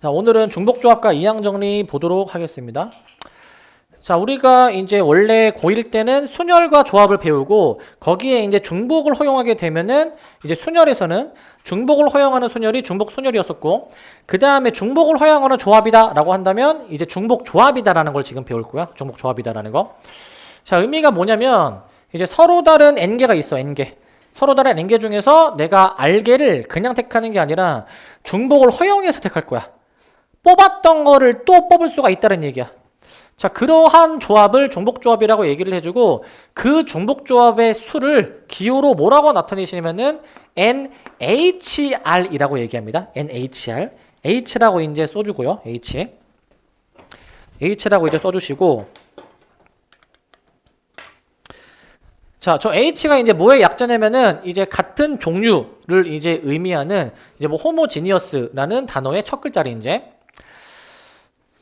자, 오늘은 중복조합과 이항정리 보도록 하겠습니다. 자, 우리가 이제 원래 고1 때는 순열과 조합을 배우고 거기에 이제 중복을 허용하게 되면은 이제 순열에서는 중복을 허용하는 순열이 중복 순열이었었고 그 다음에 중복을 허용하는 조합이다 라고 한다면 이제 중복 조합이다라는 걸 지금 배울 거야. 중복 조합이다라는 거. 자, 의미가 뭐냐면 이제 서로 다른 n개가 있어. n개. 서로 다른 n개 중에서 내가 r개를 그냥 택하는 게 아니라 중복을 허용해서 택할 거야. 뽑았던 거를 또 뽑을 수가 있다는 얘기야. 자, 그러한 조합을 중복조합이라고 얘기를 해주고 그 중복조합의 수를 기호로 뭐라고 나타내시면은 NHR이라고 얘기합니다. NHR. H라고 이제 써주고요. H라고 이제 써주시고 자, 저 H가 이제 뭐의 약자냐면은 이제 같은 종류를 이제 의미하는 이제 뭐 호모지니어스라는 단어의 첫 글자를 이제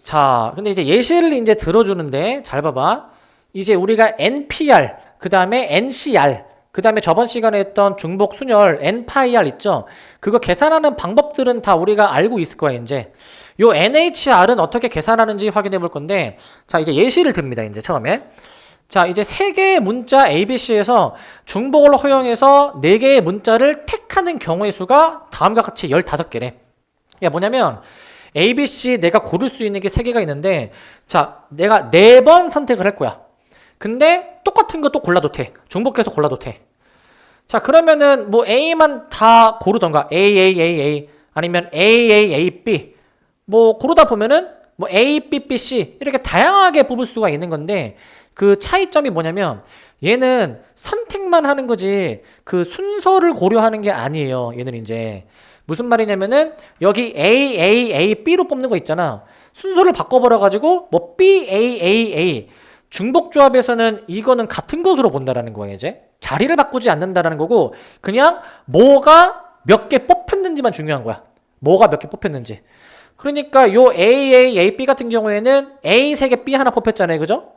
자, 근데 이제 예시를 이제 들어주는데 잘 봐봐. 이제 우리가 NPR, 그 다음에 NCR, 그 다음에 저번 시간에 했던 중복 순열 NPIR 있죠? 그거 계산하는 방법들은 다 우리가 알고 있을 거야, 이제. 요 NHR은 어떻게 계산하는지 확인해 볼 건데, 자, 이제 예시를 듭니다, 이제 처음에. 자, 이제 3개의 문자 ABC에서 중복을 허용해서 4개의 문자를 택하는 경우의 수가 다음과 같이 15개래. 야, 뭐냐면, ABC 내가 고를 수 있는 게 3개가 있는데 자, 내가 4번 선택을 할 거야. 근데 똑같은 거 또 골라도 돼. 중복해서 골라도 돼. 자, 그러면은 뭐 A만 다 고르던가 A 아니면 A, 뭐 고르다 보면은 뭐 A, B, C 이렇게 다양하게 뽑을 수가 있는 건데 그 차이점이 뭐냐면 얘는 선택만 하는 거지 그 순서를 고려하는 게 아니에요. 얘는 이제 무슨 말이냐면은 여기 B로 뽑는 거 있잖아. 순서를 바꿔버려가지고 뭐 A 중복조합에서는 이거는 같은 것으로 본다라는 거예요. 이제 자리를 바꾸지 않는다라는 거고 그냥 뭐가 몇 개 뽑혔는지만 중요한 거야. 뭐가 몇 개 뽑혔는지. 그러니까 요 B 같은 경우에는 A 3개 B 하나 뽑혔잖아요. 그죠?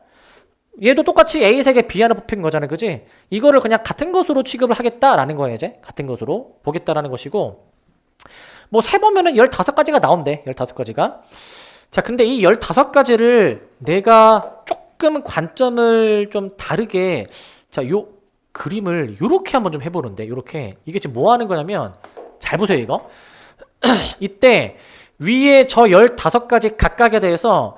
얘도 똑같이 A 3개 B 하나 뽑힌 거잖아요. 그지? 이거를 그냥 같은 것으로 취급을 하겠다라는 거예요. 이제 같은 것으로 보겠다라는 것이고 뭐 세보면은 15가지가 나온대. 15가지가. 자, 근데 이 15가지를 내가 조금 관점을 좀 다르게 자, 요 그림을 요렇게 한번 좀 해보는데 요렇게 이게 지금 뭐 하는 거냐면 잘 보세요 이거. 이때 위에 저 15가지 각각에 대해서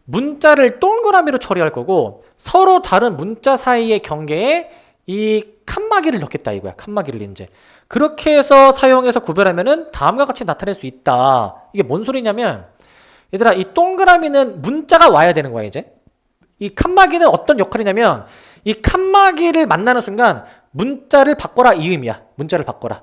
문자를 동그라미로 처리할 거고 서로 다른 문자 사이의 경계에 이 칸막이를 넣겠다 이거야. 칸막이를 이제 그렇게 해서 사용해서 구별하면은 다음과 같이 나타낼 수 있다. 이게 뭔 소리냐면 얘들아 이 동그라미는 문자가 와야 되는 거야. 이제 이 칸막이는 어떤 역할이냐면 이 칸막이를 만나는 순간 문자를 바꿔라 이 의미야. 문자를 바꿔라.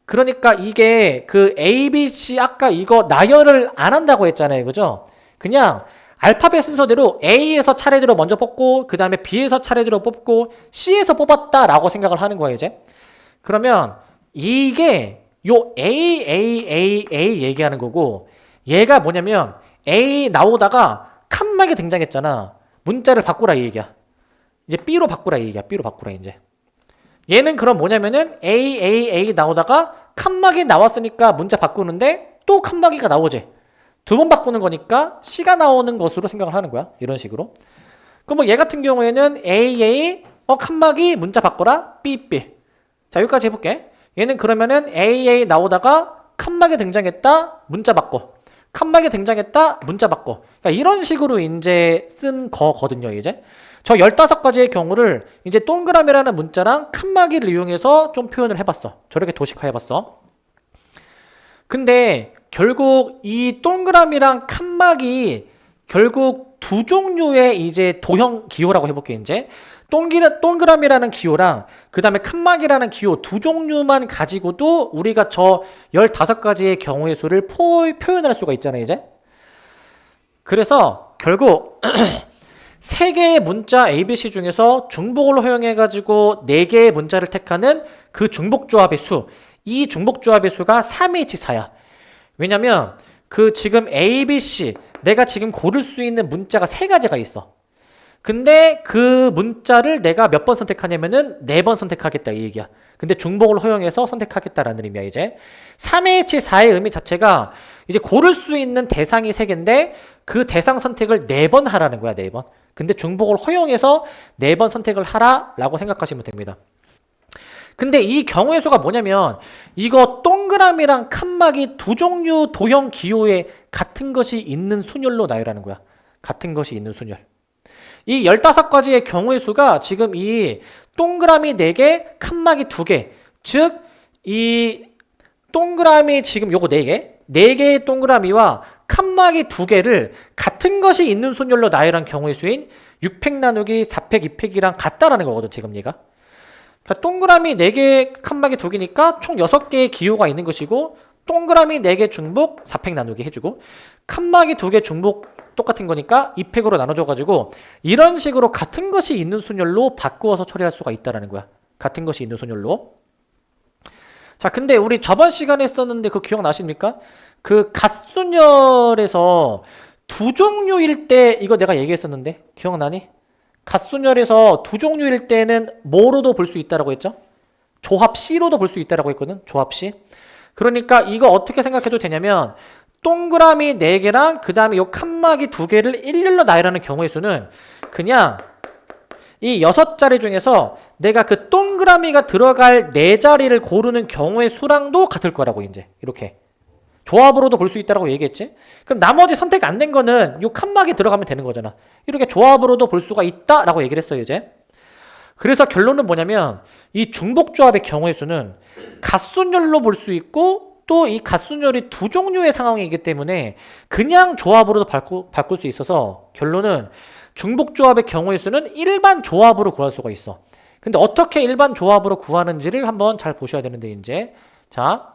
그러니까 이게 그 ABC 아까 이거 나열을 안 한다고 했잖아요. 그죠? 그냥 알파벳 순서대로 A에서 차례대로 먼저 뽑고 그 다음에 B에서 차례대로 뽑고 C에서 뽑았다라고 생각을 하는 거예요. 이제 그러면 이게 요 A 얘기하는 거고 얘가 뭐냐면 A 나오다가 칸막이 등장했잖아. 문자를 바꾸라 이 얘기야. 이제 B로 바꾸라 이 얘기야. B로 바꾸라 이제. 얘는 그럼 뭐냐면은 A 나오다가 칸막이 나왔으니까 문자 바꾸는데 또 칸막이가 나오지. 2번 바꾸는 거니까 C가 나오는 것으로 생각을 하는 거야. 이런 식으로. 그럼 뭐 얘 같은 경우에는 A 칸막이 문자 바꿔라 B. 자, 여기까지 해볼게. 얘는 그러면은 A 나오다가 칸막이 등장했다 문자 바꿔. 칸막이 등장했다 문자 바꿔. 그러니까 이런 식으로 이제 쓴 거거든요. 이제 저 15가지의 경우를 이제 동그라미라는 문자랑 칸막이를 이용해서 좀 표현을 해봤어. 저렇게 도식화해봤어. 근데 결국 이 동그라미랑 칸막이 결국 두 종류의 이제 도형 기호라고 해볼게. 이제 동그라미라는 기호랑 그 다음에 칸막이라는 기호 두 종류만 가지고도 우리가 저 15가지의 경우의 수를 표현할 수가 있잖아요. 이제 그래서 결국 3개의 문자 ABC 중에서 중복을 허용해가지고 4개의 문자를 택하는 그 중복조합의 수, 이 중복조합의 수가 3H4야. 왜냐면 그 지금 ABC 내가 지금 고를 수 있는 문자가 3가지가 있어. 근데 그 문자를 내가 몇 번 선택하냐면은 4번 선택하겠다 이 얘기야. 근데 중복을 허용해서 선택하겠다라는 의미야 이제. 3H4의 의미 자체가 이제 고를 수 있는 대상이 3개인데 그 대상 선택을 4번 하라는 거야. 4번. 근데 중복을 허용해서 4번 선택을 하라라고 생각하시면 됩니다. 근데 이 경우의 수가 뭐냐면 이거 동그라미랑 칸막이 두 종류 도형 기호에 같은 것이 있는 순열로 나열하는 거야. 같은 것이 있는 순열. 이 15가지의 경우의 수가 지금 이 동그라미 4개, 칸막이 2개. 즉, 이 동그라미 지금 요거 4개, 4개의 동그라미와 칸막이 2개를 같은 것이 있는 순열로 나열한 경우의 수인 6팩 나누기 4팩, 2팩이랑 같다라는 거거든, 지금 얘가. 그러니까 동그라미 4개, 칸막이 2개니까 총 6개의 기호가 있는 것이고 동그라미 4개 중복 4팩 나누기 해주고 칸막이 2개 중복 똑같은 거니까 2팩으로 나눠줘가지고 이런 식으로 같은 것이 있는 순열로 바꾸어서 처리할 수가 있다는 거야. 같은 것이 있는 순열로. 자, 근데 우리 저번 시간에 했었는데 그거 기억나십니까? 그 갓순열에서 두 종류일 때 이거 내가 얘기했었는데 기억나니? 갓순열에서 두 종류일 때는 뭐로도 볼 수 있다라고 했죠? 조합 C로도 볼 수 있다라고 했거든. 조합 C. 그러니까 이거 어떻게 생각해도 되냐면 동그라미 4개랑 그 다음에 요 칸막이 2개를 일렬로 나열하는 경우의 수는 그냥 이 6자리 중에서 내가 그 동그라미가 들어갈 4자리를 고르는 경우의 수랑도 같을 거라고 이제 이렇게 조합으로도 볼 수 있다라고 얘기했지. 그럼 나머지 선택 안 된 거는 요 칸막이 들어가면 되는 거잖아. 이렇게 조합으로도 볼 수가 있다라고 얘기를 했어요 이제. 그래서 결론은 뭐냐면 이 중복조합의 경우의 수는 갓순열로 볼 수 있고 또 이 갓순열이 두 종류의 상황이기 때문에 그냥 조합으로도 바꿀 수 있어서 결론은 중복조합의 경우의 수는 일반 조합으로 구할 수가 있어. 근데 어떻게 일반 조합으로 구하는지를 한번 잘 보셔야 되는데 이제 자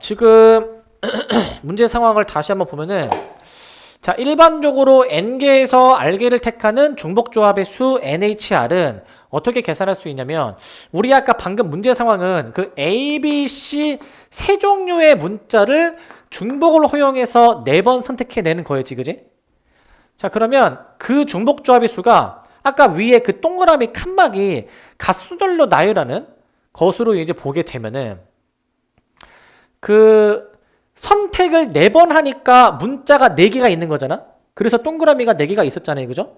지금 문제 상황을 다시 한번 보면은 자, 일반적으로 n개에서 r개를 택하는 중복조합의 수 NHR은 어떻게 계산할 수 있냐면 우리 아까 방금 문제 상황은 그 A, B, C 세 종류의 문자를 중복을 허용해서 4번 선택해내는 거였지, 그지? 자, 그러면 그 중복조합의 수가 아까 위에 그 동그라미 칸막이 갓순열로 나열하는 것으로 이제 보게 되면은 그 선택을 4번 하니까 문자가 4개가 있는 거잖아. 그래서 동그라미가 4개가 있었잖아요. 그죠?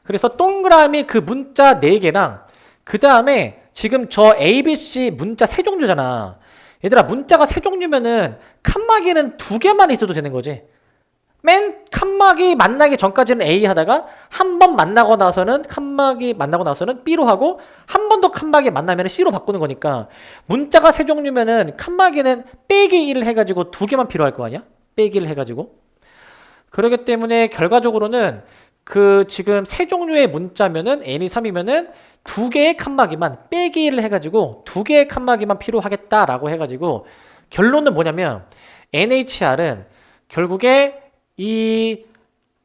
그래서 동그라미 그 문자 4개랑 그 다음에 지금 저 ABC 문자 3종류잖아. 얘들아 문자가 3종류면은 칸막이는 2개만 있어도 되는 거지. 맨 칸막이 만나기 전까지는 A 하다가 한 번 만나고 나서는 칸막이 만나고 나서는 B로 하고 한 번 더 칸막이 만나면 C로 바꾸는 거니까 문자가 3종류면은 칸막이는 빼기 1을 해가지고 2개만 필요할 거 아니야? 빼기 1을 해가지고 그렇기 때문에 결과적으로는 그 지금 3종류의 문자면은 n이 3이면은 2개의 칸막이만 빼기 1을 해가지고 2개의 칸막이만 필요하겠다라고 해가지고 결론은 뭐냐면 NHR은 결국에 이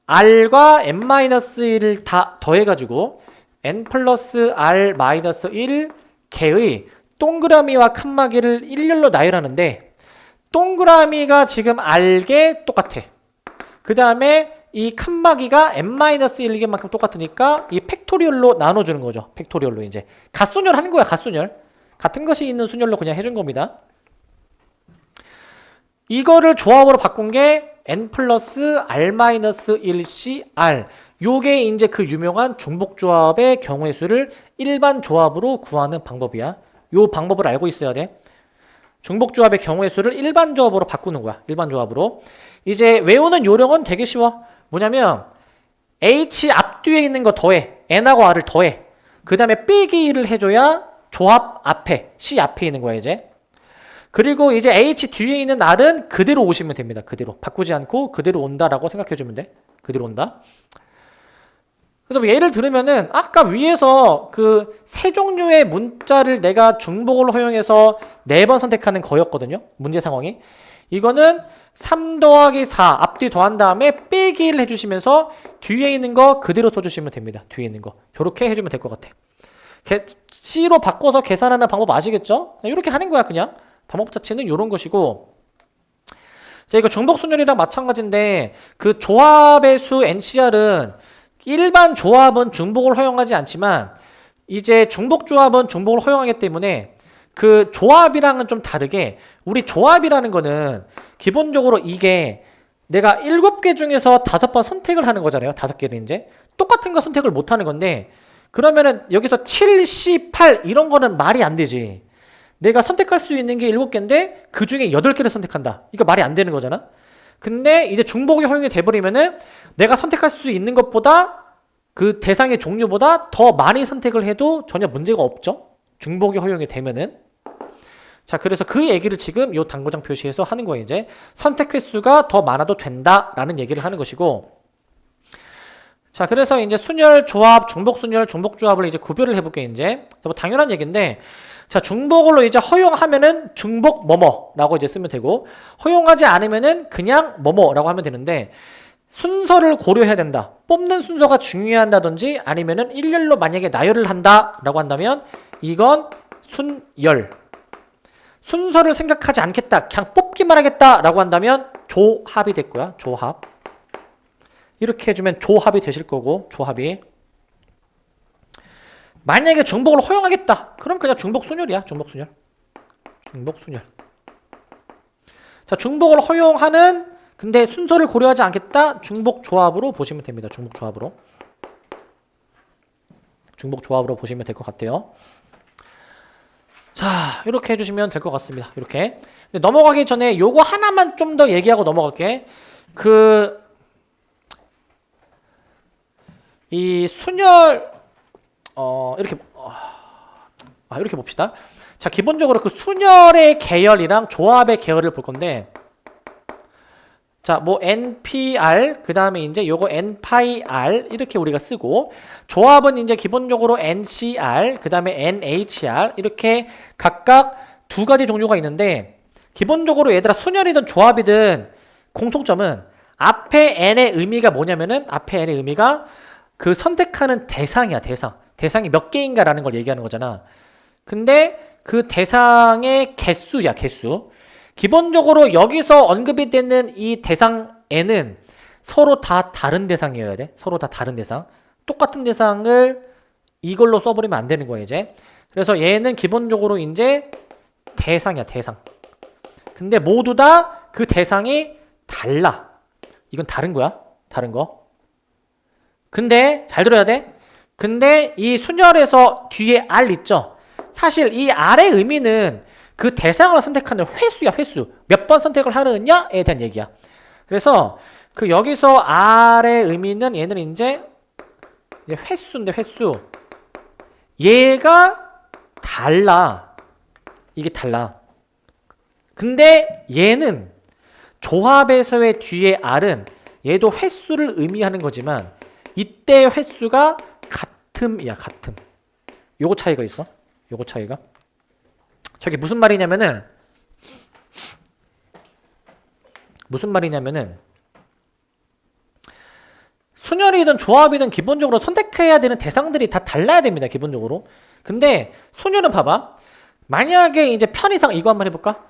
r과 n-1을 다 더해가지고 n 플러스 r-1 개의 동그라미와 칸막이를 일렬로 나열하는데 동그라미가 지금 r개 똑같아. 그 다음에 이 칸막이가 n-1개만큼 똑같으니까 이 팩토리얼로 나눠주는 거죠. 팩토리얼로 이제 갓순열 하는 거야. 갓순열. 같은 것이 있는 순열로 그냥 해준 겁니다. 이거를 조합으로 바꾼 게 n 플러스 r-1cr 요게 이제 그 유명한 중복조합의 경우의 수를 일반 조합으로 구하는 방법이야. 요 방법을 알고 있어야 돼. 중복조합의 경우의 수를 일반 조합으로 바꾸는 거야. 일반 조합으로. 이제 외우는 요령은 되게 쉬워. 뭐냐면 H 앞뒤에 있는 거 더해. N하고 R을 더해. 그 다음에 빼기 1을 해줘야 조합 앞에 C 앞에 있는 거야 이제. 그리고 이제 H 뒤에 있는 R은 그대로 오시면 됩니다. 그대로. 바꾸지 않고 그대로 온다라고 생각해주면 돼. 그대로 온다. 그래서 뭐 예를 들으면은 아까 위에서 그 세 종류의 문자를 내가 중복을 허용해서 4번 선택하는 거였거든요. 문제 상황이. 이거는 3 더하기 4 앞뒤 더한 다음에 빼기 1 해주시면서 뒤에 있는 거 그대로 써주시면 됩니다. 뒤에 있는 거. 저렇게 해주면 될 것 같아. C로 바꿔서 계산하는 방법 아시겠죠? 이렇게 하는 거야 그냥. 방법 자체는 이런 것이고 자, 이거 중복순열이랑 마찬가지인데 그 조합의 수 NCR은 일반 조합은 중복을 허용하지 않지만 이제 중복조합은 중복을 허용하기 때문에 그 조합이랑은 좀 다르게 우리 조합이라는 거는 기본적으로 이게 내가 7개 중에서 5번 선택을 하는 거잖아요. 5개를 이제 똑같은 거 선택을 못 하는 건데 그러면은 여기서 7, 10, 8 이런 거는 말이 안 되지. 내가 선택할 수 있는 게 7개인데 그 중에 8개를 선택한다. 이거 말이 안 되는 거잖아. 근데 이제 중복이 허용이 돼버리면은 내가 선택할 수 있는 것보다 그 대상의 종류보다 더 많이 선택을 해도 전혀 문제가 없죠. 중복이 허용이 되면은. 자, 그래서 그 얘기를 지금 이 당구장 표시에서 하는 거예요. 이제 선택 횟수가 더 많아도 된다라는 얘기를 하는 것이고. 자, 그래서 이제 순열 조합, 중복 순열, 중복 조합을 이제 구별을 해볼게요. 이제 뭐 당연한 얘기인데, 자, 중복으로 이제 허용하면은 중복 뭐뭐라고 이제 쓰면 되고, 허용하지 않으면은 그냥 뭐뭐라고 하면 되는데, 순서를 고려해야 된다. 뽑는 순서가 중요한다든지 아니면은 일렬로 만약에 나열을 한다라고 한다면 이건 순열. 순서를 생각하지 않겠다. 그냥 뽑기만 하겠다라고 한다면 조합이 될 거야. 조합. 이렇게 해주면 조합이 되실 거고 조합이. 만약에 중복을 허용하겠다. 그럼 그냥 중복 순열이야. 중복 순열. 중복 순열. 자, 중복을 허용하는 근데 순서를 고려하지 않겠다. 중복 조합으로 보시면 됩니다. 중복 조합으로. 중복 조합으로 보시면 될 것 같아요. 자, 이렇게 해주시면 될 것 같습니다. 이렇게. 근데 넘어가기 전에 요거 하나만 좀 더 얘기하고 넘어갈게. 이 순열, 이렇게 봅시다. 자, 기본적으로 그 순열의 계열이랑 조합의 계열을 볼 건데, 자, 뭐 NPR, 그 다음에 이제 요거 NPR 이렇게 우리가 쓰고, 조합은 이제 기본적으로 NCR, 그 다음에 NHR 이렇게 각각 두 가지 종류가 있는데, 기본적으로 얘들아 순열이든 조합이든 공통점은 앞에 N의 의미가 뭐냐면은 앞에 N의 의미가 그 선택하는 대상이야, 대상. 대상이 몇 개인가라는 걸 얘기하는 거잖아. 근데 그 대상의 개수야, 개수. 기본적으로 여기서 언급이 되는 이 대상 N은 서로 다 다른 대상이어야 돼. 서로 다 다른 대상. 똑같은 대상을 이걸로 써버리면 안 되는 거야, 이제. 그래서 얘는 기본적으로 이제 대상이야, 대상. 근데 모두 다 그 대상이 달라. 이건 다른 거야. 다른 거. 근데 잘 들어야 돼. 근데 이 순열에서 뒤에 R 있죠. 사실 이 R의 의미는 그 대상을 선택하는 횟수야, 횟수. 몇 번 선택을 하느냐에 대한 얘기야. 그래서 그 여기서 R의 의미는 얘는 이제 횟수인데 횟수. 얘가 달라. 이게 달라. 근데 얘는 조합에서의 뒤에 R은 얘도 횟수를 의미하는 거지만 이때 횟수가 같음이야, 같음. 요거 차이가 있어. 요거 차이가. 저게 무슨 말이냐면은 순열이든 조합이든 기본적으로 선택해야 되는 대상들이 다 달라야 됩니다. 기본적으로. 근데 순열은 봐봐. 만약에 이제 편의상 이거 한번 해볼까?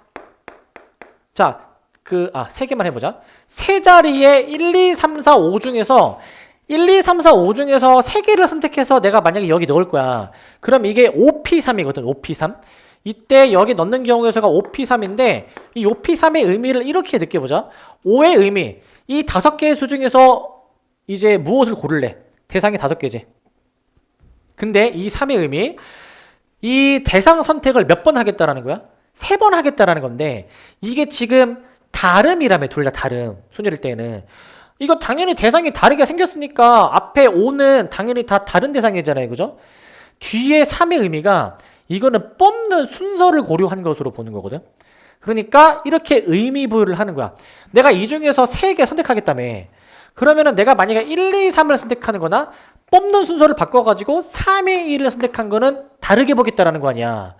자, 세 개만 해보자. 세 자리에 1, 2, 3, 4, 5 중에서 1, 2, 3, 4, 5 중에서 3개를 선택해서 내가 만약에 여기 넣을 거야. 그럼 이게 5P3이거든. 5P3. 이때 여기 넣는 경우에서가 5P3인데 이 5P3의 의미를 이렇게 느껴보자. 5의 의미. 이 5개의 수 중에서 이제 무엇을 고를래? 대상이 5개지. 근데 이 3의 의미. 이 대상 선택을 몇 번 하겠다라는 거야? 3번 하겠다라는 건데 이게 지금 다름이라며. 둘 다 다름. 순열일 때는. 이거 당연히 대상이 다르게 생겼으니까 앞에 5는 당연히 다 다른 대상이잖아요. 그죠? 뒤에 3의 의미가 이거는 뽑는 순서를 고려한 것으로 보는 거거든. 그러니까 이렇게 의미 부여를 하는 거야. 내가 이 중에서 3개 선택하겠다며. 그러면은 내가 만약에 1, 2, 3을 선택하는 거나 뽑는 순서를 바꿔가지고 3의 1을 선택한 거는 다르게 보겠다라는 거 아니야.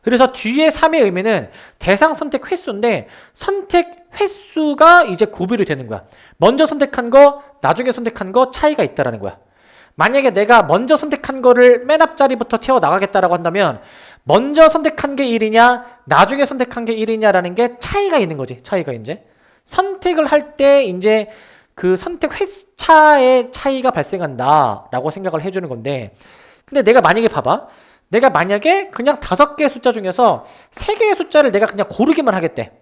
그래서 뒤에 3의 의미는 대상 선택 횟수인데 선택 횟수가 이제 구별이 되는 거야. 먼저 선택한 거, 나중에 선택한 거 차이가 있다라는 거야. 만약에 내가 먼저 선택한 거를 맨 앞자리부터 채워 나가겠다라고 한다면 먼저 선택한 게 1이냐, 나중에 선택한 게 1이냐라는 게 차이가 있는 거지. 차이가 이제 선택을 할 때 이제 그 선택 횟수차의 차이가 발생한다라고 생각을 해주는 건데 근데 내가 만약에 봐봐. 내가 만약에 그냥 5개의 숫자 중에서 3개의 숫자를 내가 그냥 고르기만 하겠대.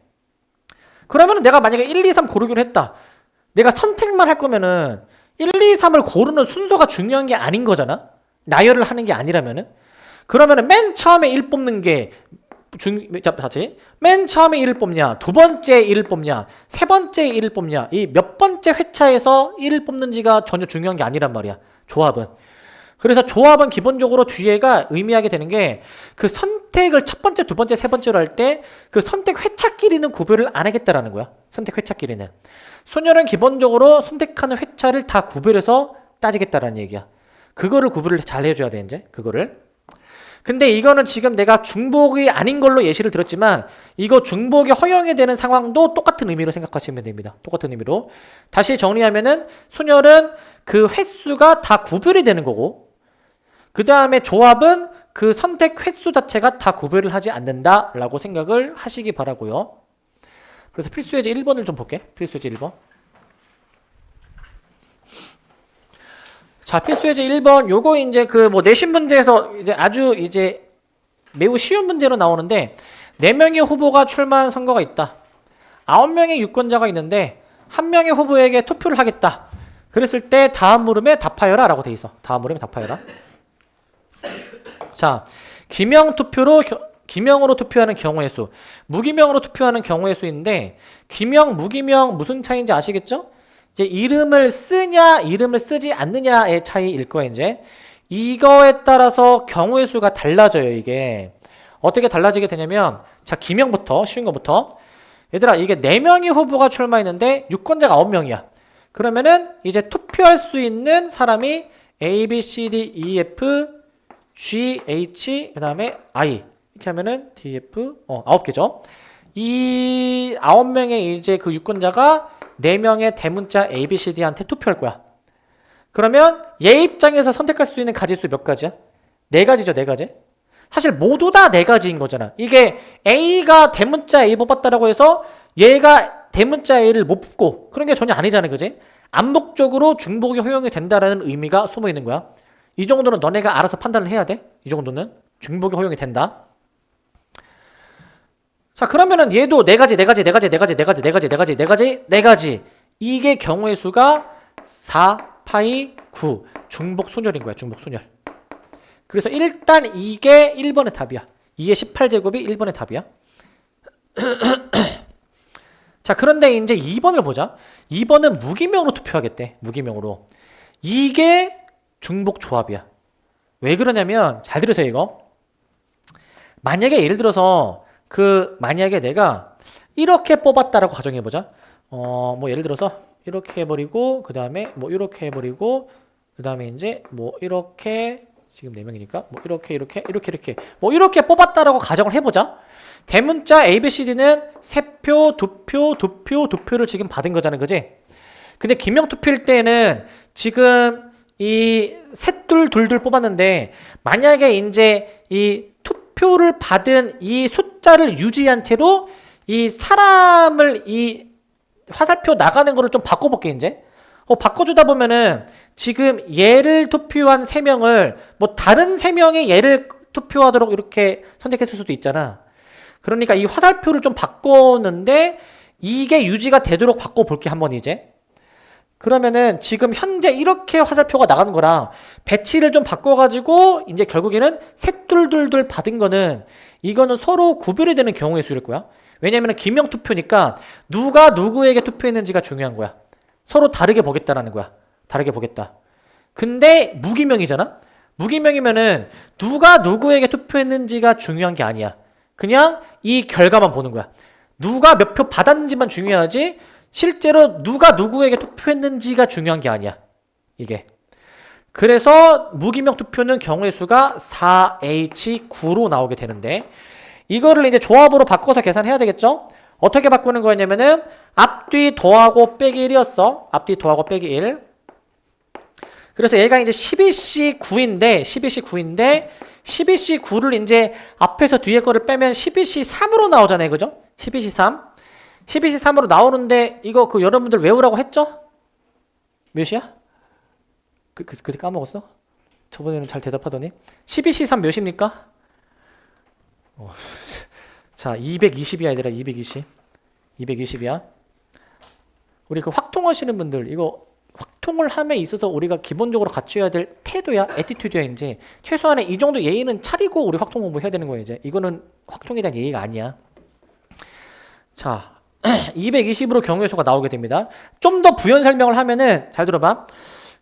그러면은 내가 만약에 1, 2, 3 고르기로 했다. 내가 선택만 할 거면은 1, 2, 3을 고르는 순서가 중요한 게 아닌 거잖아. 나열을 하는 게 아니라면은. 그러면은 맨 처음에 1 뽑는 게 다시. 맨 처음에 1을 뽑냐, 두 번째 1을 뽑냐, 세 번째 1을 뽑냐, 이 몇 번째 회차에서 1을 뽑는지가 전혀 중요한 게 아니란 말이야. 조합은. 그래서 조합은 기본적으로 뒤에가 의미하게 되는 게 그 선택을 첫 번째, 두 번째, 세 번째로 할 때 그 선택 회차끼리는 구별을 안 하겠다라는 거야. 선택 회차끼리는. 순열은 기본적으로 선택하는 회차를 다 구별해서 따지겠다라는 얘기야. 그거를 구별을 잘 해줘야 돼, 이제. 그거를. 근데 이거는 지금 내가 중복이 아닌 걸로 예시를 들었지만 이거 중복이 허용이 되는 상황도 똑같은 의미로 생각하시면 됩니다. 똑같은 의미로. 다시 정리하면은 순열은 그 횟수가 다 구별이 되는 거고 그 다음에 조합은 그 선택 횟수 자체가 다 구별을 하지 않는다라고 생각을 하시기 바라고요. 그래서 필수예제 1번을 좀 볼게. 필수예제 1번. 자, 필수예제 1번. 요거 이제 그 뭐 내신 문제에서 이제 아주 이제 매우 쉬운 문제로 나오는데 4명의 후보가 출마한 선거가 있다. 9명의 유권자가 있는데 1명의 후보에게 투표를 하겠다. 그랬을 때 다음 물음에 답하여라 라고 돼 있어. 다음 물음에 답하여라. 자, 기명으로 투표하는 경우의 수, 무기명으로 투표하는 경우의 수인데 기명, 무기명 무슨 차이인지 아시겠죠? 이제 이름을 쓰냐, 이름을 쓰지 않느냐의 차이일 거예요, 이제. 이거에 따라서 경우의 수가 달라져요, 이게. 어떻게 달라지게 되냐면, 자, 기명부터, 쉬운 거부터. 얘들아, 이게 4명의 후보가 출마했는데 유권자가 9명이야. 그러면은 이제 투표할 수 있는 사람이 A, B, C, D, E, F, G, H, 그 다음에 I. 이렇게 하면은 D, F, 9개죠. 이 9명의 이제 그 유권자가 4명의 대문자 A, B, C, D한테 투표할 거야. 그러면 얘 입장에서 선택할 수 있는 가지수 몇 가지야? 4가지죠, 4가지. 사실 모두 다 4가지인 거잖아. 이게 A가 대문자 A 뽑았다라고 해서 얘가 대문자 A를 못 뽑고 그런 게 전혀 아니잖아, 그지? 암묵적으로 중복이 허용이 된다라는 의미가 숨어 있는 거야. 이 정도는 너네가 알아서 판단을 해야 돼. 이 정도는 중복이 허용이 된다. 자, 그러면은 얘도 4가지. 이게 경우의 수가 4, 파이, 9. 중복 순열인 거야, 중복 순열. 그래서 일단 이게 1번의 답이야. 2의 18제곱이 1번의 답이야. 자, 그런데 이제 2번을 보자. 2번은 무기명으로 투표하겠대. 무기명으로. 이게 중복 조합이야. 왜 그러냐면 잘 들으세요, 이거. 만약에 예를 들어서 만약에 내가 이렇게 뽑았다라고 가정해보자. 뭐 예를 들어서 이렇게 해버리고 그 다음에 뭐 이렇게 해버리고 그 다음에 이제 뭐 이렇게 지금 4명이니까 뭐 이렇게 뭐 이렇게 뽑았다라고 가정을 해보자. 대문자 ABCD는 3표, 2표, 2표, 2표를 지금 받은 거잖아, 그지? 근데 기명 투표일 때는 지금 이 셋둘 둘둘 뽑았는데 만약에 이제 이 투표를 받은 이 숫자를 유지한 채로 이 사람을 이 화살표 나가는 거를 좀 바꿔볼게, 이제. 바꿔주다 보면은 지금 얘를 투표한 3명을 뭐 다른 3명의 얘를 투표하도록 이렇게 선택했을 수도 있잖아. 그러니까 이 화살표를 좀 바꿨는데 이게 유지가 되도록 바꿔볼게, 한번 이제. 그러면은 지금 현재 이렇게 화살표가 나가는 거랑 배치를 좀 바꿔가지고 이제 결국에는 셋둘둘둘 받은 거는 이거는 서로 구별이 되는 경우의 수일 거야. 왜냐면은 기명 투표니까 누가 누구에게 투표했는지가 중요한 거야. 서로 다르게 보겠다라는 거야. 다르게 보겠다. 근데 무기명이잖아? 무기명이면은 누가 누구에게 투표했는지가 중요한 게 아니야. 그냥 이 결과만 보는 거야. 누가 몇 표 받았는지만 중요하지 실제로 누가 누구에게 투표했는지가 중요한 게 아니야. 이게. 그래서 무기명 투표는 경우의 수가 4H9로 나오게 되는데 이거를 이제 조합으로 바꿔서 계산해야 되겠죠? 어떻게 바꾸는 거였냐면은 앞뒤 더하고 빼기 1이었어. 앞뒤 더하고 빼기 1. 그래서 얘가 이제 12C9인데 12C9를 이제 앞에서 뒤에 거를 빼면 12C3으로 나오잖아요. 그죠? 12C3. 12C3으로 나오는데 이거 여러분들 외우라고 했죠? 몇이야? 그때 까먹었어? 저번에는 잘 대답하더니 12C3 몇입니까? 자 220이야 얘들아. 220이야. 우리 그 확통하시는 분들 이거 확통을 함에 있어서 우리가 기본적으로 갖춰야 될 태도야, 애티튜드야. 이제 최소한의 이 정도 예의는 차리고 우리 확통 공부해야 되는 거예요. 이제 이거는 확통에 대한 예의가 아니야. 자 220으로 경우의 수가 나오게 됩니다. 좀 더 부연 설명을 하면은 잘 들어봐.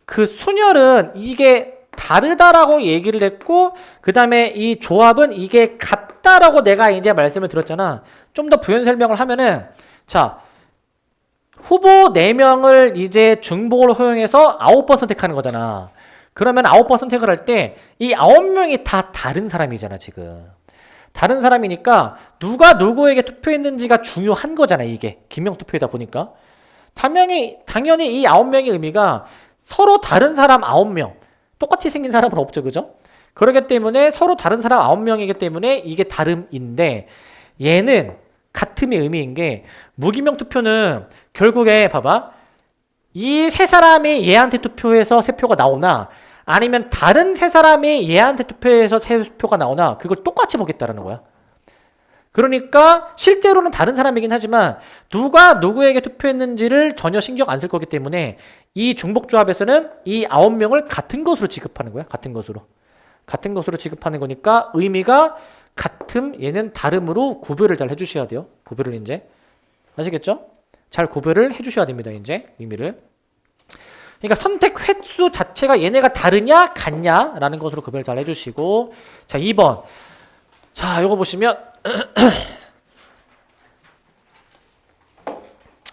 그 순열은 이게 다르다라고 얘기를 했고, 그 다음에 이 조합은 이게 같다라고 내가 이제 말씀을 드렸잖아. 좀 더 부연 설명을 하면은, 자, 후보 4명을 이제 중복을 허용해서 9번 선택하는 거잖아. 그러면 9번 선택을 할 때 이 9명이 다 다른 사람이잖아, 지금. 다른 사람이니까 누가 누구에게 투표했는지가 중요한 거잖아, 이게. 기명 투표이다 보니까. 당연히 이 9명의 의미가 서로 다른 사람 9명. 똑같이 생긴 사람은 없죠, 그죠? 그렇기 때문에 서로 다른 사람 9명이기 때문에 이게 다름인데, 얘는 같음의 의미인 게, 무기명 투표는 결국에 봐봐. 이 세 사람이 얘한테 투표해서 세 표가 나오나, 아니면 다른 세 사람이 얘한테 투표해서 세 표가 나오나, 그걸 똑같이 보겠다라는 거야. 그러니까 실제로는 다른 사람이긴 하지만 누가 누구에게 투표했는지를 전혀 신경 안 쓸 거기 때문에 이 중복조합에서는 이 9명을 같은 것으로 취급하는 거야. 같은 것으로 취급하는 거니까 의미가 같음, 얘는 다름으로 구별을 잘 해주셔야 돼요. 구별을 이제 아시겠죠? 잘 구별을 해주셔야 됩니다. 이제 의미를. 그러니까 선택 횟수 자체가 얘네가 다르냐 같냐라는 것으로 구별을 잘 해주시고, 자 2번. 자 요거 보시면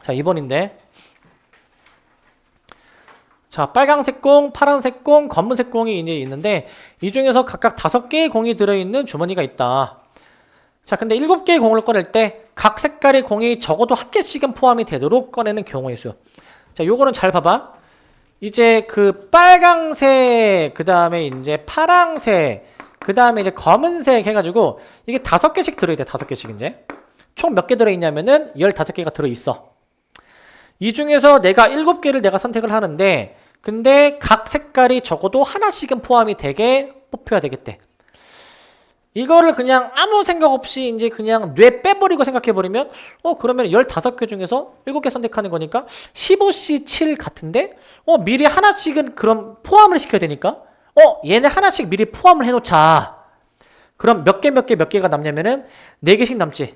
자 2번인데, 자 빨강색 공, 파란색 공, 검은색 공이 이제 있는데, 이 중에서 각각 5개의 공이 들어있는 주머니가 있다. 자 근데 7개의 공을 꺼낼 때 각 색깔의 공이 적어도 한 개씩은 포함이 되도록 꺼내는 경우의 수. 자 요거는 잘 봐봐. 이제 그 빨강색, 그 다음에 이제 파랑색, 그 다음에 이제 검은색 해가지고 이게 5개씩 들어있대. 5개씩 이제 총 몇 개 들어있냐면은 15개가 들어있어. 이 중에서 내가 7개를 내가 선택을 하는데, 근데 각 색깔이 적어도 하나씩은 포함이 되게 뽑혀야 되겠대. 이거를 그냥 아무 생각 없이 이제 그냥 뇌 빼버리고 생각해버리면, 그러면 15개 중에서 7개 선택하는 거니까 15C7 같은데, 미리 하나씩은 그럼 포함을 시켜야 되니까, 얘네 하나씩 미리 포함을 해놓자. 그럼 몇 개가 남냐면은 4개씩 남지.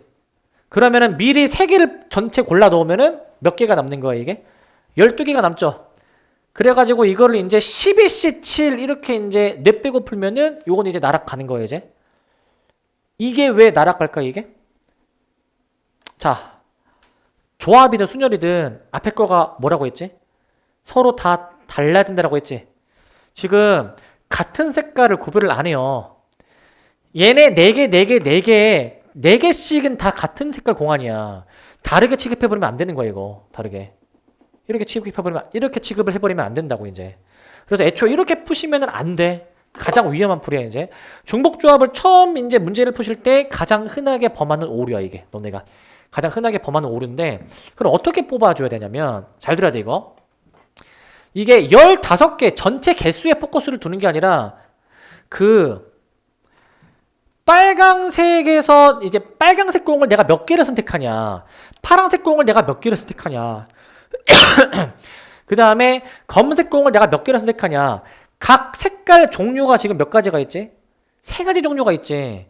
그러면은 미리 3개를 전체 골라 놓으면은 몇 개가 남는 거야, 이게? 12개가 남죠. 그래가지고 이거를 이제 12C7 이렇게 이제 뇌 빼고 풀면은 요건 이제 날아가는 거예요, 이제. 이게 왜 날아갈까, 이게? 자, 조합이든 순열이든 앞에 거가 뭐라고 했지? 서로 다 달라야 된다라고 했지? 지금 같은 색깔을 구별을 안 해요. 얘네 4개씩은 다 같은 색깔 공안이야. 다르게 취급해버리면 안 되는 거야, 이거. 다르게. 이렇게 취급을 해버리면 안 된다고, 이제. 그래서 애초에 이렇게 푸시면 안 돼. 가장 위험한 풀이야, 이제. 중복조합을 처음 이제 문제를 푸실 때 가장 흔하게 범하는 오류야, 이게. 너네가. 가장 흔하게 범하는 오류인데, 그럼 어떻게 뽑아줘야 되냐면, 잘 들어야 돼, 이거. 이게 15개 전체 개수에 포커스를 두는 게 아니라, 빨강색에서 이제 빨강색 공을 내가 몇 개를 선택하냐, 파란색 공을 내가 몇 개를 선택하냐, 그 다음에 검은색 공을 내가 몇 개를 선택하냐, 각 색깔 종류가 지금 몇 가지가 있지? 3가지 종류가 있지.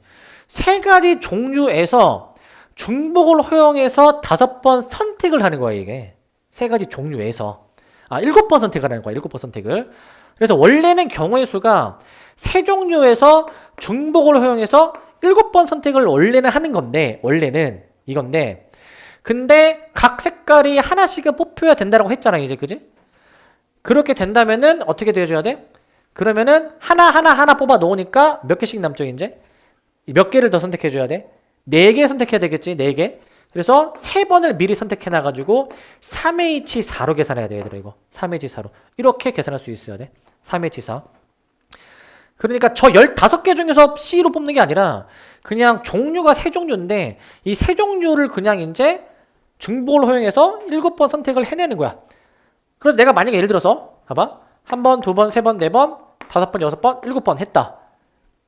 3가지 종류에서 중복을 허용해서 5번 선택을 하는 거야, 이게. 3가지 종류에서. 7번 선택을 하는 거야, 7번 선택을. 그래서 원래는 경우의 수가 3종류에서 중복을 허용해서 7번 선택을 원래는 하는 건데, 원래는 이건데, 근데 각 색깔이 하나씩은 뽑혀야 된다고 했잖아, 이제, 그지? 그렇게 된다면은 어떻게 되어줘야 돼? 그러면은 하나 뽑아 놓으니까 몇 개씩 남죠, 이제? 몇 개를 더 선택해줘야 돼? 4개 선택해야 되겠지, 4개. 그래서 3번을 미리 선택해놔가지고 3H4로 계산해야 돼, 얘들아, 이거. 3H4로. 이렇게 계산할 수 있어야 돼. 3H4. 그러니까 저 15개 중에서 C로 뽑는 게 아니라 그냥 종류가 3종류인데 이 3종류를 그냥 이제 중복을 허용해서 7번 선택을 해내는 거야. 그래서 내가 만약에 예를 들어서 봐봐. 1번, 2번, 3번, 4번, 5번, 6번, 7번 했다.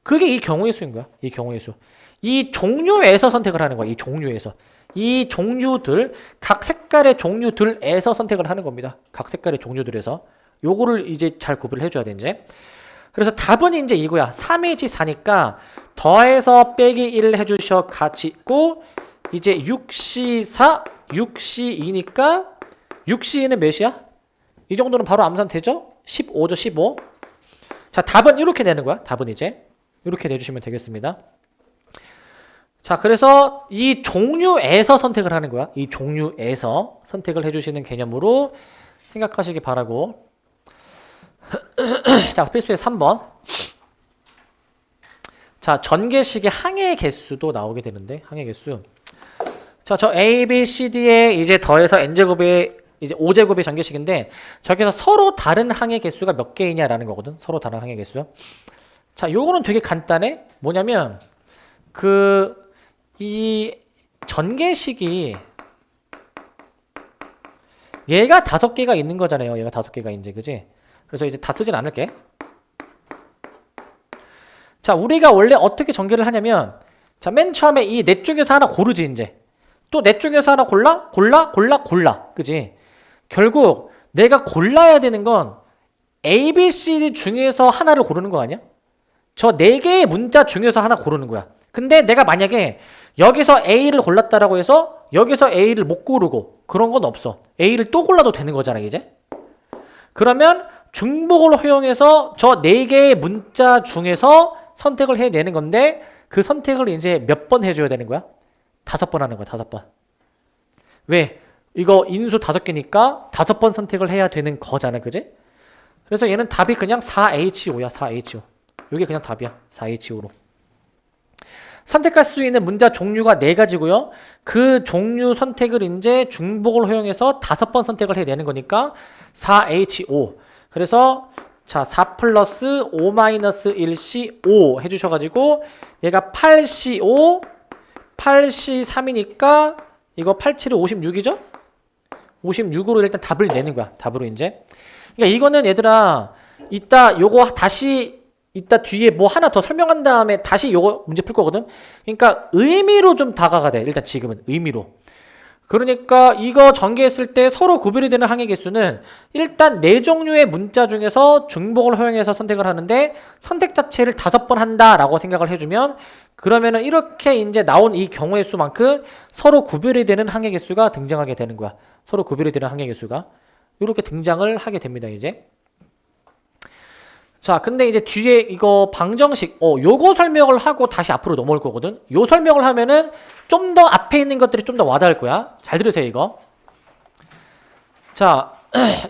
그게 이 경우의 수인 거야. 이 경우의 수. 이 종류에서 선택을 하는 거야. 이 종류에서. 이 종류들, 각 색깔의 종류들에서 선택을 하는 겁니다. 각 색깔의 종류들에서. 요거를 이제 잘 구별을 해줘야 돼, 이제. 그래서 답은 이제 이거야. 3H4니까 더해서 빼기 1을 해주셔 가지고 이제 6C4, 6C2니까 6C2는 몇이야? 이 정도는 바로 암산 되죠? 15죠, 15. 자, 답은 이렇게 내는 거야. 답은 이제. 이렇게 내주시면 되겠습니다. 자, 그래서 이 종류에서 선택을 하는 거야. 이 종류에서 선택을 해주시는 개념으로 생각하시기 바라고. 자, 필수의 3번. 자, 전개식의 항의 개수도 나오게 되는데, 항의 개수. 자, 저 A, B, C, D에 이제 더해서 N제곱의 이제 5제곱의 전개식인데, 저기서 서로 다른 항의 개수가 몇 개이냐라는 거거든. 서로 다른 항의 개수. 자, 요거는 되게 간단해. 뭐냐면, 이 전개식이 얘가 5개가 있는 거잖아요. 얘가 5개가 이제, 그지? 그래서 이제 다 쓰진 않을게. 자, 우리가 원래 어떻게 전개를 하냐면, 자, 맨 처음에 이 넷 중에서 하나 고르지, 이제. 또 넷 중에서 하나 골라. 그지? 결국 내가 골라야 되는 건 A, B, C, D 중에서 하나를 고르는 거 아니야? 저 4개의 문자 중에서 하나 고르는 거야. 근데 내가 만약에 여기서 A를 골랐다라고 해서 여기서 A를 못 고르고 그런 건 없어. A를 또 골라도 되는 거잖아, 이제. 그러면 중복을 허용해서 저 4개의 문자 중에서 선택을 해내는 건데 그 선택을 이제 몇 번 해줘야 되는 거야? 5번 하는 거야, 5번. 왜? 이거 인수 5개니까 5번 선택을 해야 되는 거잖아, 그지? 그래서 얘는 답이 그냥 4H5야, 4H5. 이게 그냥 답이야, 4H5로. 선택할 수 있는 문자 종류가 4가지고요. 그 종류 선택을 이제 중복을 허용해서 5번 선택을 해내는 거니까 4H5. 그래서 자, 4 플러스 5 마이너스 1C5 해주셔가지고 얘가 8C5, 8C3이니까 이거 87이 56이죠? 56으로 일단 답을 내는 거야. 답으로 이제. 그러니까 이거는 얘들아 이따 요거 다시 이따 뒤에 뭐 하나 더 설명한 다음에 다시 요거 문제 풀 거거든. 그러니까 의미로 좀 다가가 돼. 일단 지금은 의미로. 그러니까 이거 전개했을 때 서로 구별이 되는 항의 개수는 일단 4종류의 문자 중에서 중복을 허용해서 선택을 하는데 선택 자체를 5번 한다라고 생각을 해주면 그러면은 이렇게 이제 나온 이 경우의 수만큼 서로 구별이 되는 항의 개수가 등장하게 되는 거야. 서로 구별이 되는 항의 개수가 이렇게 등장을 하게 됩니다, 이제. 자, 근데 이제 뒤에 이거 방정식, 요거 설명을 하고 다시 앞으로 넘어올 거거든. 요 설명을 하면은 좀 더 앞에 있는 것들이 좀 더 와닿을 거야. 잘 들으세요, 이거. 자,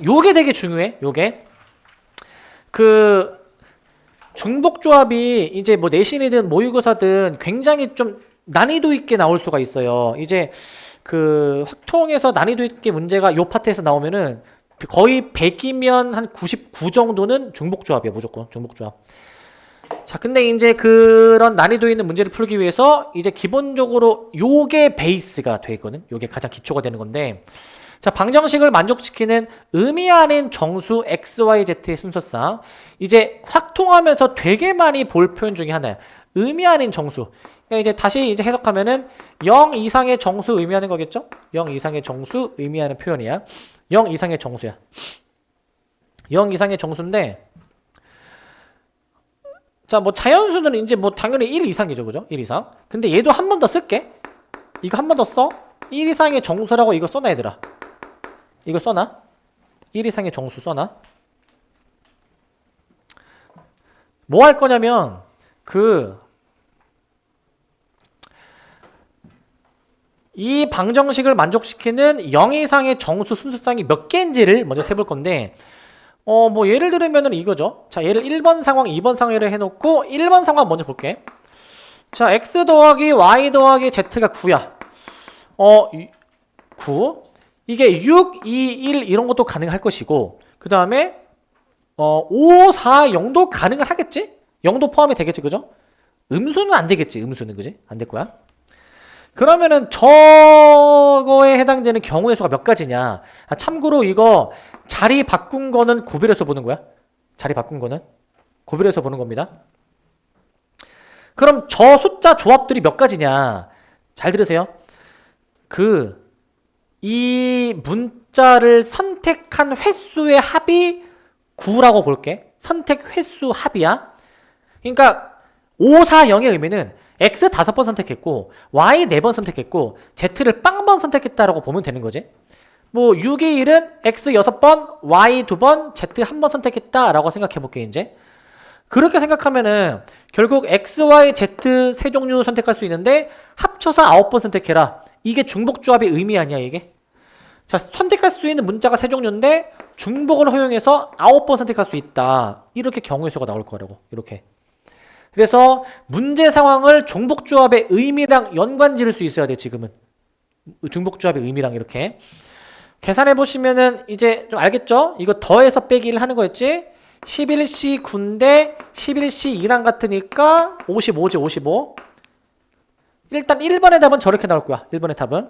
요게 되게 중요해, 요게. 중복조합이 이제 뭐 내신이든 모의고사든 굉장히 좀 난이도 있게 나올 수가 있어요. 이제 확통에서 난이도 있게 문제가 요 파트에서 나오면은 거의 100이면 한 99 정도는 중복조합이야, 무조건. 중복조합. 자, 근데 이제 그런 난이도 있는 문제를 풀기 위해서 이제 기본적으로 요게 베이스가 돼 있거든. 요게 가장 기초가 되는 건데. 자, 방정식을 만족시키는 의미 아닌 정수 XYZ의 순서상 이제 확통하면서 되게 많이 볼 표현 중에 하나야. 의미 아닌 정수. 그러니까 이제 다시 이제 해석하면은 0 이상의 정수 의미하는 거겠죠? 0 이상의 정수 의미하는 표현이야. 0 이상의 정수야. 0 이상의 정수인데, 자, 뭐 자연수는 이제 뭐 당연히 1 이상이죠, 그죠? 1 이상. 근데 얘도 한 번 더 쓸게. 이거 한 번 더 써. 1 이상의 정수라고 이거 써놔, 얘들아. 이거 써놔. 1 이상의 정수 써놔. 뭐 할 거냐면, 이 방정식을 만족시키는 0 이상의 정수 순수쌍이 몇 개인지를 먼저 세볼 건데, 뭐 예를 들면은 이거죠. 자, 얘를 1번 상황, 2번 상황을 해놓고 1번 상황 먼저 볼게. 자, x 더하기 y 더하기 z가 9야. 9. 이게 6, 2, 1 이런 것도 가능할 것이고, 그 다음에 5, 4, 0도 가능을 하겠지? 0도 포함이 되겠지, 그죠? 음수는 안 되겠지, 음수는, 그지? 안 될 거야. 그러면은 저거에 해당되는 경우의 수가 몇 가지냐? 참고로 이거 자리 바꾼 거는 구별해서 보는 거야. 자리 바꾼 거는. 구별해서 보는 겁니다. 그럼 저 숫자 조합들이 몇 가지냐? 잘 들으세요. 이 문자를 선택한 횟수의 합이 9라고 볼게. 선택 횟수 합이야. 그러니까 5, 4, 0의 의미는 X 5번 선택했고 Y 4번 선택했고 Z를 빵번 선택했다라고 보면 되는 거지. 뭐 6의 1은 X 6번, Y 2번, Z 1번 선택했다라고 생각해 볼게 이제. 그렇게 생각하면은 결국 X, Y, Z 세 종류 선택할 수 있는데 합쳐서 9번 선택해라. 이게 중복조합의 의미 아니야 이게? 자, 선택할 수 있는 문자가 세 종류인데 중복을 허용해서 9번 선택할 수 있다. 이렇게 경우의 수가 나올 거라고. 이렇게. 그래서 문제 상황을 중복조합의 의미랑 연관 지을 수 있어야 돼 지금은. 중복조합의 의미랑 이렇게. 계산해 보시면은 이제 좀 알겠죠? 이거 더해서 빼기를 하는 거였지? 11C 9인데 11C 2랑 같으니까 55지 55. 일단 1번의 답은 저렇게 나올 거야. 1번의 답은.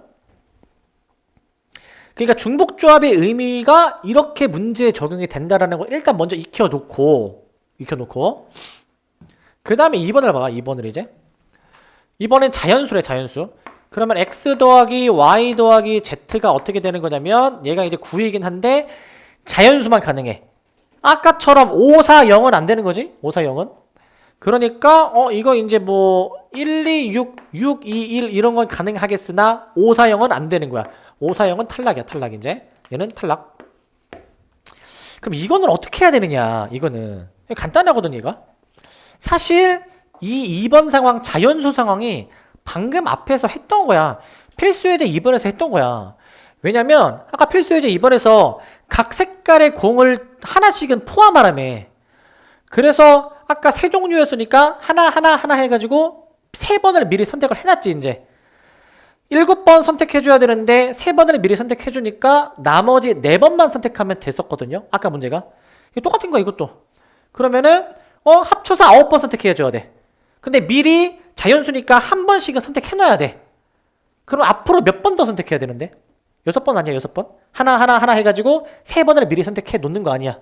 그러니까 중복조합의 의미가 이렇게 문제에 적용이 된다라는 거 일단 먼저 익혀놓고 그 다음에 2번을 봐. 2번을 이제 2번은 자연수래. 자연수. 그러면 x 더하기 y 더하기 z가 어떻게 되는 거냐면 얘가 이제 9이긴 한데 자연수만 가능해. 아까처럼 5, 4, 0은 안 되는 거지? 5, 4, 0은. 그러니까 이거 이제 뭐 1, 2, 6, 6, 2, 1 이런 건 가능하겠으나 5, 4, 0은 안 되는 거야. 5, 4, 0은 탈락이야. 탈락 이제. 얘는 탈락. 그럼 이거는 어떻게 해야 되느냐? 이거는 간단하거든 얘가. 사실 이 2번 상황 자연수 상황이 방금 앞에서 했던 거야. 필수예제 2번에서 했던 거야. 왜냐면 아까 필수예제 2번에서 각 색깔의 공을 하나씩은 포함하라며. 그래서 아까 세 종류였으니까 하나 해가지고 3번을 미리 선택을 해놨지 이제. 7번 선택해줘야 되는데 3번을 미리 선택해주니까 나머지 4번만 선택하면 됐었거든요. 아까 문제가. 이거 똑같은 거야 이것도. 그러면은 합쳐서 9번 선택해줘야 돼. 근데 미리 자연수니까 한 번씩은 선택해놔야 돼. 그럼 앞으로 몇 번 더 선택해야 되는데? 6번 아니야 6번? 하나 해가지고 3번을 미리 선택해 놓는 거 아니야.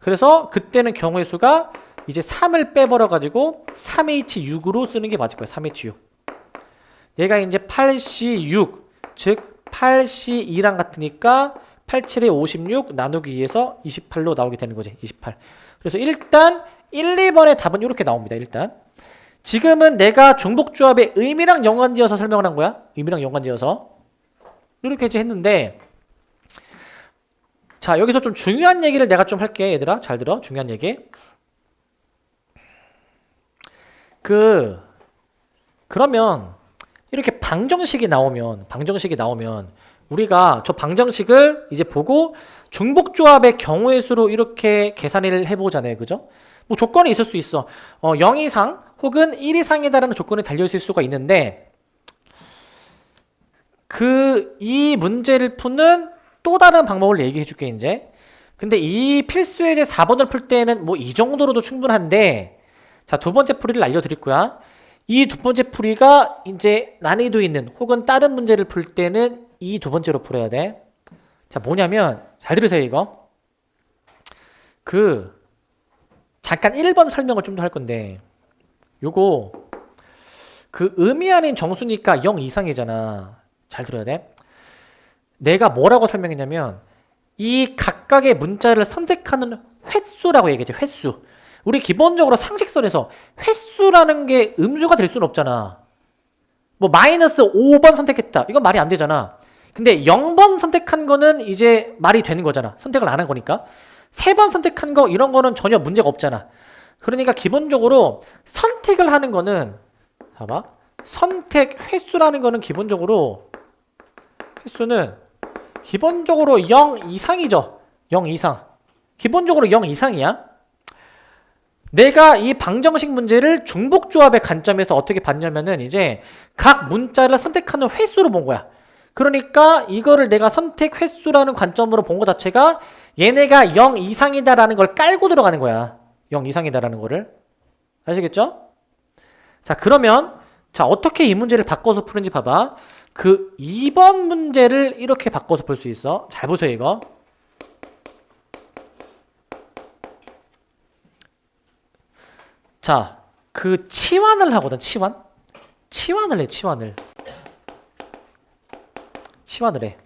그래서 그때는 경우의 수가 이제 3을 빼버려가지고 3H6으로 쓰는 게 맞을 거야. 3H6. 얘가 이제 8C6, 즉 8C2랑 같으니까 8, 7에 56 나누기 2에서 28로 나오게 되는 거지. 28. 그래서 일단 1, 2번의 답은 이렇게 나옵니다. 일단 지금은 내가 중복조합의 의미랑 연관지어서 설명을 한 거야. 의미랑 연관지어서 이렇게 이제 했는데, 자 여기서 좀 중요한 얘기를 내가 좀 할게. 얘들아 잘 들어. 중요한 얘기. 그러면 이렇게 방정식이 나오면 우리가 저 방정식을 이제 보고 중복조합의 경우의 수로 이렇게 계산을 해보잖아요. 그죠? 뭐 조건이 있을 수 있어. 0 이상 혹은 1 이상이다라는 조건이 달려있을 수가 있는데, 이 문제를 푸는 또 다른 방법을 얘기해 줄게 이제. 근데 이 필수예제 4번을 풀 때는 뭐 이 정도로도 충분한데, 자 두 번째 풀이를 알려드릴 거야. 이 두 번째 풀이가 이제 난이도 있는 혹은 다른 문제를 풀 때는 이 두 번째로 풀어야 돼. 자 뭐냐면 잘 들으세요 이거. 잠깐 1번 설명을 좀 더 할 건데, 요거 의미 아닌 정수니까 0 이상이잖아. 잘 들어야 돼. 내가 뭐라고 설명했냐면 이 각각의 문자를 선택하는 횟수라고 얘기했지. 횟수. 우리 기본적으로 상식선에서 횟수라는 게 음수가 될 수는 없잖아. 뭐 마이너스 5번 선택했다. 이건 말이 안 되잖아. 근데 0번 선택한 거는 이제 말이 되는 거잖아. 선택을 안 한 거니까. 3번 선택한 거 이런 거는 전혀 문제가 없잖아. 그러니까 기본적으로 선택을 하는 거는, 봐봐. 선택 횟수라는 거는 횟수는 기본적으로 0 이상이죠. 0 이상. 기본적으로 0 이상이야. 내가 이 방정식 문제를 중복조합의 관점에서 어떻게 봤냐면은 이제 각 문자를 선택하는 횟수로 본 거야. 그러니까 이거를 내가 선택 횟수라는 관점으로 본 것 자체가 얘네가 0 이상이다라는 걸 깔고 들어가는 거야. 0 이상이다라는 거를. 아시겠죠? 자, 그러면 자, 어떻게 이 문제를 바꿔서 푸는지 봐봐. 2번 문제를 이렇게 바꿔서 풀 수 있어. 잘 보세요, 이거. 자, 그 치환을 하거든. 치환을 해. 치환을 해.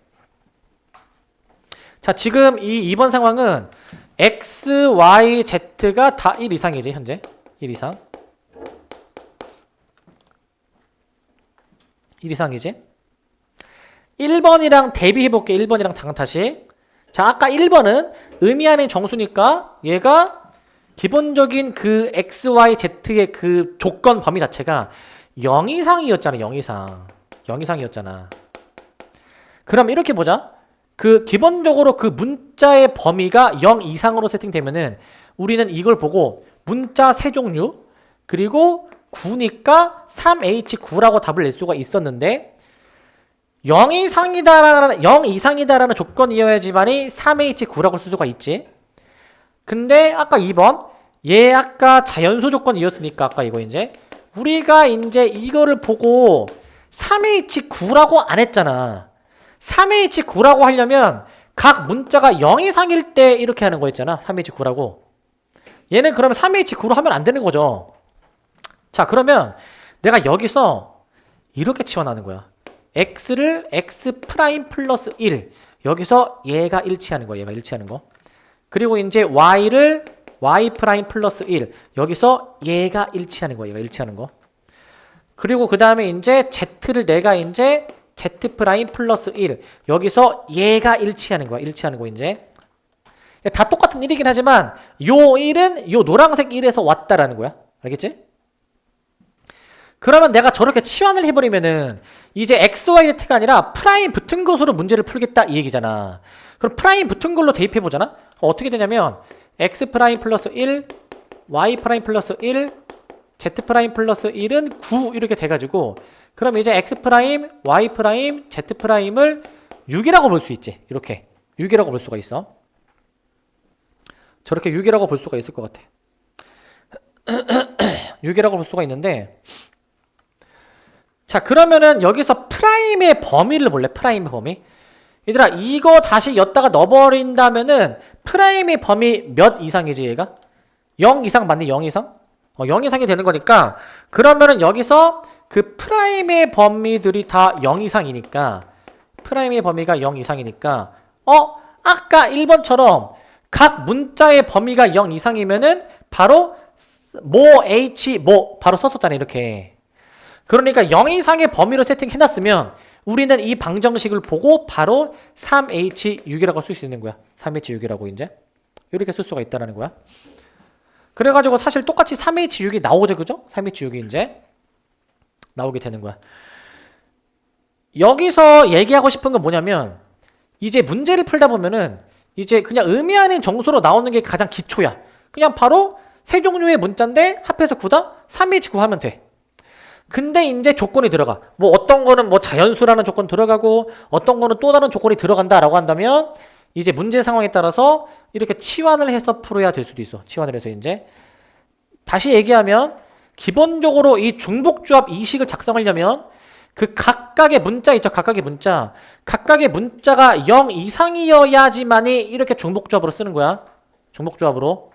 자, 지금 이 2번 상황은 x, y, z가 다 1 이상이지. 현재 1 이상. 1 이상이지. 1번이랑 대비해볼게. 1번이랑 다시. 자, 아까 1번은 의미하는 정수니까 얘가 기본적인 그 x, y, z의 그 조건 범위 자체가 0 이상이었잖아. 0 이상. 0 이상이었잖아. 그럼 이렇게 보자. 그 기본적으로 그 문자의 범위가 0 이상으로 세팅되면은 우리는 이걸 보고 문자 세 종류 그리고 9니까 3H9라고 답을 낼 수가 있었는데 0 이상이다라는 조건이어야지만이 3H9라고 쓸 수가 있지. 근데 아까 2번 얘 아까 자연수 조건이었으니까 아까 이거 이제 우리가 이제 이거를 보고 3H9라고 안 했잖아. 3H9라고 하려면 각 문자가 0 이상일 때 이렇게 하는 거였잖아. 3H9라고. 얘는 그러면 3H9로 하면 안 되는 거죠. 자, 그러면 내가 여기서 이렇게 치환하는 거야. x를 x 프라임 플러스 1. 여기서 얘가 일치하는 거야. 얘가 일치하는 거. 그리고 이제 y를 y 프라임 플러스 1. 여기서 얘가 일치하는 거야. 얘가 일치하는 거. 그리고 그 다음에 이제 z를 내가 이제 z 프라임 플러스 1. 여기서 얘가 일치하는 거야. 일치하는 거 이제. 다 똑같은 1이긴 하지만 요 1은 요 노란색 1에서 왔다라는 거야. 알겠지? 그러면 내가 저렇게 치환을 해버리면은 이제 x, y, z가 아니라 프라임 붙은 것으로 문제를 풀겠다 이 얘기잖아. 그럼 프라임 붙은 걸로 대입해보잖아? 어떻게 되냐면 x 프라임 플러스 1, y 프라임 플러스 1, z 프라임 플러스 1은 9 이렇게 돼가지고 그럼 이제 x 프라임, y 프라임, z 프라임을 6이라고 볼 수 있지. 이렇게 6이라고 볼 수가 있어. 저렇게 6이라고 볼 수가 있을 것 같아. 6이라고 볼 수가 있는데 자, 그러면은 여기서 프라임의 범위를 볼래? 프라임의 범위. 얘들아, 이거 다시 엿다가 넣어버린다면은 프라임의 범위 몇 이상이지 얘가? 0 이상 맞니? 0 이상? 0 이상이 되는 거니까 그러면은 여기서 그 프라임의 범위들이 다 0 이상이니까 프라임의 범위가 0 이상이니까 아까 1번처럼 각 문자의 범위가 0 이상이면은 바로 H 바로 썼었잖아 이렇게. 그러니까 0 이상의 범위로 세팅해놨으면 우리는 이 방정식을 보고 바로 3H6이라고 쓸 수 있는 거야. 3H6이라고 이제 이렇게 쓸 수가 있다는 거야. 그래가지고 사실 똑같이 3H6이 나오죠. 그죠? 3H6이 이제 나오게 되는 거야. 여기서 얘기하고 싶은 건 뭐냐면 이제 문제를 풀다 보면은 이제 그냥 의미하는 정수로 나오는 게 가장 기초야. 그냥 바로 세 종류의 문자인데 합해서 9다? 3H9 하면 돼. 근데 이제 조건이 들어가. 뭐 어떤 거는 뭐 자연수라는 조건 들어가고 어떤 거는 또 다른 조건이 들어간다라고 한다면 이제 문제 상황에 따라서 이렇게 치환을 해서 풀어야 될 수도 있어. 치환을 해서 이제 다시 얘기하면 기본적으로 이 중복조합 이식을 작성하려면 그 각각의 문자 있죠. 각각의 문자가 0 이상이어야지만이 이렇게 중복조합으로 쓰는 거야. 중복조합으로.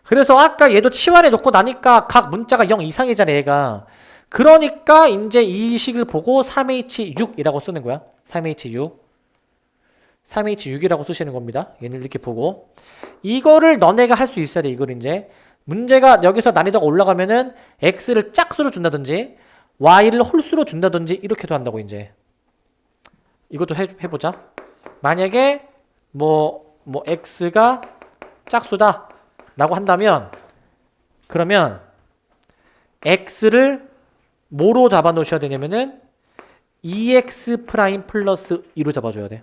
그래서 아까 얘도 치환해 놓고 나니까 각 문자가 0 이상이잖아 얘가. 그러니까 이제 이 식을 보고 3H6이라고 쓰는 거야. 3H6이라고 쓰시는 겁니다. 얘를 이렇게 보고 이거를 너네가 할 수 있어야 돼. 이걸 이제 문제가 여기서 난이도가 올라가면은 x를 짝수로 준다든지 y를 홀수로 준다든지 이렇게도 한다고 이제. 이것도 해보자. 만약에 뭐 x가 짝수다 라고 한다면 그러면 x를 뭐로 잡아 놓으셔야 되냐면은 2x 프라임 플러스 2로 잡아줘야 돼.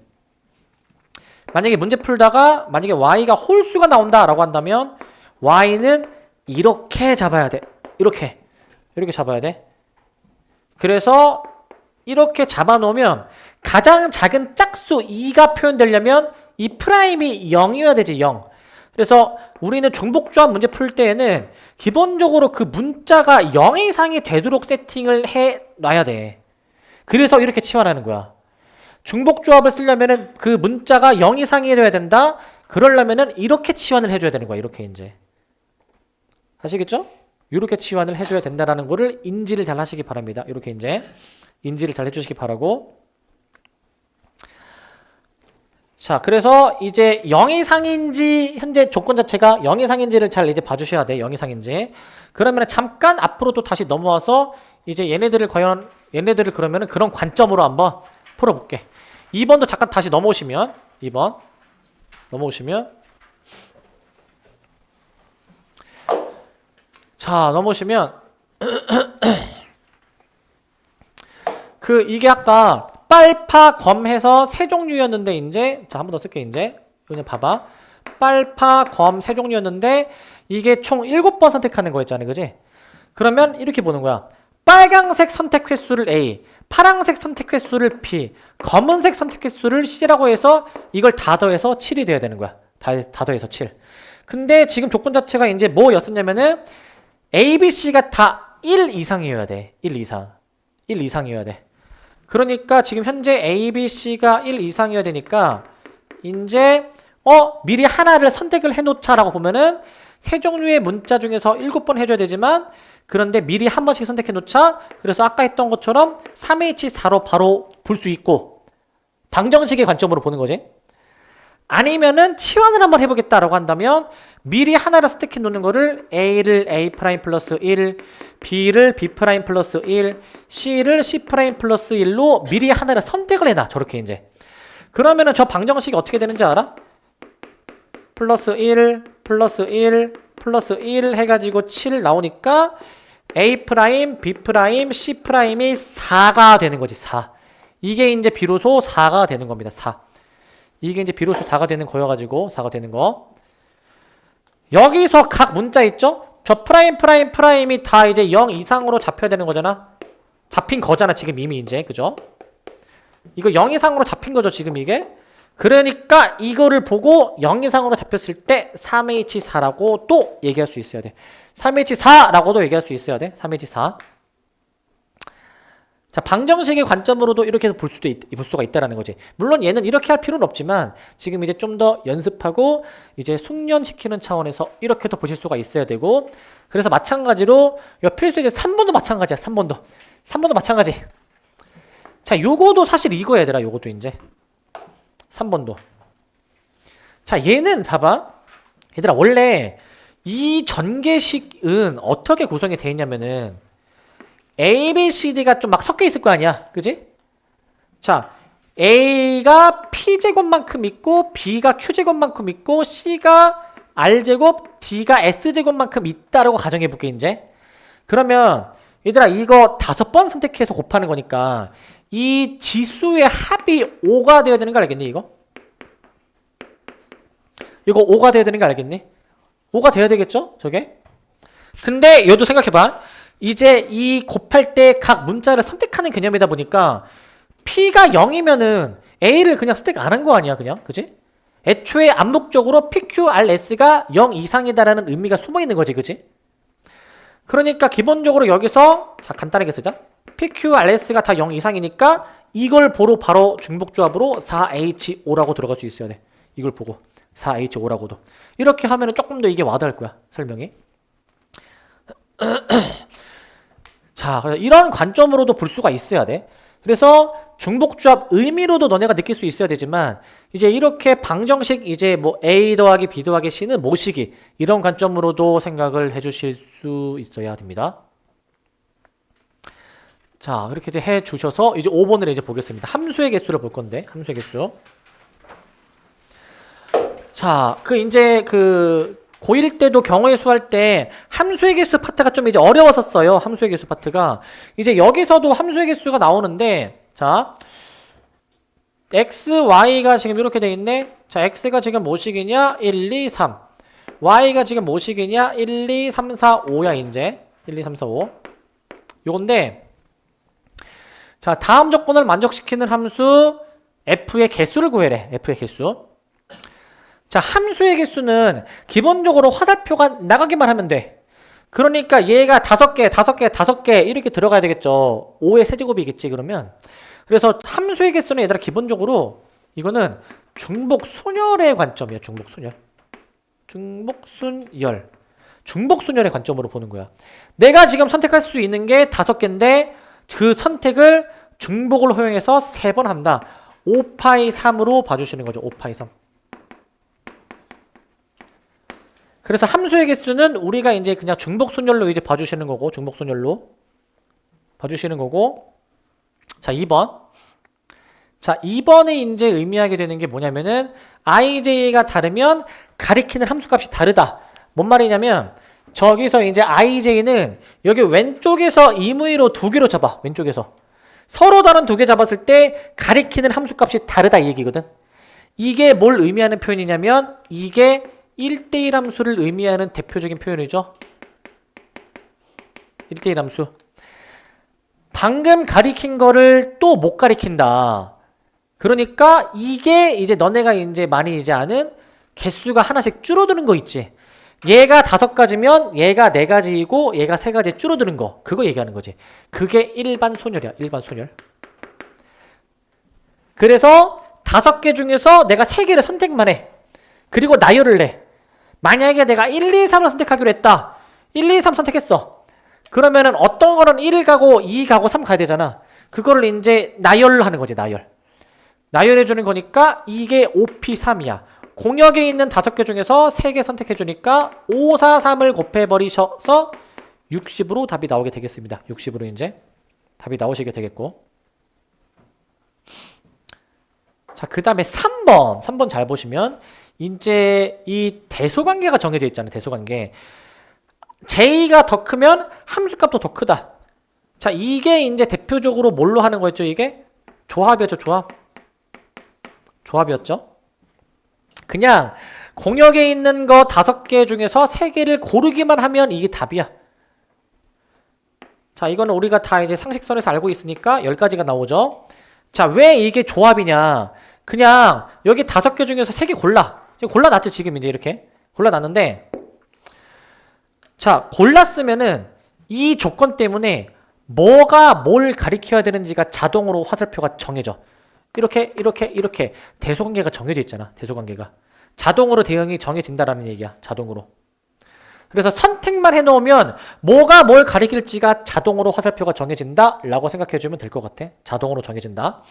만약에 문제 풀다가 만약에 y가 홀수가 나온다 라고 한다면 y는 이렇게 잡아야 돼. 이렇게 잡아야 돼. 그래서 이렇게 잡아 놓으면 가장 작은 짝수 2가 표현되려면 이 프라임이 0이어야 되지. 0. 그래서 우리는 중복조합 문제 풀 때에는 기본적으로 그 문자가 0 이상이 되도록 세팅을 해 놔야 돼. 그래서 이렇게 치환하는 거야. 중복조합을 쓰려면은 그 문자가 0 이상이 돼야 된다. 그러려면은 이렇게 치환을 해줘야 되는 거야. 이렇게 이제. 아시겠죠? 이렇게 치환을 해줘야 된다라는 거를 인지를 잘 하시기 바랍니다. 이렇게 이제 인지를 잘 해주시기 바라고. 자, 그래서 이제 0 이상인지 현재 조건 자체가 0 이상인지를 잘 이제 봐주셔야 돼. 0 이상인지. 그러면 잠깐 앞으로 또 다시 넘어와서 이제 얘네들을 그러면은 그런 관점으로 한번 풀어볼게. 2번도 잠깐 다시 넘어오시면 2번 넘어오시면 자 넘어오시면 이게 아까 빨파 검 해서 세 종류였는데 이제 자 한 번 더 쓸게. 이제 그냥 봐봐. 빨파 검 세 종류였는데 이게 총 7번 선택하는 거였잖아, 그지? 그러면 이렇게 보는 거야. 빨강색 선택 횟수를 A, 파랑색 선택 횟수를 B, 검은색 선택 횟수를 C라고 해서 이걸 다 더해서 7이 돼야 되는 거야. 다 더해서 7. 근데 지금 조건 자체가 이제 뭐였었냐면은 A, B, C가 다 1 이상이어야 돼. 1 이상. 1 이상이어야 돼. 그러니까 지금 현재 A, B, C가 1 이상이어야 되니까 이제 미리 하나를 선택을 해놓자라고 보면은 세 종류의 문자 중에서 7번 해줘야 되지만 그런데 미리 한 번씩 선택해 놓자. 그래서 아까 했던 것처럼 3H4로 바로 볼 수 있고 방정식의 관점으로 보는 거지. 아니면은 치환을 한번 해보겠다라고 한다면 미리 하나를 선택해 놓는 거를 A를 A' 플러스 1, B를 B' 플러스 1, C를 C' 플러스 1로 미리 하나를 선택을 해놔. 저렇게 이제. 그러면은 저 방정식이 어떻게 되는지 알아? 플러스 1, 플러스 1, 플러스 1 해가지고 7 나오니까 A', B', C'이 4가 되는 거지. 4. 이게 이제 비로소 4가 되는 겁니다. 4. 이게 이제 비로소 4가 되는 거여가지고 4가 되는 거. 여기서 각 문자 있죠? 저 프라임이 다 이제 0 이상으로 잡혀야 되는 거잖아. 잡힌 거잖아 지금 이미 이제. 그죠? 이거 0 이상으로 잡힌 거죠 지금 이게. 그러니까 이거를 보고 0 이상으로 잡혔을 때 3H4라고 또 얘기할 수 있어야 돼. 3H4라고도 얘기할 수 있어야 돼. 3H4. 자, 방정식의 관점으로도 이렇게 볼 수가 있다라는 거지. 물론 얘는 이렇게 할 필요는 없지만 지금 이제 좀 더 연습하고 이제 숙련시키는 차원에서 이렇게도 보실 수가 있어야 되고, 그래서 마찬가지로 필수 이제 3번도 마찬가지야. 3번도 마찬가지. 자, 요거도 사실 이거 얘들아. 요것도 이제 3번도. 자, 얘는 봐봐. 얘들아, 원래 이 전개식은 어떻게 구성이 되어 있냐면은 A, B, C, D가 좀 막 섞여 있을 거 아니야. 그지? 자, A가 P제곱만큼 있고 B가 Q제곱만큼 있고 C가 R제곱, D가 S제곱만큼 있다라고 가정해 볼게 이제. 그러면 얘들아 이거 5번 선택해서 곱하는 거니까 이 지수의 합이 5가 되어야 되는 거 알겠니? 이거 5가 되어야 되는 거 알겠니? 5가 돼야 되겠죠? 저게? 근데 얘도 생각해봐. 이제 이 곱할 때 각 문자를 선택하는 개념이다 보니까 P가 0이면은 A를 그냥 선택 안 한 거 아니야 그냥. 그지? 애초에 암묵적으로 PQRS가 0 이상이다라는 의미가 숨어있는 거지. 그지? 그러니까 기본적으로 여기서 자 간단하게 쓰자. PQRS가 다 0 이상이니까 이걸 보러 바로 중복조합으로 4H5라고 들어갈 수 있어야 돼. 이걸 보고 4H5라고도. 이렇게 하면은 조금 더 이게 와닿을 거야. 설명이. 자, 그래서 이런 관점으로도 볼 수가 있어야 돼. 그래서 중복조합 의미로도 너네가 느낄 수 있어야 되지만 이제 이렇게 방정식 이제 뭐 A 더하기 B 더하기 C는 모시기 이런 관점으로도 생각을 해주실 수 있어야 됩니다. 자, 이렇게 이제 해 주셔서 이제 5번을 이제 보겠습니다. 함수의 개수를 볼 건데 함수의 개수. 자, 이제 고1 때도 경우의 수 할 때 함수의 개수 파트가 좀 이제 어려웠었어요. 함수의 개수 파트가. 이제 여기서도 함수의 개수가 나오는데, 자, x, y가 지금 이렇게 돼 있네. 자, x가 지금 뭐식이냐? 1, 2, 3. y가 지금 뭐식이냐? 1, 2, 3, 4, 5야, 이제. 1, 2, 3, 4, 5. 요건데, 자, 다음 조건을 만족시키는 함수 f의 개수를 구해래. f의 개수. 자, 함수의 개수는 기본적으로 화살표가 나가기만 하면 돼. 그러니까 얘가 5개 이렇게 들어가야 되겠죠. 5의 세제곱이겠지 그러면. 그래서 함수의 개수는 얘들아 기본적으로 이거는 중복순열의 관점이야. 중복순열. 중복순열의 관점으로 보는 거야. 내가 지금 선택할 수 있는 게 5개인데 그 선택을 중복을 허용해서 3번 한다. 5파이 3으로 봐주시는 거죠. 5파이 3. 그래서 함수의 개수는 우리가 이제 그냥 중복순열로 이제 봐주시는 거고, 중복순열로 봐주시는 거고. 자, 2번. 자, 2번에 이제 의미하게 되는 게 뭐냐면은 ij가 다르면 가리키는 함수값이 다르다. 뭔 말이냐면 저기서 이제 ij는 여기 왼쪽에서 임의로 2개로 잡아. 왼쪽에서. 서로 다른 2개 잡았을 때 가리키는 함수값이 다르다 이 얘기거든. 이게 뭘 의미하는 표현이냐면 이게 1대1 함수를 의미하는 대표적인 표현이죠. 1대1 함수. 방금 가리킨 거를 또 못 가리킨다. 그러니까 이게 이제 너네가 이제 많이 이제 아는 개수가 하나씩 줄어드는 거 있지. 얘가 5가지면 얘가 4가지이고 얘가 3가지 줄어드는 거. 그거 얘기하는 거지. 그게 일반 소멸이야. 일반 소멸. 그래서 5개 중에서 내가 3개를 선택만 해. 그리고 나열을 내. 만약에 내가 1, 2, 3을 선택하기로 했다. 1, 2, 3 선택했어. 그러면은 어떤 거는 1 가고 2 가고 3 가야 되잖아. 그거를 이제 나열을 하는 거지. 나열. 나열해 주는 거니까 이게 5P3이야. 공역에 있는 5개 중에서 3개 선택해 주니까 5, 4, 3을 곱해버리셔서 60으로 답이 나오게 되겠습니다. 60으로 이제 답이 나오시게 되겠고. 자, 그 다음에 3번. 3번 잘 보시면 이제 이 대소관계가 정해져 있잖아요. 대소관계. J가 더 크면 함수값도 더 크다. 자, 이게 이제 대표적으로 뭘로 하는 거였죠? 이게 조합이었죠. 조합. 조합이었죠. 그냥 공역에 있는 거 5개 중에서 3개를 고르기만 하면 이게 답이야. 자, 이거는 우리가 다 이제 상식선에서 알고 있으니까 10가지가 나오죠. 자, 왜 이게 조합이냐? 그냥 여기 5개 중에서 3개 골라. 지금 골라놨지, 지금 이제 이렇게. 골라놨는데, 자, 골랐으면은 이 조건 때문에 뭐가 뭘 가리켜야 되는지가 자동으로 화살표가 정해져. 이렇게 대소관계가 정해져 있잖아. 대소관계가. 자동으로 대응이 정해진다라는 얘기야. 자동으로. 그래서 선택만 해놓으면 뭐가 뭘 가리킬지가 자동으로 화살표가 정해진다 라고 생각해주면 될 것 같아. 자동으로 정해진다.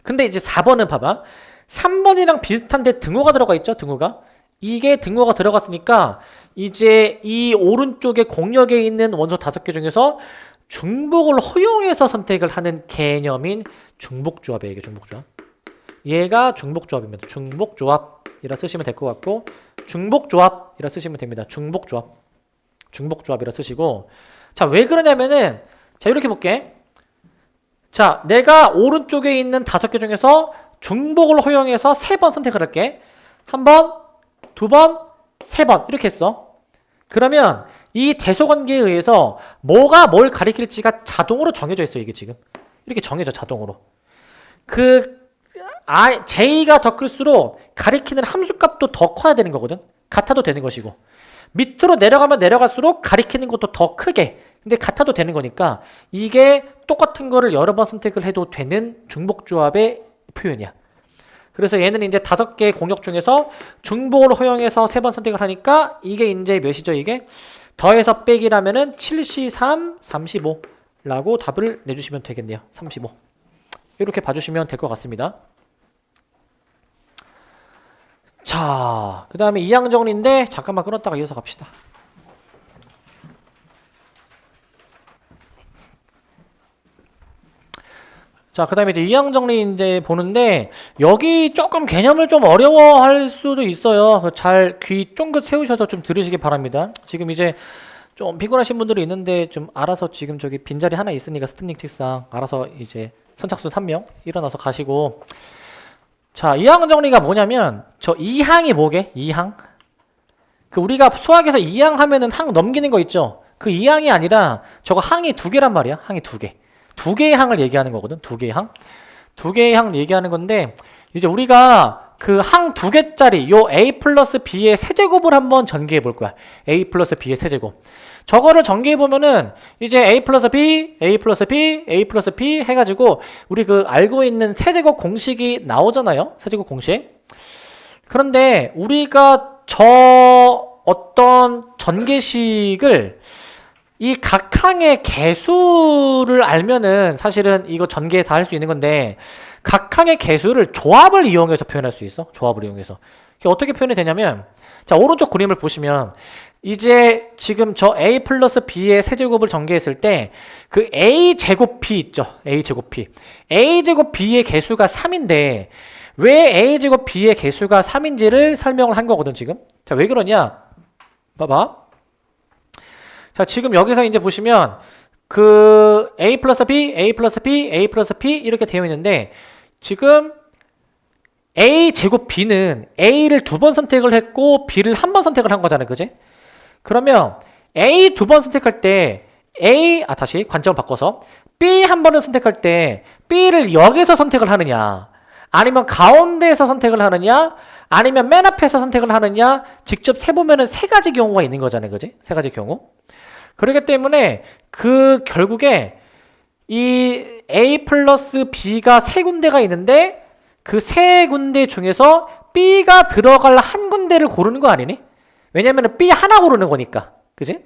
근데 이제 4번은 봐봐. 3번이랑 비슷한데 등호가 들어가 있죠. 등호가. 이게 등호가 들어갔으니까 이제 이 오른쪽에 공역에 있는 원소 5개 중에서 중복을 허용해서 선택을 하는 개념인 중복조합이에요. 이게 중복조합. 얘가 중복조합입니다. 중복조합이라 쓰시면 될 것 같고, 중복조합이라 쓰시면 됩니다. 중복조합. 중복조합이라 쓰시고. 자, 왜 그러냐면은, 자, 이렇게 볼게. 자, 내가 오른쪽에 있는 5개 중에서 중복을 허용해서 3번 선택을 할게. 1번, 2번, 3번. 이렇게 했어. 그러면 이 대소관계에 의해서 뭐가 뭘 가리킬지가 자동으로 정해져 있어요. 이게 지금. 이렇게 정해져, 자동으로. J가 더 클수록 가리키는 함수값도 더 커야 되는 거거든. 같아도 되는 것이고. 밑으로 내려가면 내려갈수록 가리키는 것도 더 크게. 근데 같아도 되는 거니까 이게 똑같은 거를 여러 번 선택을 해도 되는 중복조합의 표현이야. 그래서 얘는 이제 5개의 공역 중에서 중복을 허용해서 3번 선택을 하니까 이게 이제 몇이죠? 이게 더해서 빼기라면은 7C3 35라고 답을 내주시면 되겠네요. 35. 이렇게 봐주시면 될 것 같습니다. 자, 그 다음에 이항 정리인데 잠깐만 끊었다가 이어서 갑시다. 자, 그 다음에 이제 이항 정리 이제 보는데 여기 조금 개념을 좀 어려워할 수도 있어요. 잘 귀 쫑긋 세우셔서 좀 들으시기 바랍니다. 지금 이제 좀 피곤하신 분들이 있는데 좀 알아서 지금 저기 빈자리 하나 있으니까 스탠딩 책상 알아서 이제 선착순 3명 일어나서 가시고. 자, 이항 정리가 뭐냐면 저 이항이 뭐게? 이항? 그 우리가 수학에서 이항 하면은 항 넘기는 거 있죠? 그 이항이 아니라 저거 항이 2개란 말이야. 항이 2개. 2개의 항을 얘기하는 거거든. 2개의 항. 2개의 항 얘기하는 건데 이제 우리가 그 항 2개짜리 요 a 플러스 b의 세제곱을 한번 전개해 볼 거야. a 플러스 b의 세제곱. 저거를 전개해 보면은 이제 a 플러스 b, a 플러스 b, a 플러스 b 해가지고 우리 그 알고 있는 세제곱 공식이 나오잖아요. 세제곱 공식. 그런데 우리가 저 어떤 전개식을 이 각 항의 개수를 알면은 사실은 이거 전개 다 할 수 있는 건데 각 항의 개수를 조합을 이용해서 표현할 수 있어. 조합을 이용해서. 이게 어떻게 표현이 되냐면 자, 오른쪽 그림을 보시면 이제 지금 저 a 플러스 b의 세제곱을 전개했을 때 그 a 제곱 b 있죠. a 제곱 b. a 제곱 b의 개수가 3인데 왜 a 제곱 b의 개수가 3인지를 설명을 한 거거든, 지금. 자, 왜 그러냐? 봐봐. 자, 지금 여기서 이제 보시면 그 a 플러스 b, a 플러스 b, a 플러스 p 이렇게 되어 있는데 지금 a 제곱 b는 a를 2번 선택을 했고 b를 1번 선택을 한 거잖아요, 그지? 그러면 a 2번 선택할 때 다시 관점을 바꿔서 b 1번을 선택할 때 b를 여기서 선택을 하느냐 아니면 가운데에서 선택을 하느냐 아니면 맨 앞에서 선택을 하느냐 직접 세보면은 세 가지 경우가 있는 거잖아요, 그지? 세 가지 경우. 그렇기 때문에 그 결국에 이 a 플러스 b가 세 군데가 있는데 그 세 군데 중에서 b가 들어갈 한 군데를 고르는 거 아니니? 왜냐면은 b 하나 고르는 거니까. 그지?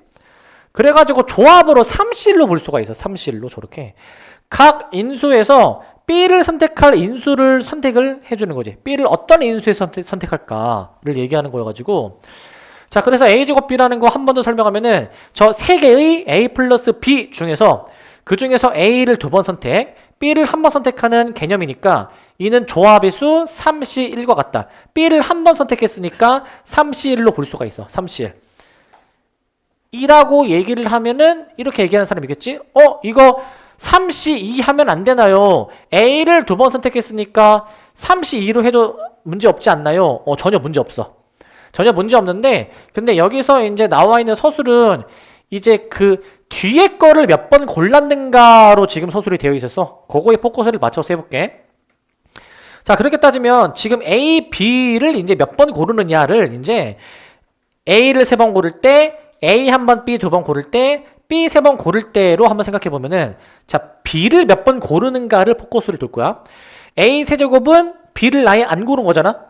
그래가지고 조합으로 3C로 볼 수가 있어. 3C로 저렇게. 각 인수에서 b를 선택할 인수를 선택을 해주는 거지. b를 어떤 인수에서 선택할까를 얘기하는 거여가지고 자, 그래서 a제곱 b라는 거 한 번 더 설명하면은 저 세 개의 a 플러스 b 중에서 그 중에서 a를 2번 선택, b를 1번 선택하는 개념이니까 이는 조합의 수 3C1과 같다. b를 1번 선택했으니까 3C1로 볼 수가 있어. 3C1. 이라고 얘기를 하면은 이렇게 얘기하는 사람이 있겠지? 이거 3C2 하면 안 되나요? a를 2번 선택했으니까 3C2로 해도 문제 없지 않나요? 전혀 문제 없어. 전혀 문제 없는데 근데 여기서 이제 나와 있는 서술은 이제 그 뒤에 거를 몇 번 골랐는가로 지금 서술이 되어 있어서 그거에 포커스를 맞춰서 해볼게. 자, 그렇게 따지면 지금 A, B를 이제 몇 번 고르느냐를 이제 A를 3번 고를 때 A 1번, B 2번 고를 때 B 3번 고를 때로 한번 생각해 보면은 자, B를 몇 번 고르는가를 포커스를 둘 거야. A 세제곱은 B를 아예 안 고른 거잖아.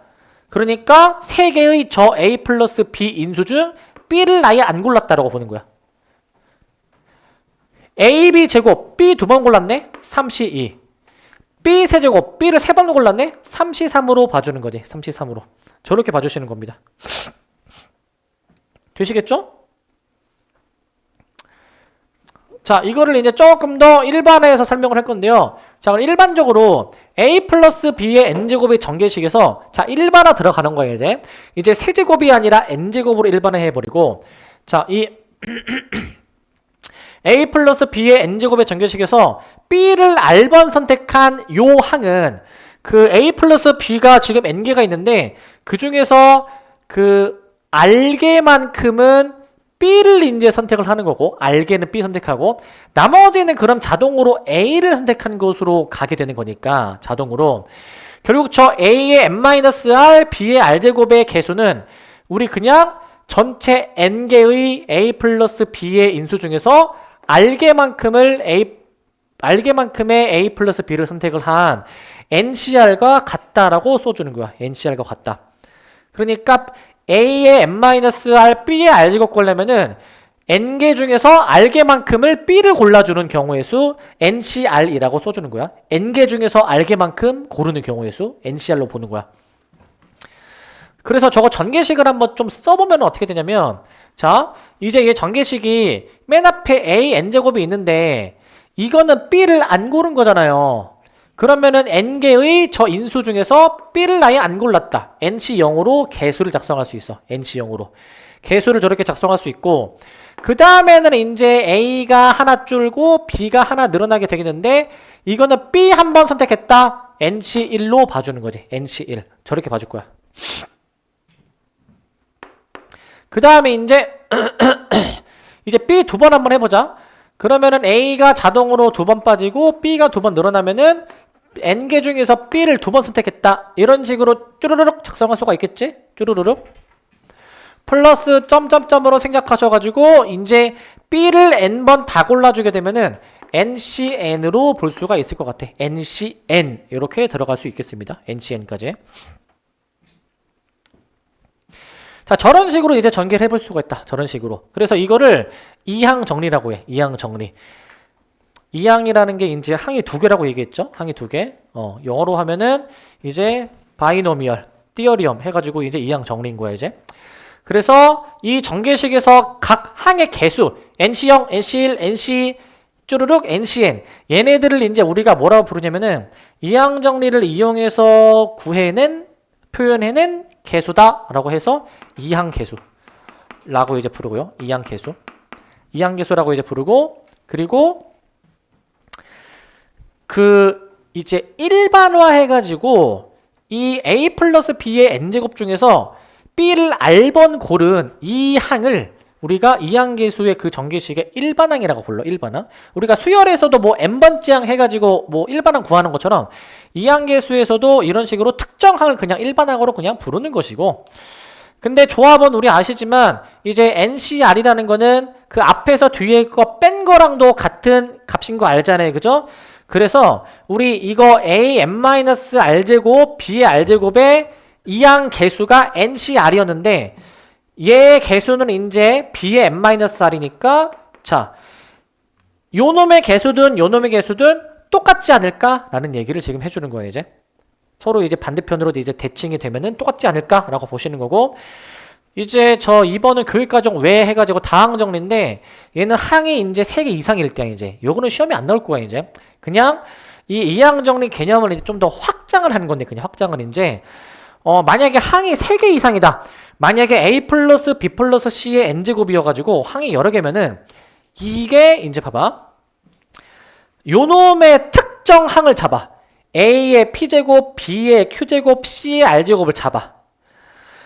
그러니까 3개의 저 A 플러스 B 인수 중 B를 아예 안 골랐다라고 보는 거야. AB 제곱 B 2번 골랐네? 3C2. B 세제곱 B를 3번 골랐네? 3C3으로 봐주는 거지. 3C3으로. 저렇게 봐주시는 겁니다. 되시겠죠? 자, 이거를 이제 조금 더 일반화해서 설명을 할 건데요. 자, 그럼 일반적으로 a 플러스 b의 n제곱의 전개식에서 자, 일반화 들어가는 거예요, 이제. 이제 세제곱이 아니라 n제곱으로 일반화해버리고 자, 이 a 플러스 b의 n제곱의 전개식에서 b를 r번 선택한 요 항은 그 a 플러스 b가 지금 n개가 있는데 그 중에서 그 r개만큼은 B를 이제 선택을 하는 거고 R개는 B 선택하고 나머지는 그럼 자동으로 A를 선택한 것으로 가게 되는 거니까 자동으로 결국 저 A의 n-R, B의 R제곱의 개수는 우리 그냥 전체 N개의 A 플러스 B의 인수 중에서 R개만큼의 A 플러스 B를 선택을 한 NCR과 같다라고 써주는 거야. NCR과 같다. 그러니까 A의 n-R, B의 R제곱 구하려면은 N개 중에서 R개만큼을 B를 골라주는 경우의 수 NCR이라고 써주는 거야. N개 중에서 R개만큼 고르는 경우의 수 NCR로 보는 거야. 그래서 저거 전개식을 한번 좀 써보면 어떻게 되냐면 자, 이제 이 전개식이 맨 앞에 A N제곱이 있는데 이거는 B를 안 고른 거잖아요. 그러면은 n개의 저 인수 중에서 b를 아예 안 골랐다. nc0으로 개수를 작성할 수 있어. nc0으로. 개수를 저렇게 작성할 수 있고 그 다음에는 이제 a가 하나 줄고 b가 하나 늘어나게 되겠는데 이거는 b 한 번 선택했다. nc1로 봐주는 거지. nc1. 저렇게 봐줄 거야. 그 다음에 이제 이제 b 2번 한번 해보자. 그러면은 a가 자동으로 2번 빠지고 b가 2번 늘어나면은 n개 중에서 b를 2번 선택했다. 이런 식으로 쭈르륵 작성할 수가 있겠지? 쭈르륵. 플러스 점점점으로 생각하셔가지고 이제 b를 n번 다 골라주게 되면은 ncn으로 볼 수가 있을 것 같아. ncn 이렇게 들어갈 수 있겠습니다. ncn까지. 자, 저런 식으로 이제 전개를 해볼 수가 있다. 저런 식으로. 그래서 이거를 이항 정리라고 해. 이항 정리. 이항이라는 게 이제 항이 두 개라고 얘기했죠. 항이 두 개. 영어로 하면은 이제 바이노미얼, 띠어리엄 해가지고 이제 이항 정리인 거야, 이제. 그래서 이 전개식에서 각 항의 개수, NC0, NC1, NC 쭈르륵, NCN. 얘네들을 이제 우리가 뭐라고 부르냐면은 이항 정리를 이용해서 구해낸, 표현해낸 개수다라고 해서 이항개수라고 이제 부르고요. 이항개수. 이항개수라고 이제 부르고, 그리고 그 이제 일반화 해가지고 이 A 플러스 B의 N제곱 중에서 B를 R번 고른 이 항을 우리가 이항계수의 그 전개식의 일반항이라고 불러. 일반항. 우리가 수열에서도 뭐 n번째 항 해가지고 뭐 일반항 구하는 것처럼 이항계수에서도 이런 식으로 특정 항을 그냥 일반항으로 그냥 부르는 것이고, 근데 조합은 우리 아시지만 이제 NCR이라는 거는 그 앞에서 뒤에 거 뺀 거랑도 같은 값인 거 알잖아요. 그죠? 그래서 우리 이거 AN-R제곱 B의 R제곱의 이항 개수가 NCR이었는데 얘 개수는 이제 B의 n-r이니까 자, 요놈의 개수든 요놈의 개수든 똑같지 않을까라는 얘기를 지금 해주는 거예요. 이제 서로 이제 반대편으로 이제 대칭이 되면은 똑같지 않을까라고 보시는 거고, 이제 저 2번은 교육과정 외 해가지고 다항 정리인데 얘는 항이 이제 3개 이상일 때 이제 요거는 시험에 안 나올 거야. 이제 그냥 이 이항 정리 개념을 이제 좀 더 확장을 하는 건데, 그냥 확장을 이제 만약에 항이 3개 이상이다. 만약에 A 플러스 B 플러스 C의 N제곱이어가지고 항이 여러 개면은 이게 이제 봐봐. 요놈의 특정 항을 잡아. A의 P제곱, B의 Q제곱, C의 R제곱을 잡아.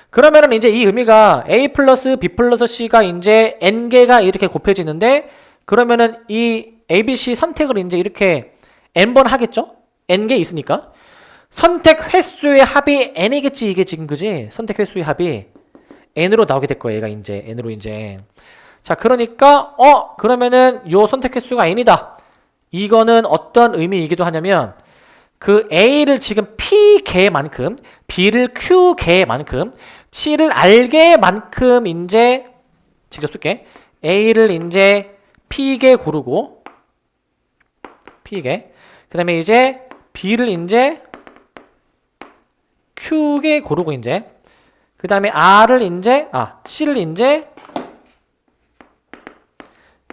그러면은 이제 이 의미가 A 플러스 B 플러스 C가 이제 N개가 이렇게 곱해지는데, 그러면은 이 ABC 선택을 이제 이렇게 N번 하겠죠? N개 있으니까. 선택 횟수의 합이 N이겠지, 이게 지금, 그지? 선택 횟수의 합이 N으로 나오게 될 거예요, 얘가 이제. N으로 이제. 자, 그러니까, 그러면은 요 선택 횟수가 N이다. 이거는 어떤 의미이기도 하냐면, 그 A를 지금 P개만큼, B를 Q개만큼, C를 R개만큼 이제, 직접 쓸게. A를 이제 P개 고르고, P개. 그 다음에 이제 B를 이제 Q개 고르고 이제, 그 다음에 R을 이제, C를 이제,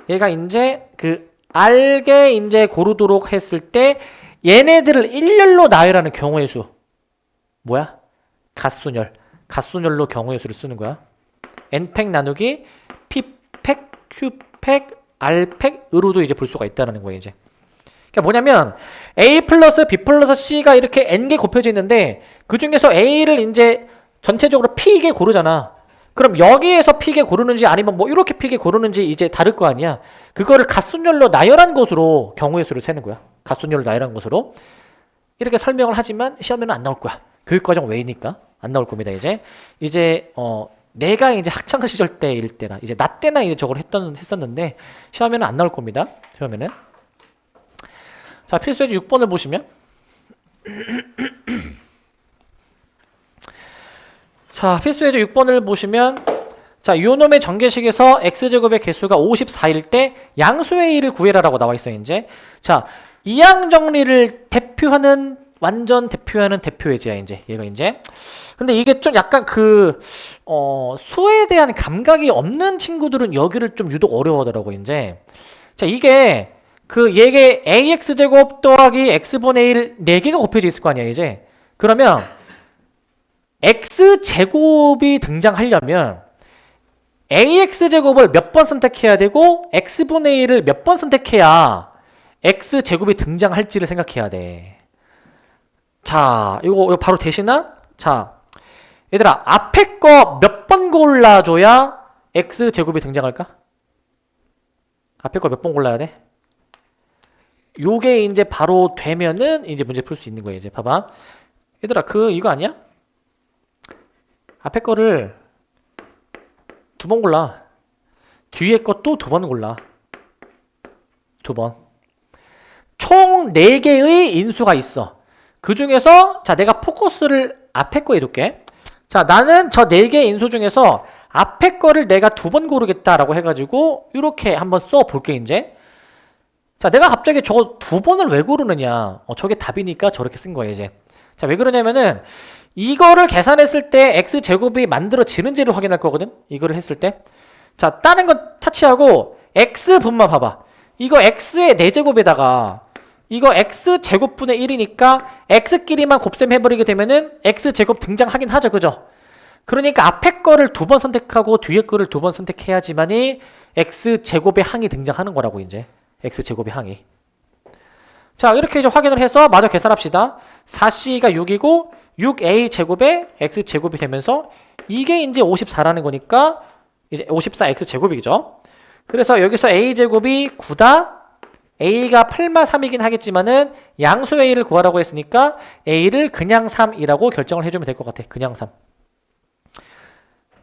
얘가 이제 그 R개 이제 고르도록 했을 때 얘네들을 일렬로 나열하는 경우의 수. 뭐야? 갓수열. 갓수열로 경우의 수를 쓰는 거야. N팩 나누기 P팩, Q팩, R팩으로도 이제 볼 수가 있다는 거예요, 이제. 그러니까 뭐냐면 A 플러스 B 플러스 C가 이렇게 N개 곱해져 있는데 그 중에서 A를 이제 전체적으로 P개 고르잖아. 그럼 여기에서 P개 고르는지 아니면 뭐 이렇게 P개 고르는지 이제 다를 거 아니야. 그거를 갓순열로 나열한 것으로 경우의 수를 세는 거야. 갓순열로 나열한 것으로. 이렇게 설명을 하지만 시험에는 안 나올 거야. 교육과정 외이니까 안 나올 겁니다. 이제 내가 이제 학창 시절 때일 때나 이제 나 때나 이제 저걸 했었는데 시험에는 안 나올 겁니다. 시험에는. 자, 필수예제 6번을 보시면 자, 필수예제 6번을 보시면 자, 요놈의 전개식에서 x제곱의 개수가 54일 때 양수의 1을 구해라라고 나와 있어요, 이제. 자, 이항 정리를 대표하는 완전 대표하는 대표예제야, 이제. 얘가 이제. 근데 이게 좀 약간 수에 대한 감각이 없는 친구들은 여기를 좀 유독 어려워하더라고, 이제. 자, 얘게 ax제곱 더하기 x분의 1 4개가 곱해져 있을 거 아니야, 이제. 그러면 x제곱이 등장하려면 ax제곱을 몇 번 선택해야 되고 x분의 1을 몇 번 선택해야 x제곱이 등장할지를 생각해야 돼. 자, 이거 바로 대신한? 자, 얘들아, 앞에 거 몇 번 골라줘야 x제곱이 등장할까? 앞에 거 몇 번 골라야 돼? 요게 이제 바로 되면은 이제 문제 풀 수 있는 거예요. 이제 봐봐. 얘들아, 이거 아니야? 앞에 거를 2번 골라. 뒤에 거 또 2번 골라. 2번. 총 4개의 인수가 있어. 그 중에서 자, 내가 포커스를 앞에 거에 둘게. 자, 나는 저 4개의 인수 중에서 앞에 거를 내가 2번 고르겠다라고 해가지고 이렇게 한번 써볼게 이제. 자, 내가 갑자기 저거 2번을 왜 고르느냐. 저게 답이니까 저렇게 쓴 거예요 이제. 자, 왜 그러냐면은 이거를 계산했을 때 x제곱이 만들어지는지를 확인할 거거든. 이거를 했을 때. 자, 다른 건 차치하고 x분만 봐봐. 이거 x의 4제곱에다가 이거 x제곱분의 1이니까 x끼리만 곱셈해버리게 되면은 x제곱 등장하긴 하죠. 그죠? 그러니까 앞에 거를 2번 선택하고 뒤에 거를 2번 선택해야지만이 x제곱의 항이 등장하는 거라고 이제. x제곱의 항이. 자, 이렇게 이제 확인을 해서 마저 계산합시다. 4c가 6이고 6a 제곱에 x제곱이 되면서 이게 이제 54라는 거니까 이제 54x 제곱이죠. 그래서 여기서 a 제곱이 9다. a가 8마 3이긴 하겠지만은 양수 a를 구하라고 했으니까 a를 그냥 3이라고 결정을 해주면 될 것 같아. 그냥 3.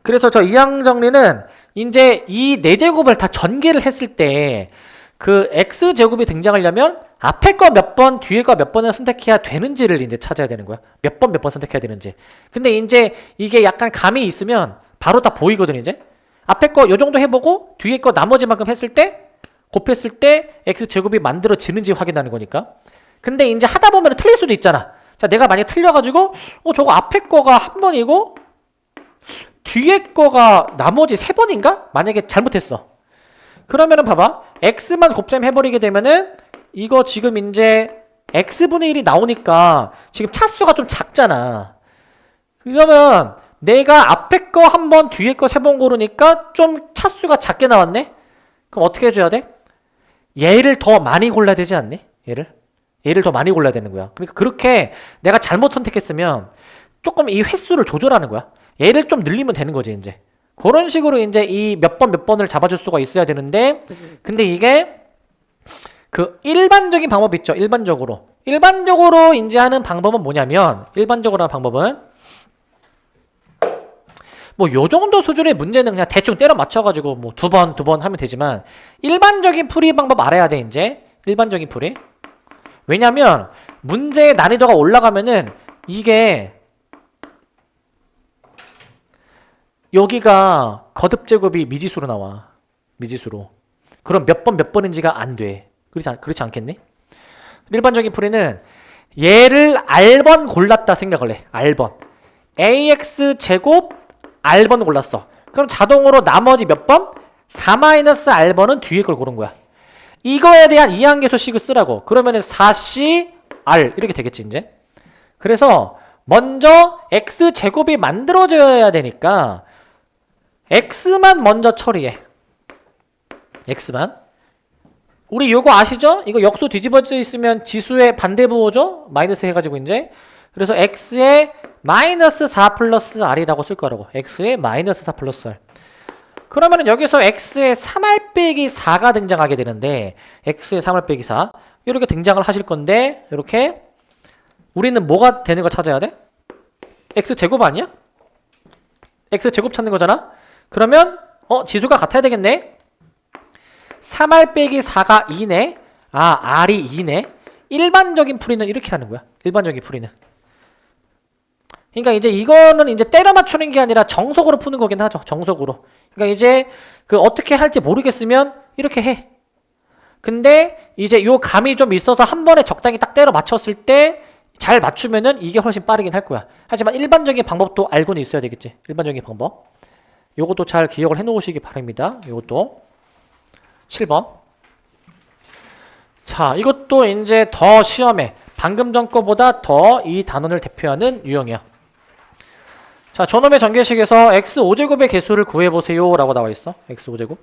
그래서 저 이항 정리는 이제 이 4제곱을 다 전개를 했을 때 그 x제곱이 등장하려면 앞에 거 몇 번, 뒤에 거 몇 번을 선택해야 되는지를 이제 찾아야 되는 거야. 몇 번 선택해야 되는지. 근데 이제 이게 약간 감이 있으면 바로 다 보이거든, 이제. 앞에 거 요 정도 해보고 뒤에 거 나머지만큼 했을 때 곱했을 때 x제곱이 만들어지는지 확인하는 거니까. 근데 이제 하다 보면 틀릴 수도 있잖아. 자, 내가 만약에 틀려가지고 저거 앞에 거가 한 번이고 뒤에 거가 나머지 3번인가? 만약에 잘못했어. 그러면은 봐봐. x만 곱셈 해버리게 되면은 이거 지금 이제 x분의 1이 나오니까 지금 차수가 좀 작잖아. 그러면 내가 앞에 거 한 번, 뒤에 거 3번 고르니까 좀 차수가 작게 나왔네? 그럼 어떻게 해줘야 돼? 얘를 더 많이 골라야 되지 않니? 얘를 더 많이 골라야 되는 거야. 그러니까 그렇게 내가 잘못 선택했으면 조금 이 횟수를 조절하는 거야. 얘를 좀 늘리면 되는 거지, 이제. 그런 식으로 이제 이 몇 번을 잡아줄 수가 있어야 되는데, 근데 이게 그 일반적인 방법이 있죠. 일반적으로 이제 하는 방법은 뭐냐면, 일반적으로 하는 방법은 뭐 요 정도 수준의 문제는 그냥 대충 때려 맞춰가지고 뭐 두 번 하면 되지만, 일반적인 풀이 방법 알아야 돼. 이제 일반적인 풀이. 왜냐면 문제의 난이도가 올라가면은 이게 여기가 거듭제곱이 미지수로 나와. 미지수로. 그럼 몇 번인지가 안 돼. 그렇지 않겠니? 일반적인 풀이는 얘를 R번 골랐다 생각을 해. R번. AX제곱 R번 골랐어. 그럼 자동으로 나머지 몇 번? 4-R번은 뒤에 걸 고른 거야. 이거에 대한 이항계수식을 쓰라고. 그러면은 4C R 이렇게 되겠지 이제. 그래서 먼저 X제곱이 만들어져야 되니까 X만 먼저 처리해. X만. 우리 요거 아시죠? 이거 역수 뒤집어져 있으면 지수의 반대부호죠? 마이너스 해가지고 이제. 그래서 X에 마이너스 4 플러스 R이라고 쓸 거라고. X에 마이너스 4 플러스 R. 그러면은 여기서 X에 3R 빼기 4가 등장하게 되는데, X에 3R 빼기 4. 이렇게 등장을 하실 건데, 이렇게. 우리는 뭐가 되는 거 찾아야 돼? X제곱 아니야? X제곱 찾는 거잖아? 그러면 지수가 같아야 되겠네. 3R 빼기 4가 2네. R이 2네. 일반적인 풀이는 이렇게 하는 거야. 일반적인 풀이는. 그러니까 이제 이거는 이제 때려 맞추는 게 아니라 정석으로 푸는 거긴 하죠. 정석으로. 그러니까 이제 그 어떻게 할지 모르겠으면 이렇게 해. 근데 이제 요 감이 좀 있어서 한 번에 적당히 딱 때려 맞췄을 때 잘 맞추면은 이게 훨씬 빠르긴 할 거야. 하지만 일반적인 방법도 알고는 있어야 되겠지. 일반적인 방법. 요것도 잘 기억을 해 놓으시기 바랍니다. 요것도 7번. 자, 이것도 이제 더 시험에 방금 전 거보다 더 이 단원을 대표하는 유형이야. 자, 저놈의 전개식에서 x5제곱의 개수를 구해보세요 라고 나와 있어. x5제곱.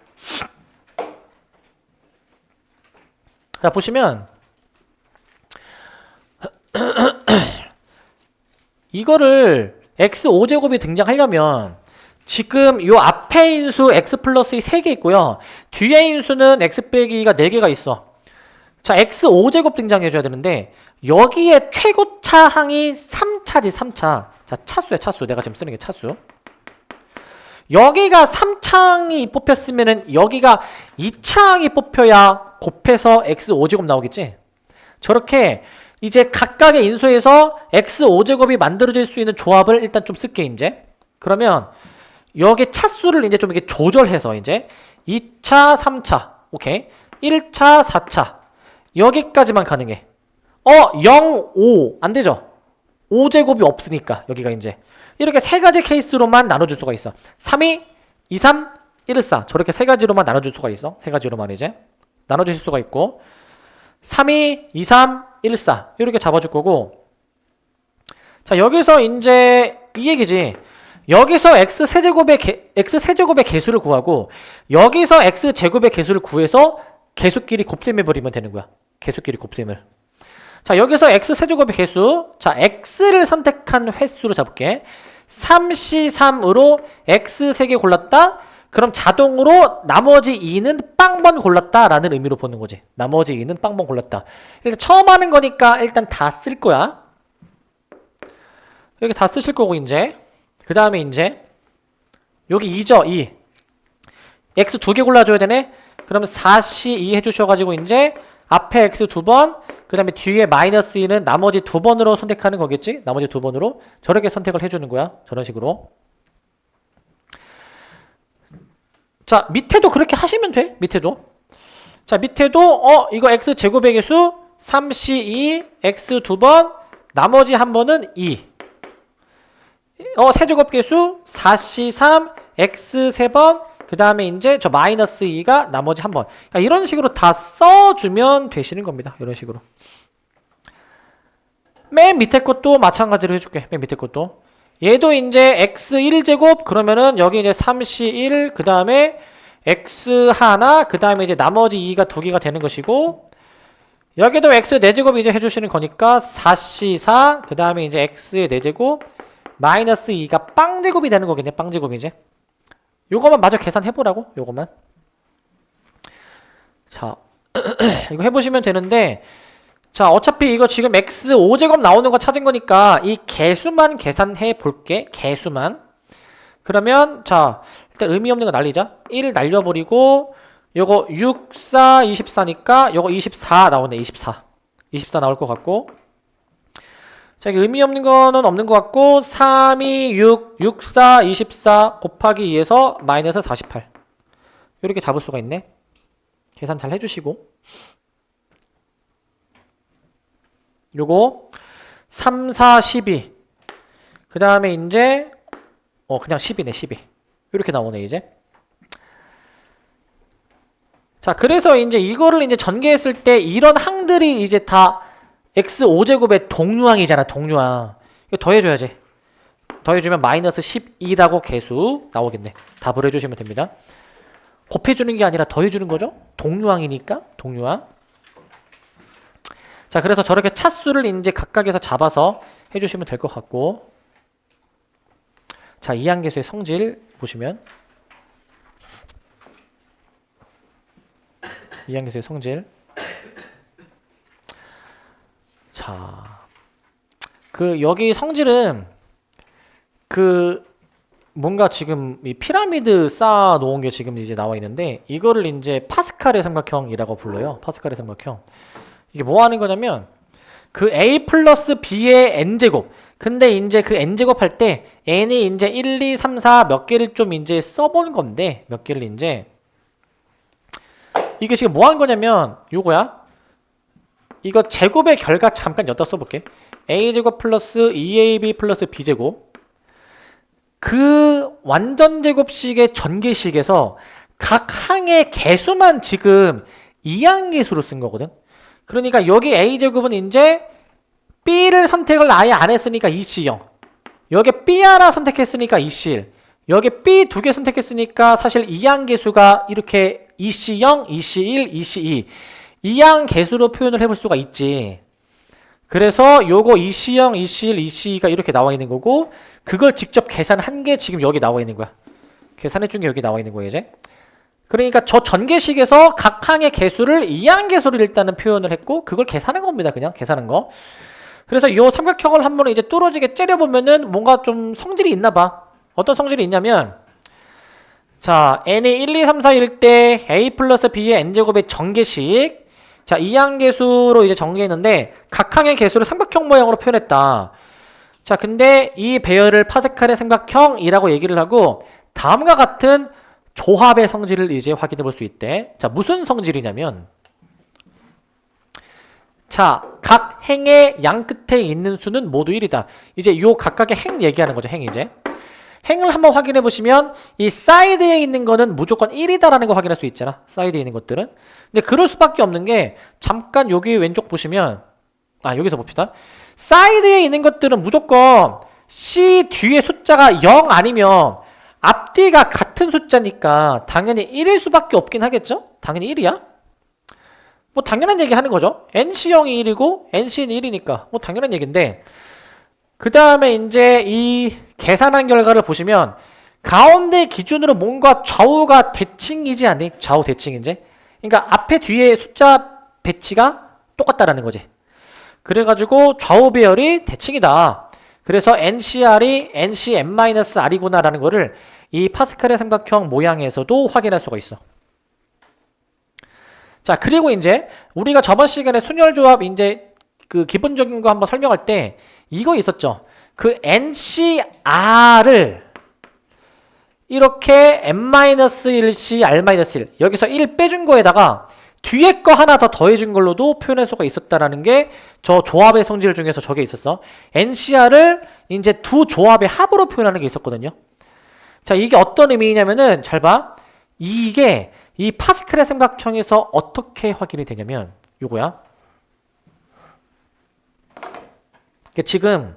자, 보시면 이거를 x5제곱이 등장하려면 지금 요 앞에 인수 x 플러스 3개 있고요. 뒤에 인수는 x 빼기가 4개가 있어. 자, x5제곱 등장해줘야 되는데 여기에 최고차 항이 3차지 3차. 자, 차수야 차수. 내가 지금 쓰는 게 차수. 여기가 3차항이 뽑혔으면은 여기가 2차항이 뽑혀야 곱해서 x5제곱 나오겠지. 저렇게 이제 각각의 인수에서 x5제곱이 만들어질 수 있는 조합을 일단 좀 쓸게 이제. 그러면 여기 차수를 이제 좀 이렇게 조절해서 이제 2차, 3차, 오케이. 1차, 4차. 여기까지만 가능해. 0, 5. 안 되죠? 5제곱이 없으니까, 여기가 이제. 이렇게 세 가지 케이스로만 나눠줄 수가 있어. 3, 2, 2, 3, 1, 4. 저렇게 세 가지로만 나눠줄 수가 있어. 세 가지로만 이제. 나눠주실 수가 있고. 3, 2, 2, 3, 1, 4. 이렇게 잡아줄 거고. 자, 여기서 이제 이 얘기지. 여기서 x세제곱의 개수를 구하고 여기서 x제곱의 개수를 구해서 개수끼리 곱셈해버리면 되는 거야. 개수끼리 곱셈을. 자, 여기서 x세제곱의 개수. 자, x를 선택한 횟수로 잡을게. 3c3으로 x 3개 골랐다. 그럼 자동으로 나머지 2는 빵번 골랐다 라는 의미로 보는 거지. 나머지 2는 빵번 골랐다. 일단 처음 하는 거니까 일단 다 쓸 거야. 이렇게 다 쓰실 거고 이제 그 다음에 이제 여기 2죠. 2. x 2개 골라줘야 되네. 그러면 4c2 해주셔가지고 이제 앞에 x 2번 그 다음에 뒤에 마이너스 2는 나머지 2번으로 선택하는 거겠지. 나머지 2번으로 저렇게 선택을 해주는 거야. 저런 식으로. 자, 밑에도 그렇게 하시면 돼. 밑에도. 자, 밑에도 이거 x제곱의 개수 3c2 x 2번 나머지 한 번은 2. 세제곱 개수 4c3 x 3번 그 다음에 이제 저 마이너스 2가 나머지 한 번. 그러니까 이런 식으로 다 써주면 되시는 겁니다. 이런 식으로. 맨 밑에 것도 마찬가지로 해줄게. 맨 밑에 것도. 얘도 이제 x1제곱 그러면은 여기 이제 3c1 그 다음에 x 하나 그 다음에 이제 나머지 2가 2개가 되는 것이고 여기도 x 4제곱 이제 해주시는 거니까 4c4 그 다음에 이제 x의 4제곱 마이너스 2가 빵제곱이 되는 거겠네. 빵제곱 이제. 요거만 마저 계산해보라고. 요거만. 자, 이거 해보시면 되는데 자, 어차피 이거 지금 x 5제곱 나오는 거 찾은 거니까 이 개수만 계산해 볼게. 개수만. 그러면 자, 일단 의미 없는 거 날리자. 1 날려버리고 요거 6, 4, 24니까 요거 24 나오네. 24. 24 나올 것 같고 자, 여기 의미 없는 거는 없는 것 같고 3, 2, 6, 6, 4, 24 곱하기 2에서 마이너스 48 이렇게 잡을 수가 있네. 계산 잘 해주시고 요거 3, 4, 12 그 다음에 이제 그냥 10이네. 12 이렇게 나오네 이제. 자, 그래서 이제 이거를 이제 전개했을 때 이런 항들이 이제 다 x 5제곱의 동류항이잖아. 동류항. 이거 더해줘야지. 더해주면 마이너스 12라고 개수 나오겠네. 답을 해주시면 됩니다. 곱해주는 게 아니라 더해주는 거죠. 동류항이니까. 동류항. 자, 그래서 저렇게 차수를 이제 각각에서 잡아서 해주시면 될 것 같고 자, 이항계수의 성질 보시면 이항계수의 성질 자, 여기 성질은 뭔가 지금 이 피라미드 쌓아 놓은 게 지금 이제 나와 있는데 이거를 이제 파스칼의 삼각형이라고 불러요. 파스칼의 삼각형. 이게 뭐 하는 거냐면 a 플러스 b의 n제곱. 근데 이제 그 n제곱 할 때 n이 이제 1, 2, 3, 4 몇 개를 좀 이제 써본 건데 몇 개를 이제 이게 지금 뭐 하는 거냐면 요거야. 이거 제곱의 결과 잠깐 여기다 써볼게. a제곱 플러스 2ab 플러스 b제곱 그 완전제곱식의 전개식에서 각 항의 개수만 지금 이항계수로 쓴 거거든. 그러니까 여기 a제곱은 이제 b를 선택을 아예 안 했으니까 2c0 여기 b 하나 선택했으니까 2c1 여기 b 2개 선택했으니까 사실 이항계수가 이렇게 2c0, 2c1, 2c2 이항 개수로 표현을 해볼 수가 있지. 그래서 요거 2c0, 2c1, 2c2가 이렇게 나와 있는 거고 그걸 직접 계산한 게 지금 여기 나와 있는 거야. 계산해 준 게 여기 나와 있는 거예요 이제. 그러니까 저 전개식에서 각 항의 개수를 이항 개수를 일단은 표현을 했고 그걸 계산한 겁니다. 그냥 계산한 거. 그래서 요 삼각형을 한번 이제 뚫어지게 째려보면은 뭔가 좀 성질이 있나 봐. 어떤 성질이 있냐면 자, n이 1, 2, 3, 4일 때 a 플러스 b의 n제곱의 전개식 자, 이항계수로 이제 전개했는데 각 항의 개수를 삼각형 모양으로 표현했다. 자, 근데 이 배열을 파스칼의 삼각형이라고 얘기를 하고 다음과 같은 조합의 성질을 이제 확인해 볼 수 있대. 자, 무슨 성질이냐면 자, 각 행의 양 끝에 있는 수는 모두 1이다. 이제 요 각각의 행 얘기하는 거죠. 행 이제. 행을 한번 확인해 보시면 이 사이드에 있는 거는 무조건 1이다라는 거 확인할 수 있잖아. 사이드에 있는 것들은. 근데 그럴 수밖에 없는 게 잠깐 여기 왼쪽 보시면 여기서 봅시다. 사이드에 있는 것들은 무조건 C 뒤에 숫자가 0 아니면 앞뒤가 같은 숫자니까 당연히 1일 수밖에 없긴 하겠죠? 당연히 1이야. 뭐 당연한 얘기 하는 거죠. NC0이 1이고 NC는 1이니까 뭐 당연한 얘기인데 그 다음에 이제 이 계산한 결과를 보시면 가운데 기준으로 뭔가 좌우가 대칭이지 않니? 좌우 대칭 이제. 그러니까 앞에 뒤에 숫자 배치가 똑같다라는 거지. 그래가지고 좌우 배열이 대칭이다. 그래서 NCR이 NCM-R이구나 라는 거를 이 파스칼의 삼각형 모양에서도 확인할 수가 있어. 자, 그리고 이제 우리가 저번 시간에 순열조합 이제 그 기본적인 거 한번 설명할 때 이거 있었죠. 그 NCR을 이렇게 M-1C R-1 여기서 1 빼준 거에다가 뒤에 거 하나 더 더해준 걸로도 표현할 수가 있었다라는 게 저 조합의 성질 중에서 저게 있었어. NCR을 이제 두 조합의 합으로 표현하는 게 있었거든요. 자, 이게 어떤 의미냐면은 잘 봐. 이게 이 파스칼의 삼각형에서 어떻게 확인이 되냐면 요거야. 그러니까 지금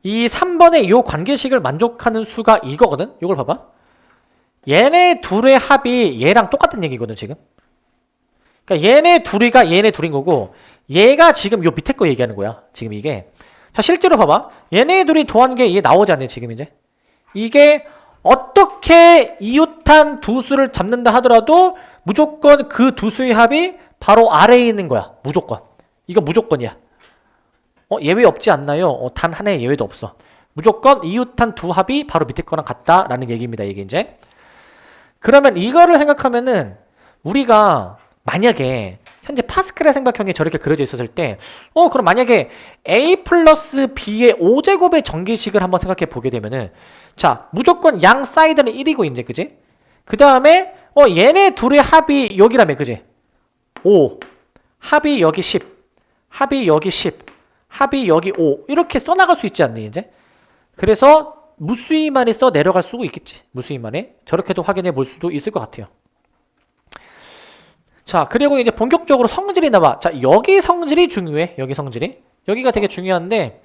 이 3번의 요 관계식을 만족하는 수가 이거거든. 요걸 봐봐. 얘네 둘의 합이 얘랑 똑같은 얘기거든 지금. 그러니까 얘네 둘이가 얘네 둘인 거고 얘가 지금 요 밑에 거 얘기하는 거야. 지금 이게. 자, 실제로 봐봐. 얘네 둘이 더한 게 이게 나오지 않네 지금 이제. 이게 어떻게 이웃한 두 수를 잡는다 하더라도 무조건 그 두 수의 합이 바로 아래에 있는 거야. 무조건. 이거 무조건이야. 예외 없지 않나요? 단 하나의 예외도 없어. 무조건 이웃한 두 합이 바로 밑에 거랑 같다라는 얘기입니다. 이게 이제. 그러면 이거를 생각하면은 우리가 만약에 현재 파스칼의 삼각형이 저렇게 그려져 있었을 때 그럼 만약에 A 플러스 B의 5제곱의 전개식을 한번 생각해 보게 되면은 자, 무조건 양 사이드는 1이고 이제 그지? 그 다음에 얘네 둘의 합이 여기라며 그지? 5 합이 여기 10 합이 여기 10 합이 여기 5 이렇게 써나갈 수 있지 않니 이제? 그래서 무수히만에 써 내려갈 수도 있겠지. 무수히만에 저렇게도 확인해 볼 수도 있을 것 같아요. 자, 그리고 이제 본격적으로 성질이 나와. 자, 여기 성질이 중요해. 여기 성질이. 여기가 되게 중요한데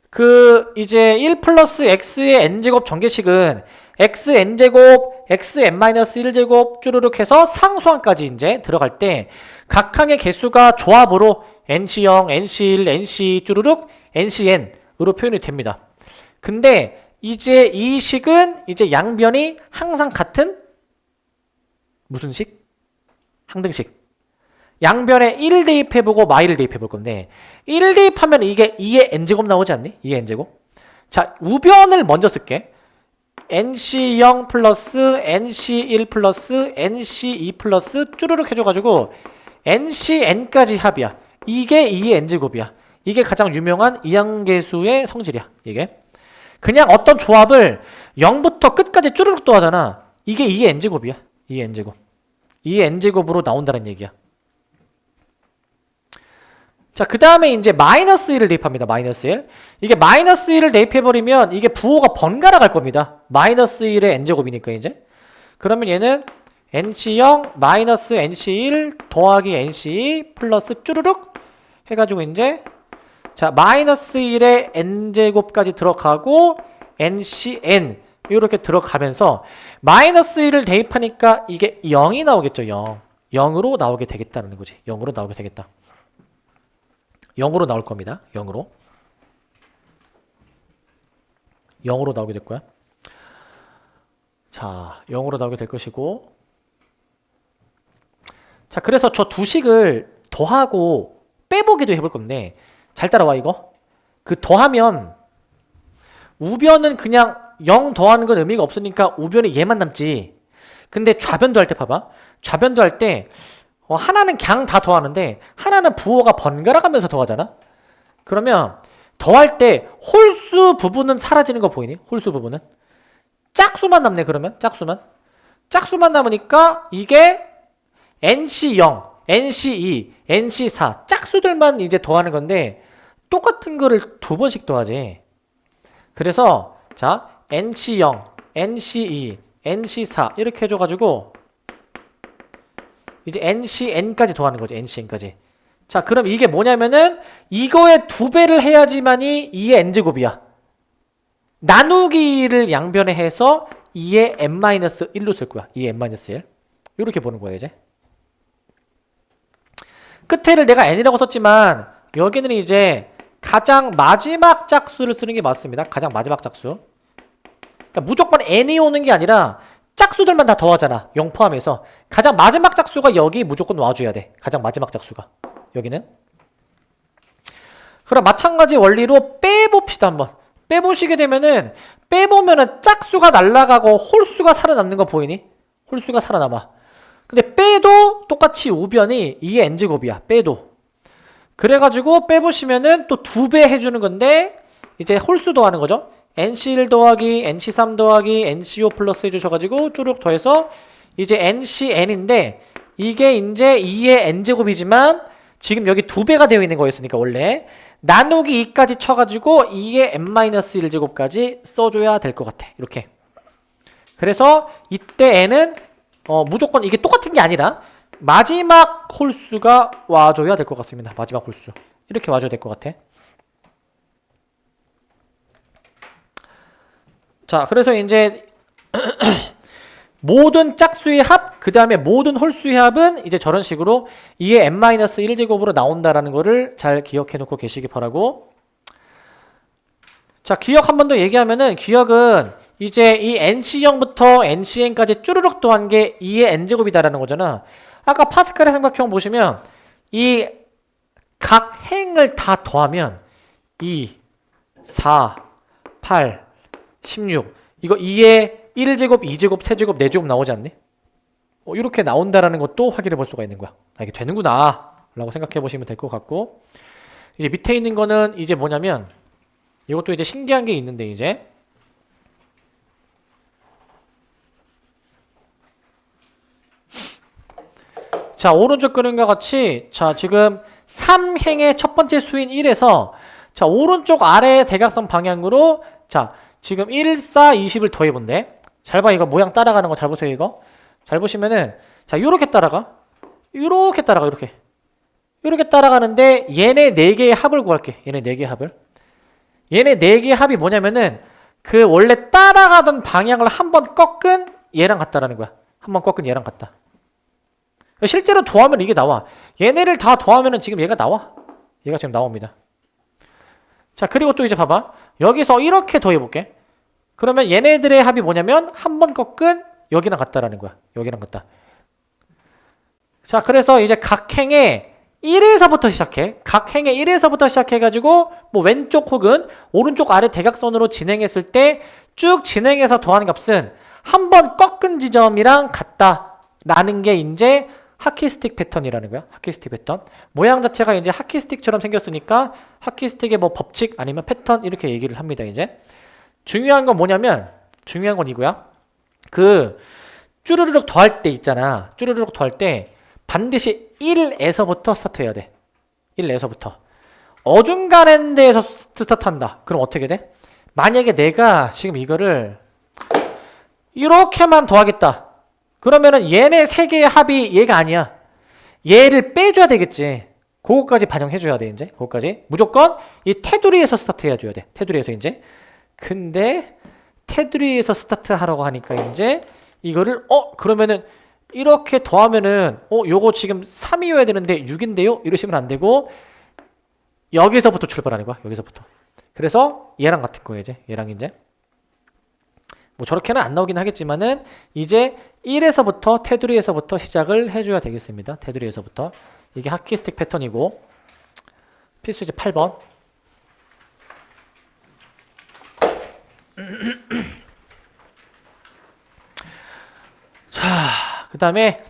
그 이제 1 플러스 x의 n제곱 전개식은 xn제곱 xn-1제곱 쭈르륵 해서 상수항까지 이제 들어갈 때 각항의 개수가 조합으로 nc0, nc1, nc 쭈르륵, ncn으로 표현이 됩니다. 근데 이제 이 식은 이제 양변이 항상 같은 무슨 식? 항등식. 양변에 1 대입해보고 마이를 대입해볼 건데 1 대입하면 이게 2의 n제곱 나오지 않니? 2의 n제곱. 자, 우변을 먼저 쓸게. nc0 플러스 nc1 플러스 nc2 플러스 쭈르륵 해줘가지고 ncn까지 합이야. 이게 2의 n제곱이야. 이게 가장 유명한 이항계수의 성질이야. 이게 그냥 어떤 조합을 0부터 끝까지 쭈르륵 또 하잖아. 이게 2의 n제곱이야. 2의 n제곱. 2의 n제곱으로 나온다는 얘기야. 자, 그 다음에 이제 마이너스 1을 대입합니다. 마이너스 1. 이게 마이너스 1을 대입해버리면 이게 부호가 번갈아 갈 겁니다. 마이너스 1의 n제곱이니까 이제. 그러면 얘는 nc0 마이너스 nc1 더하기 nc2 플러스 쭈르륵 해가지고 이제 자, 마이너스 1의 n제곱까지 들어가고 ncn 이렇게 들어가면서 마이너스 1을 대입하니까 이게 0이 나오겠죠. 0. 0으로 나오게 되겠다는 거지. 0으로 나오게 되겠다. 0으로 나올 겁니다. 0으로. 0으로 나오게 될 거야. 자, 0으로 나오게 될 것이고. 자, 그래서 저 두 식을 더하고 빼보기도 해볼 건데 잘 따라와 이거. 그 더하면 우변은 그냥 0 더하는 건 의미가 없으니까 우변이 얘만 남지. 근데 좌변도 할 때 봐봐. 좌변도 할 때 하나는 그냥 다 더하는데 하나는 부호가 번갈아 가면서 더하잖아. 그러면 더할 때 홀수 부분은 사라지는 거 보이니? 홀수 부분은 짝수만 남네. 그러면 짝수만 남으니까 이게 NC0, NC2, NC4 짝수들만 이제 더하는 건데 똑같은 거를 두 번씩 더하지. 그래서 자 NC0, NC2, NC4 이렇게 해줘가지고 이제 NCN까지 더하는 거죠. NCN까지. 자 그럼 이게 뭐냐면은 이거의 2배를 해야지만이 2의 n제곱이야. 나누기를 양변에 해서 2의 n-1로 쓸 거야. 2의 n-1 이렇게 보는 거예요. 이제 끝에를 내가 n이라고 썼지만 여기는 이제 가장 마지막 짝수를 쓰는 게 맞습니다. 가장 마지막 짝수. 그러니까 무조건 n이 오는 게 아니라 짝수들만 다 더하잖아. 0 포함해서. 가장 마지막 짝수가 여기 무조건 와줘야 돼. 가장 마지막 짝수가. 여기는. 그럼 마찬가지 원리로 빼봅시다. 한번. 빼보시게 되면은 빼보면은 짝수가 날아가고 홀수가 살아남는 거 보이니? 홀수가 살아남아. 근데 빼도 똑같이 우변이 2의 n제곱이야. 빼도. 그래가지고 빼보시면은 또 2배 해주는 건데 이제 홀수 더하는 거죠. NC1 더하기 NC3 더하기 NC5 플러스 해주셔가지고 쪼륵 더해서 이제 NCN인데 이게 이제 2의 n제곱이지만 지금 여기 2배가 되어 있는 거였으니까 원래 나누기 2까지 쳐가지고 2의 n-1제곱까지 써줘야 될 것 같아. 이렇게. 그래서 이때 n은 무조건 이게 똑같은 게 아니라 마지막 홀수가 와줘야 될 것 같습니다. 마지막 홀수. 이렇게 와줘야 될 것 같아. 자, 그래서 이제 모든 짝수의 합, 그 다음에 모든 홀수의 합은 이제 저런 식으로 2의 n-1제곱으로 나온다라는 거를 잘 기억해 놓고 계시기 바라고. 자, 기억 한 번 더 얘기하면은 기억은 이제 이 NC0부터 NCN까지 쭈르륵 더한 게 2의 n제곱이다라는 거잖아. 아까 파스칼의 삼각형 보시면 이 각 행을 다 더하면 2, 4, 8, 16 이거 2의 1제곱, 2제곱, 3제곱, 4제곱 나오지 않니? 이렇게 나온다라는 것도 확인해 볼 수가 있는 거야. 아, 이게 되는구나 라고 생각해 보시면 될 것 같고, 이제 밑에 있는 거는 이제 뭐냐면 이것도 이제 신기한 게 있는데 이제 자 오른쪽 그림과 같이 자 지금 3행의 첫 번째 수인 1에서 자 오른쪽 아래 대각선 방향으로 자 지금 1, 4, 20을 더해본대. 잘 봐. 이거 모양 따라가는 거 잘 보세요. 이거 잘 보시면은 자 요렇게 따라가, 요렇게 따라가, 요렇게 따라가는데 얘네 4개의 합을 구할게. 얘네 4개의 합을. 얘네 4개의 합이 뭐냐면은 그 원래 따라가던 방향을 한번 꺾은 얘랑 같다라는 거야. 한번 꺾은 얘랑 같다. 실제로 더하면 이게 나와. 얘네를 다 더하면은 지금 얘가 나와. 얘가 지금 나옵니다. 자 그리고 또 이제 봐봐. 여기서 이렇게 더해볼게. 그러면 얘네들의 합이 뭐냐면 한 번 꺾은 여기랑 같다라는 거야. 여기랑 같다. 자 그래서 이제 각 행의 1에서부터 시작해. 각 행의 1에서부터 시작해가지고 뭐 왼쪽 혹은 오른쪽 아래 대각선으로 진행했을 때 쭉 진행해서 더하는 값은 한 번 꺾은 지점이랑 같다라는 게 이제 하키스틱 패턴이라는 거야. 하키스틱 패턴. 모양 자체가 이제 하키스틱처럼 생겼으니까 하키스틱의 뭐 법칙 아니면 패턴 이렇게 얘기를 합니다. 이제 중요한 건 뭐냐면 중요한 건 이거야. 그 쭈르륵 더할 때 있잖아. 쭈르륵 더할 때 반드시 1에서부터 스타트해야 돼. 1에서부터. 어중간한 데에서 스타트한다. 그럼 어떻게 돼? 만약에 내가 지금 이거를 이렇게만 더하겠다. 그러면은 얘네 3개의 합이 얘가 아니야. 얘를 빼줘야 되겠지. 그거까지 반영해줘야 돼. 이제 그거까지 무조건 이 테두리에서 스타트 해줘야 돼. 테두리에서 이제. 근데 테두리에서 스타트 하라고 하니까 이제 이거를 그러면은 이렇게 더하면은 요거 지금 3이어야 되는데 6인데요? 이러시면 안 되고 여기서부터 출발하는 거야. 여기서부터. 그래서 얘랑 같은 거예요. 이제 얘랑 이제 뭐 저렇게는 안 나오긴 하겠지만은 이제 1에서부터 테두리에서부터 시작을 해줘야 되겠습니다. 테두리에서부터. 이게 하키스틱 패턴이고 필수제 8번. 자, 그 다음에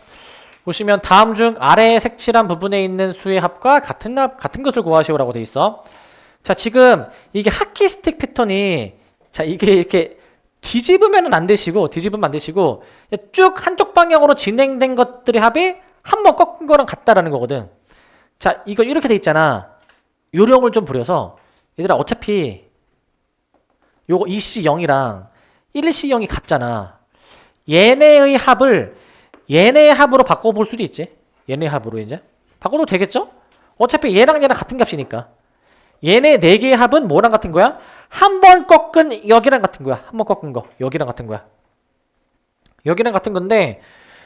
보시면 다음 중 아래에 색칠한 부분에 있는 수의 합과 같은 것을 구하시오라고 돼 있어. 자, 지금 이게 하키스틱 패턴이 자, 이게 이렇게 뒤집으면 안 되시고 쭉 한쪽 방향으로 진행된 것들의 합이 한 번 꺾은 거랑 같다라는 거거든. 자, 이거 이렇게 돼 있잖아. 요령을 좀 부려서 얘들아 어차피 요거 2C0이랑 1C0이 같잖아. 얘네의 합을 얘네의 합으로 바꿔볼 수도 있지. 얘네 합으로 이제 바꿔도 되겠죠? 어차피 얘랑 같은 값이니까. 얘네 4개의 합은 뭐랑 같은 거야? 한 번 꺾은 여기랑 같은 거야. 한 번 꺾은 거 여기랑 같은 거야. 여기랑 같은 건데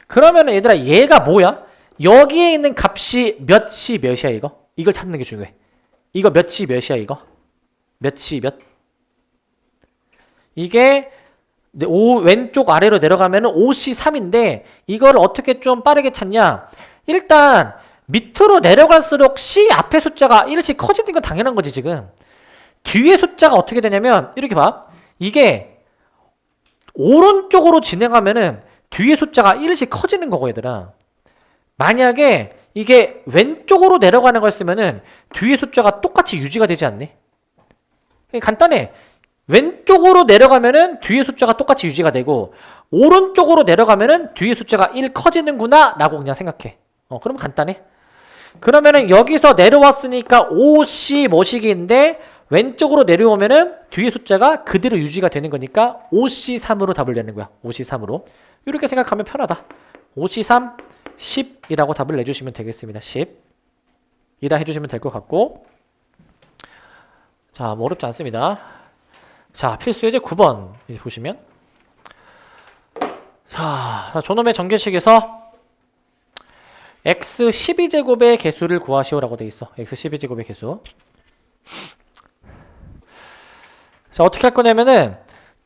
그러면 얘들아 얘가 뭐야? 여기에 있는 값이 몇이 몇이야 이거? 이걸 찾는 게 중요해. 이거 몇이 몇이야 이거? 몇이 몇? 이게 왼쪽 아래로 내려가면 5C3인데 이걸 어떻게 좀 빠르게 찾냐? 일단 밑으로 내려갈수록 C 앞에 숫자가 1씩 커지는 건 당연한 거지 지금. 뒤에 숫자가 어떻게 되냐면 이렇게 봐. 이게 오른쪽으로 진행하면은 뒤에 숫자가 1씩 커지는 거고 얘들아. 만약에 이게 왼쪽으로 내려가는 거였으면은 뒤에 숫자가 똑같이 유지가 되지 않니? 간단해. 왼쪽으로 내려가면은 뒤에 숫자가 똑같이 유지가 되고 오른쪽으로 내려가면은 뒤에 숫자가 1 커지는구나 라고 그냥 생각해. 그럼 간단해. 그러면은 여기서 내려왔으니까 5C 뭐시기인데 왼쪽으로 내려오면은 뒤에 숫자가 그대로 유지가 되는 거니까 5C3으로 답을 내는 거야. 5C3으로. 이렇게 생각하면 편하다. 5C3 10이라고 답을 내주시면 되겠습니다. 10 이라 해주시면 될 것 같고, 자, 뭐 어렵지 않습니다. 자, 필수 예제 9번 보시면, 자, 저놈의 전개식에서 x 12제곱의 개수를 구하시오라고 돼 있어. x 12제곱의 개수. 자, 어떻게 할 거냐면은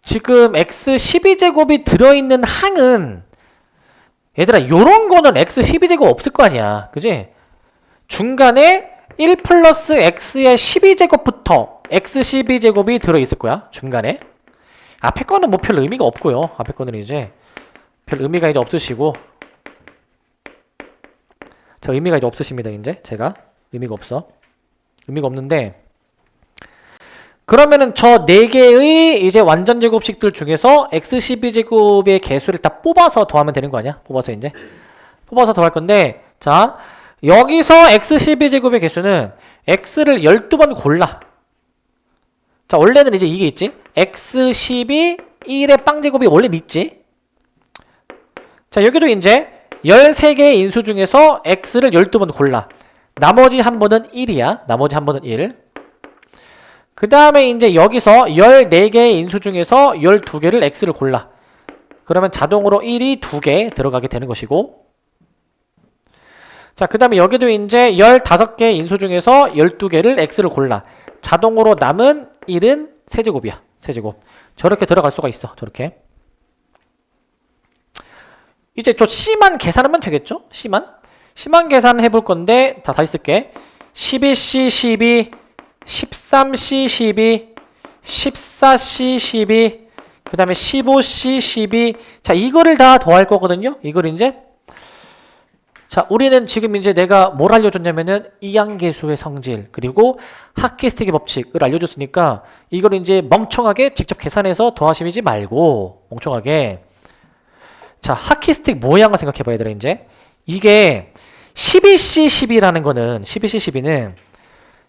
지금 x 12제곱이 들어있는 항은 얘들아 요런 거는 x 12제곱 없을 거 아니야. 그지? 중간에 1 플러스 x의 12제곱부터 x 12제곱이 들어있을 거야. 중간에. 앞에 거는 뭐 별 의미가 없고요. 앞에 거는 이제 별 의미가 이제 없으시고, 저 의미가 이제 없으십니다. 이제 제가 의미가 없는데, 그러면은 저 4개의 이제 완전 제곱식들 중에서 x 12제곱의 개수를 다 뽑아서 더하면 되는 거 아니야? 뽑아서 더할 건데, 자, 여기서 x 12제곱의 개수는 x를 12번 골라. 자, 원래는 이제 이게 있지? x 12 1의 빵제곱이 원래 있지? 자, 여기도 이제 13개의 인수 중에서 x를 12번 골라. 나머지 한 번은 1이야. 나머지 한 번은 1. 그 다음에 이제 여기서 14개의 인수 중에서 12개를 x를 골라. 그러면 자동으로 1이 2개 들어가게 되는 것이고, 자, 그 다음에 여기도 이제 15개의 인수 중에서 12개를 x를 골라. 자동으로 남은 1은 세제곱이야. 세제곱. 저렇게 들어갈 수가 있어. 저렇게. 이제 저 C만 계산하면 되겠죠? C만 계산해 볼 건데, 다시 쓸게. 12C 12, 13C 12, 14C 12, 그 다음에 15C 12. 자, 이거를 다 더할 거거든요. 이걸 이제. 자, 우리는 지금 이제 내가 뭘 알려줬냐면은 이항계수의 성질, 그리고 하키스틱의 법칙을 알려줬으니까 이걸 이제 멍청하게 직접 계산해서 더하시지 말고, 멍청하게. 자, 하키스틱 모양을 생각해 봐야 되라, 이제. 이게 12C 12라는 거는, 12C 12는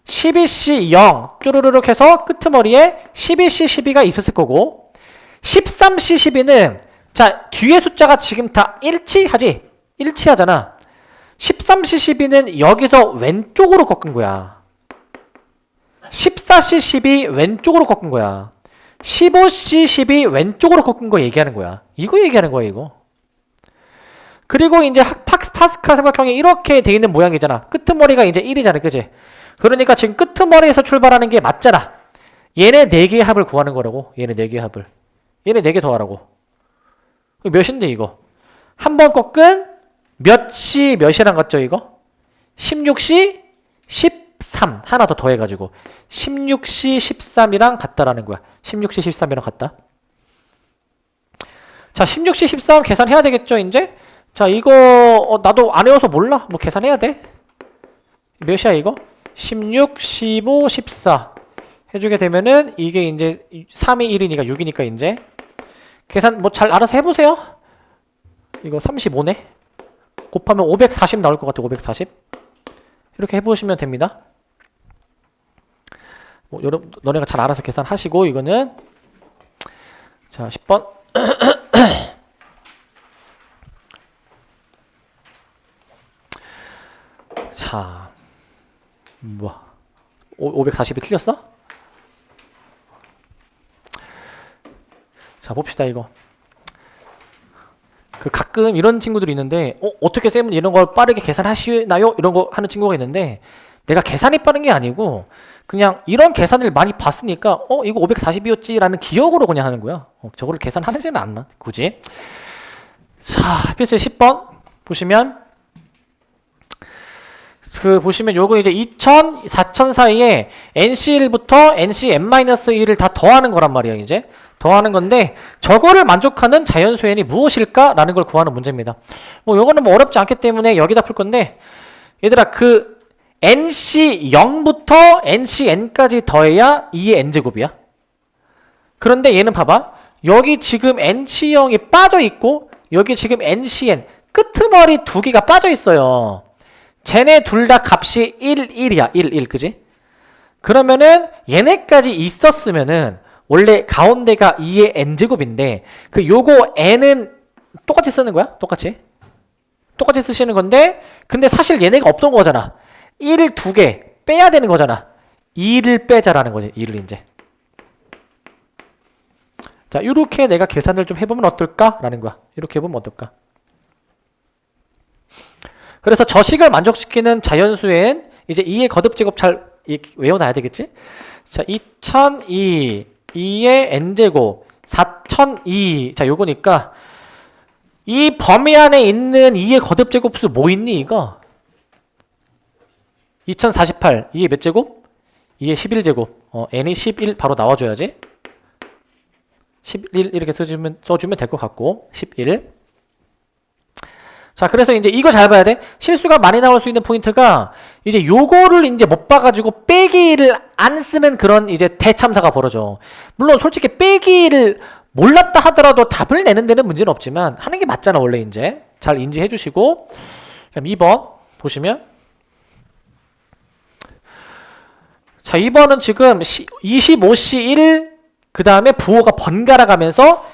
12C 0 쭈루루룩 해서 끄트머리에 12C 12가 있었을 거고, 13C 12는 자, 뒤에 숫자가 지금 다 일치하지? 일치하잖아. 13C 12는 여기서 왼쪽으로 꺾은 거야. 14C 12 왼쪽으로 꺾은 거야. 15C 12 왼쪽으로 꺾은 거 얘기하는 거야. 이거 얘기하는 거야, 이거. 그리고 이제 파스칼 삼각형이 이렇게 돼 있는 모양이잖아. 끄트머리가 이제 1이잖아. 그지? 그러니까 지금 끄트머리에서 출발하는 게 맞잖아. 얘네 4개의 합을 구하는 거라고. 얘네 4개의 합을. 얘네 4개 더하라고. 몇인데 이거? 한 번 꺾은 몇이 몇이랑 같죠 이거? 16C 13 하나 더 더해가지고 16C 13이랑 같다라는 거야. 16C 13이랑 같다. 자, 16C 13 계산해야 되겠죠 이제? 자, 이거 나도 안 외워서 몰라. 뭐 계산해야 돼. 몇이야 이거? 16, 15, 14. 해주게 되면은 이게 이제 3이 1이니까 6이니까 이제 계산 뭐 잘 알아서 해보세요. 이거 35네. 곱하면 540 나올 것 같아요. 540. 이렇게 해보시면 됩니다. 뭐 여러분 너네가 잘 알아서 계산하시고 이거는 자 10번 자 뭐 540이 틀렸어? 자 봅시다 이거. 그 가끔 이런 친구들이 있는데 어떻게 쌤은 이런 걸 빠르게 계산하시나요? 이런 거 하는 친구가 있는데 내가 계산이 빠른 게 아니고 그냥 이런 계산을 많이 봤으니까 이거 540이었지 라는 기억으로 그냥 하는 거야. 저거를 계산하지는 않나 굳이. 자 필수의 10번 보시면 보시면 요거 이제 2000, 4000 사이에 NC1부터 NCn-1을 다 더하는 거란 말이에요. 이제 더하는 건데 저거를 만족하는 자연수행이 무엇일까? 라는 걸 구하는 문제입니다. 뭐 요거는 뭐 어렵지 않기 때문에 여기다 풀 건데 얘들아 그 NC0부터 NCn까지 더해야 2의 n제곱이야. 그런데 얘는 봐봐. 여기 지금 NC0이 빠져있고 여기 지금 NCn 끄트머리 두 개가 빠져있어요. 쟤네 둘 다 값이 1, 1이야. 1, 1 그지? 그러면은 얘네까지 있었으면은 원래 가운데가 2의 n제곱인데 그 요거 n은 똑같이 쓰는 거야? 똑같이 쓰시는 건데 근데 사실 얘네가 없던 거잖아. 1을 두 개 빼야 되는 거잖아. 2를 빼자라는 거지. 2를 이제 자 이렇게 내가 계산을 좀 해보면 어떨까? 라는 거야. 이렇게 해보면 어떨까? 그래서 저식을 만족시키는 자연수엔 이제 2의 거듭제곱 잘 외워놔야 되겠지? 자 2002 2의 n제곱 4002 자 요거니까 이 범위 안에 있는 2의 거듭제곱수 뭐 있니 이거? 2048 이게 몇 제곱? 이게 11제곱 n이 11 바로 나와줘야지 11 이렇게 써주면 될 것 같고 11 자 그래서 이제 이거 잘 봐야 돼. 실수가 많이 나올 수 있는 포인트가 이제 요거를 이제 못 봐가지고 빼기를 안 쓰는 그런 이제 대참사가 벌어져. 물론 솔직히 빼기를 몰랐다 하더라도 답을 내는 데는 문제는 없지만 하는 게 맞잖아 원래 이제. 잘 인지해 주시고 그럼 2번 보시면 자 2번은 지금 25C 1 그 다음에 부호가 번갈아 가면서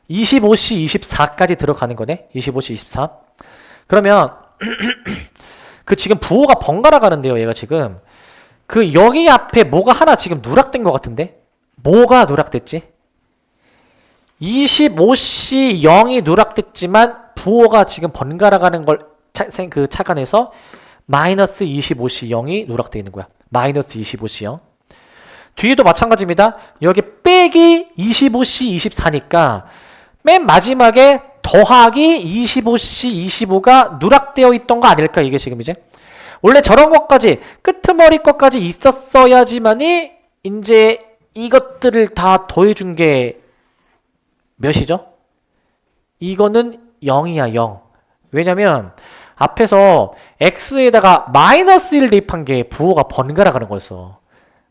25C 24까지 들어가는 거네. 25C 24 그러면 그 지금 부호가 번갈아 가는데요. 얘가 지금 그 여기 앞에 뭐가 하나 지금 누락된 것 같은데 뭐가 누락됐지? 25C 0이 누락됐지만 부호가 지금 번갈아 가는 걸 착안해서 마이너스 25C 0이 누락되어 있는 거야. 마이너스 25C 0 뒤에도 마찬가지입니다. 여기 빼기 25C 24니까 맨 마지막에 더하기 25C 25가 누락되어 있던 거 아닐까 이게 지금 이제 원래 저런 것까지 끄트머리 것까지 있었어야지만이 이제 이것들을 다 더해준 게 몇이죠? 이거는 0이야 0 왜냐면 앞에서 x에다가 마이너스 1 대입한 게 부호가 번갈아 가는 거였어.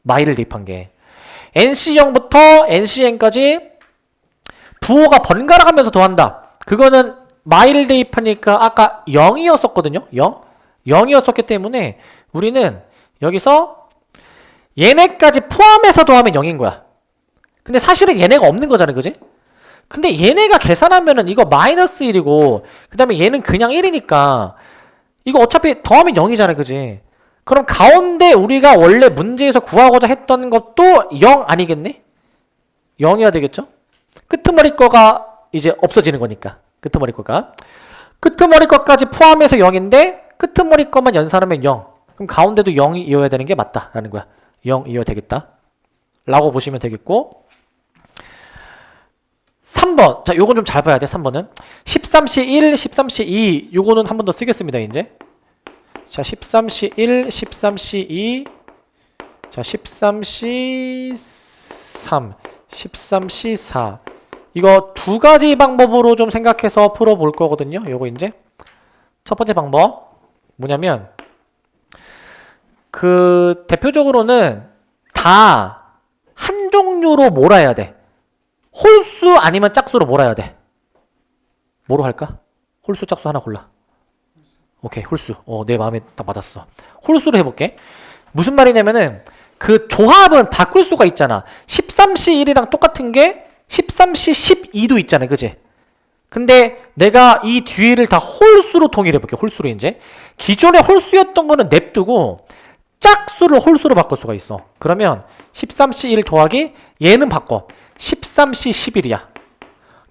마이를 대입한 게 NC0부터 NCn까지 부호가 번갈아 가면서 더한다. 그거는 마이를 대입하니까 아까 0이었었거든요. 0이었었기 때문에 우리는 여기서 얘네까지 포함해서 더하면 0인 거야. 근데 사실은 얘네가 없는 거잖아. 그지? 근데 얘네가 계산하면은 이거 마이너스 1이고 그 다음에 얘는 그냥 1이니까 이거 어차피 더하면 0이잖아. 그지? 그럼 가운데 우리가 원래 문제에서 구하고자 했던 것도 0 아니겠네? 0이어야 되겠죠? 끄트머리 거가 이제 없어지는 거니까. 끄트머리 거가. 끄트머리 거까지 포함해서 0인데 끄트머리 거만 연산하면 0. 그럼 가운데도 0이 이어야 되는 게 맞다라는 거야. 0 이어야 되겠다. 라고 보시면 되겠고 3번. 자, 요건 좀 잘 봐야 돼. 3번은. 13C 1, 13C 2. 요거는 한 번 더 쓰겠습니다. 이제. 자, 13C 1, 13C 2. 자, 13C 3, 13C 4. 이거 두 가지 방법으로 좀 생각해서 풀어볼 거거든요. 요거 이제 첫 번째 방법 뭐냐면 그 대표적으로는 다 종류로 몰아야 돼. 홀수 아니면 짝수로 몰아야 돼. 뭐로 할까? 홀수 짝수 하나 골라. 오케이, 홀수. 내 마음에 딱 맞았어. 홀수로 해볼게. 무슨 말이냐면은 그 조합은 바꿀 수가 있잖아. 13시 1이랑 똑같은 게 13시 12도 있잖아. 그지? 근데 내가 이 뒤를 다 홀수로 통일해볼게. 홀수로 이제. 기존에 홀수였던 거는 냅두고 짝수를 홀수로 바꿀 수가 있어. 그러면 13시 1 더하기 얘는 바꿔. 13시 11이야.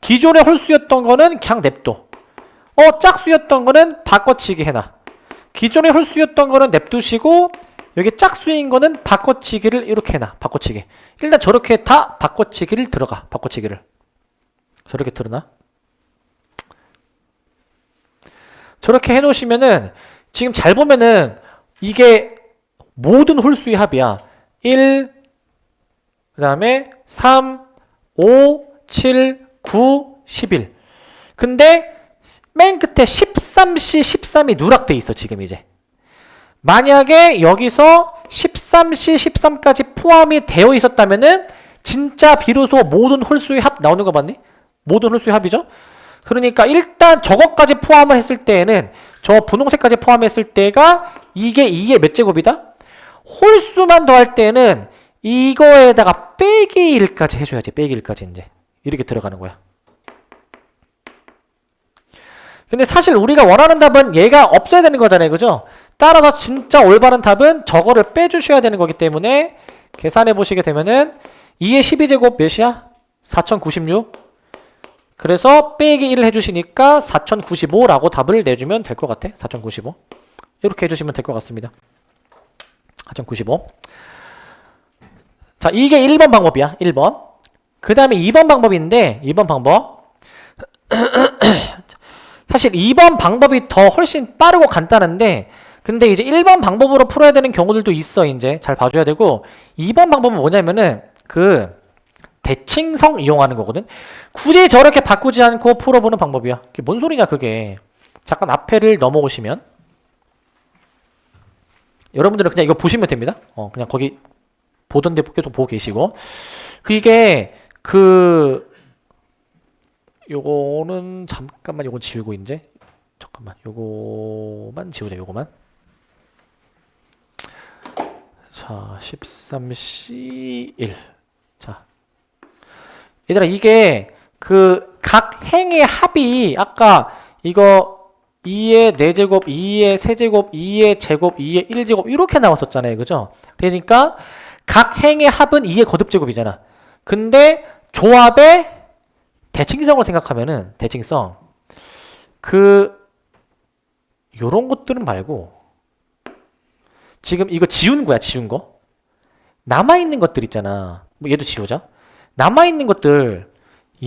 기존에 홀수였던 거는 그냥 냅둬. 짝수였던 거는 바꿔치기 해놔. 기존에 홀수였던 거는 냅두시고 여기 짝수인 거는 바꿔치기를 이렇게 해놔. 바꿔치기. 일단 저렇게 다 바꿔치기를 들어가. 바꿔치기를. 저렇게 들어놔. 저렇게 해놓으시면은 지금 잘 보면은 이게 모든 홀수의 합이야. 1, 그 다음에 3, 5, 7, 9, 11. 근데 맨 끝에 13시 13이 누락돼 있어. 지금 이제. 만약에 여기서 13시 13까지 포함이 되어 있었다면은 진짜 비로소 모든 홀수의 합 나오는 거 맞니? 모든 홀수의 합이죠? 그러니까 일단 저것까지 포함을 했을 때에는 저 분홍색까지 포함했을 때가 이게 2의 몇 제곱이다? 홀수만 더할 때는 이거에다가 빼기 1까지 해줘야지. 빼기 1까지 이제 이렇게 들어가는 거야. 근데 사실 우리가 원하는 답은 얘가 없어야 되는 거잖아요. 그죠? 따라서 진짜 올바른 답은 저거를 빼주셔야 되는 거기 때문에 계산해 보시게 되면은 2의 12제곱 몇이야? 4096. 그래서 빼기 1을 해주시니까 4095라고 답을 내주면 될 것 같아. 4095. 이렇게 해주시면 될 것 같습니다. 4095. 자, 이게 1번 방법이야. 1번. 그 다음에 2번 방법인데 2번 방법. 사실 2번 방법이 더 훨씬 빠르고 간단한데 근데 이제 1번 방법으로 풀어야 되는 경우들도 있어. 이제 잘 봐줘야 되고 2번 방법은 뭐냐면은 그 대칭성 이용하는 거거든. 굳이 저렇게 바꾸지 않고 풀어보는 방법이야. 그게 뭔 소리냐 그게. 잠깐 앞에를 넘어오시면 여러분들은 그냥 이거 보시면 됩니다. 그냥 거기 보던 데 계속 보고 계시고 그게 요거는 잠깐만 요거 지우고 이제 잠깐만 요거만 지우자. 요거만. 자 13C 1. 자 얘들아 이게 그 각 행의 합이 아까 이거 2의 4제곱, 2의 세제곱, 2의 제곱, 2의 1제곱 이렇게 나왔었잖아요. 그죠? 그러니까 각 행의 합은 2의 거듭제곱이잖아. 근데 조합의 대칭성을 생각하면은 대칭성 요런 것들은 말고 지금 이거 지운 거야. 지운 거. 남아있는 것들 있잖아. 뭐 얘도 지우자. 남아있는 것들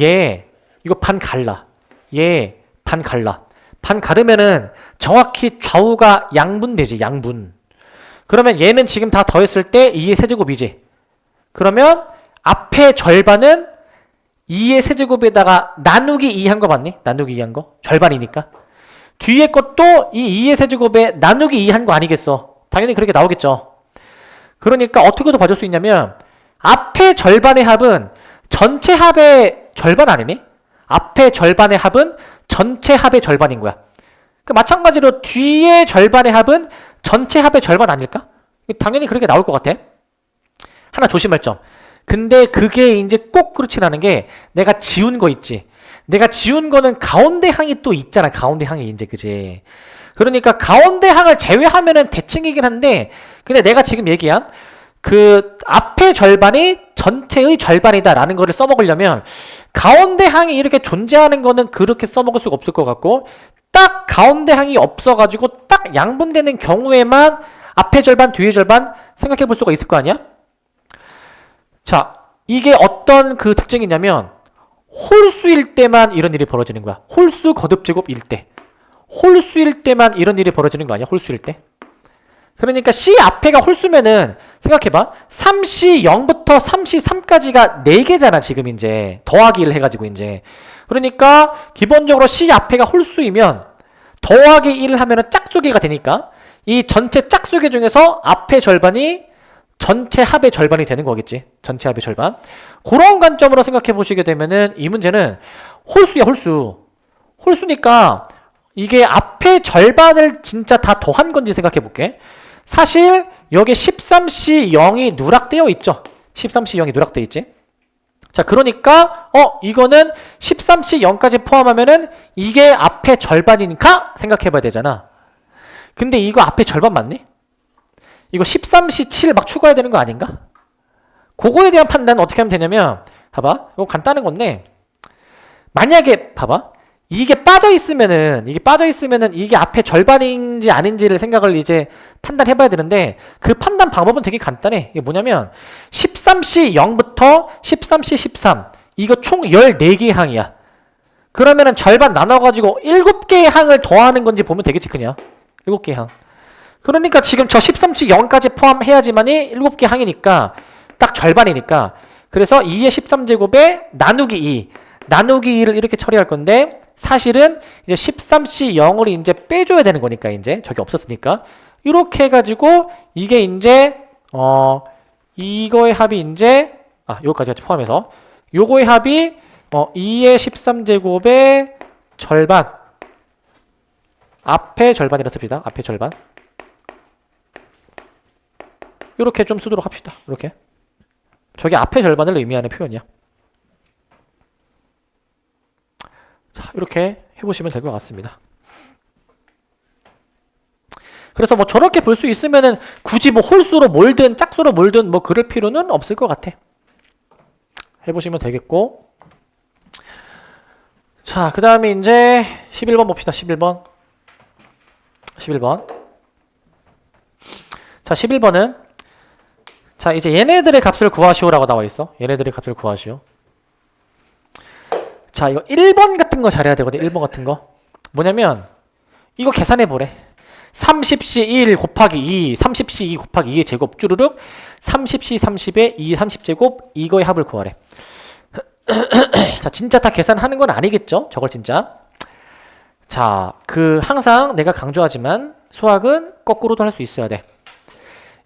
얘 이거 반 갈라. 얘 반 갈라. 반 가르면은 정확히 좌우가 양분되지. 양분. 그러면 얘는 지금 다 더했을 때 2의 세제곱이지. 그러면 앞에 절반은 2의 세제곱에다가 나누기 2 한 거 맞니? 나누기 2 한 거? 절반이니까. 뒤에 것도 이 2의 세제곱에 나누기 2 한 거 아니겠어? 당연히 그렇게 나오겠죠. 그러니까 어떻게도 봐줄 수 있냐면 앞에 절반의 합은 전체 합의 절반 아니니? 앞에 절반의 합은 전체 합의 절반인 거야. 마찬가지로 뒤에 절반의 합은 전체 합의 절반 아닐까? 당연히 그렇게 나올 것 같아. 하나 조심할 점. 근데 그게 이제 꼭 그렇진 않은 게 내가 지운 거 있지. 내가 지운 거는 가운데 항이 또 있잖아. 가운데 항이 이제 그지. 그러니까 가운데 항을 제외하면은 대칭이긴 한데 근데 내가 지금 얘기한 그 앞에 절반이 전체의 절반이다라는 거를 써먹으려면 가운데 항이 이렇게 존재하는 거는 그렇게 써먹을 수가 없을 것 같고 딱 가운데 항이 없어가지고 딱 양분되는 경우에만 앞에 절반 뒤에 절반 생각해 볼 수가 있을 거 아니야? 자, 이게 어떤 그 특징이냐면 홀수일 때만 이런 일이 벌어지는 거야. 홀수 거듭제곱일 때. 홀수일 때만 이런 일이 벌어지는 거 아니야? 홀수일 때. 그러니까 C 앞에가 홀수면은 생각해봐. 3C 0부터 3C 3까지가 4개잖아. 지금 이제 더하기를 해가지고 이제. 그러니까 기본적으로 C 앞에가 홀수이면 더하기 1을 하면은 짝수개가 되니까 이 전체 짝수개 중에서 앞에 절반이 전체 합의 절반이 되는 거겠지. 전체 합의 절반. 그런 관점으로 생각해 보시게 되면은 이 문제는 홀수야, 홀수. 홀수니까 이게 앞에 절반을 진짜 다 더한 건지 생각해 볼게. 사실 여기 13C 0이 누락되어 있죠. 13C 0이 누락되어 있지. 자, 그러니까 이거는 13C 0까지 포함하면은 이게 앞에 절반이니까 생각해 봐야 되잖아. 근데 이거 앞에 절반 맞니? 이거 13C 7 막 추가해야 되는 거 아닌가? 그거에 대한 판단은 어떻게 하면 되냐면 봐봐. 이거 간단한 건데 만약에 봐봐. 이게 빠져 있으면은 이게 앞에 절반인지 아닌지를 생각을 이제 판단해 봐야 되는데 그 판단 방법은 되게 간단해. 이게 뭐냐면 13C 0부터 13C 13 이거 총 14개의 항이야. 그러면은 절반 나눠 가지고 7개의 항을 더하는 건지 보면 되겠지 그냥. 7개의 항. 그러니까 지금 저 13C 0까지 포함해야지만이 7개 항이니까 딱 절반이니까. 그래서 2의 13제곱에 나누기 2. 나누기 2를 이렇게 처리할 건데 사실은 이제 13C 0을 이제 빼줘야 되는 거니까 이제 저기 없었으니까 이렇게 해가지고 이게 이제 이거의 합이 이제 요거까지 같이 포함해서 요거의 합이 2의 13제곱의 절반 앞에 절반이라 씁시다. 앞에 절반 이렇게 좀 쓰도록 합시다. 이렇게 저게 앞에 절반을 의미하는 표현이야. 자, 이렇게 해보시면 될 것 같습니다. 그래서 뭐 저렇게 볼 수 있으면은 굳이 뭐 홀수로 몰든 짝수로 몰든 뭐 그럴 필요는 없을 것 같아. 해보시면 되겠고. 자, 그 다음에 이제 11번 봅시다. 11번. 자, 11번은 자, 이제 얘네들의 값을 구하시오라고 나와 있어. 얘네들의 값을 구하시오. 자, 이거 1번 같은 거 잘해야 되거든. 1번 같은 거. 뭐냐면 이거 계산해 보래. 30C 1 곱하기 2, 30C 2 곱하기 2의 제곱 쭈르륵 30C 30의 2 30제곱 이거의 합을 구하래. 자, 진짜 다 계산하는 건 아니겠죠? 저걸 진짜. 자, 항상 내가 강조하지만 수학은 거꾸로도 할 수 있어야 돼.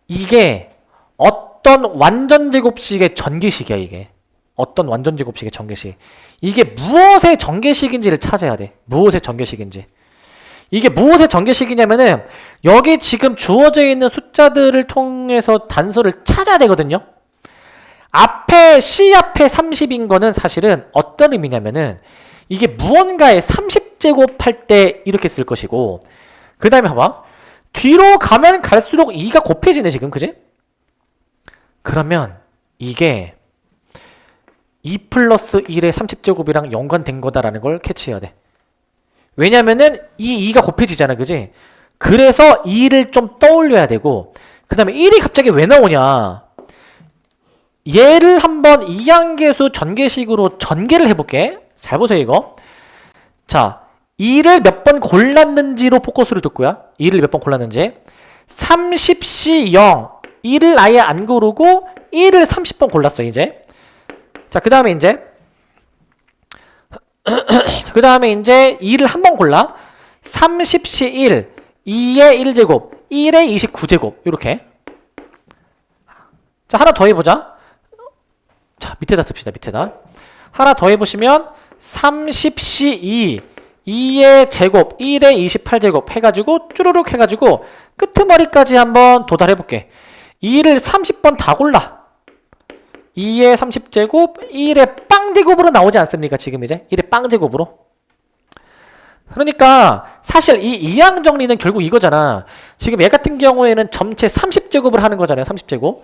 이게 어떤 완전제곱식의 전개식이야, 이게. 어떤 완전제곱식의 전개식. 이게 무엇의 전개식인지를 찾아야 돼. 무엇의 전개식인지. 이게 무엇의 전개식이냐면은 여기 지금 주어져 있는 숫자들을 통해서 단서를 찾아야 되거든요. 앞에 C 앞에 30인 거는 사실은 어떤 의미냐면은 이게 무언가의 30제곱 할 때 이렇게 쓸 것이고 그 다음에 봐봐. 뒤로 가면 갈수록 2가 곱해지네 지금. 그지? 그러면 이게 2 플러스 1의 30제곱이랑 연관된 거다라는 걸 캐치해야 돼. 왜냐면은 이 2가 곱해지잖아. 그지? 그래서 2를 좀 떠올려야 되고 그 다음에 1이 갑자기 왜 나오냐. 얘를 한번 이항계수 전개식으로 전개를 해볼게. 잘 보세요 이거. 자, 2를 몇 번 골랐는지로 포커스를 뒀고요. 2를 몇 번 골랐는지 30C 0 2를 아예 안 고르고 1을 30번 골랐어 이제. 자, 그 다음에 이제 2를 한 번 골라. 30C 1 2의 1제곱 1의 29제곱 이렇게. 자, 하나 더 해보자. 자, 밑에다 씁시다. 밑에다 하나 더 해보시면 30C 2 2의 제곱 1의 28제곱 해가지고 쭈루룩 해가지고 끄트머리까지 한번 도달해볼게. 2를 30번 다 골라. 2의 30제곱 1의 빵제곱으로 나오지 않습니까? 지금 이제 1의 빵제곱으로. 그러니까 사실 이 이항 정리는 결국 이거잖아. 지금 얘 같은 경우에는 전체 30제곱을 하는 거잖아요. 30제곱.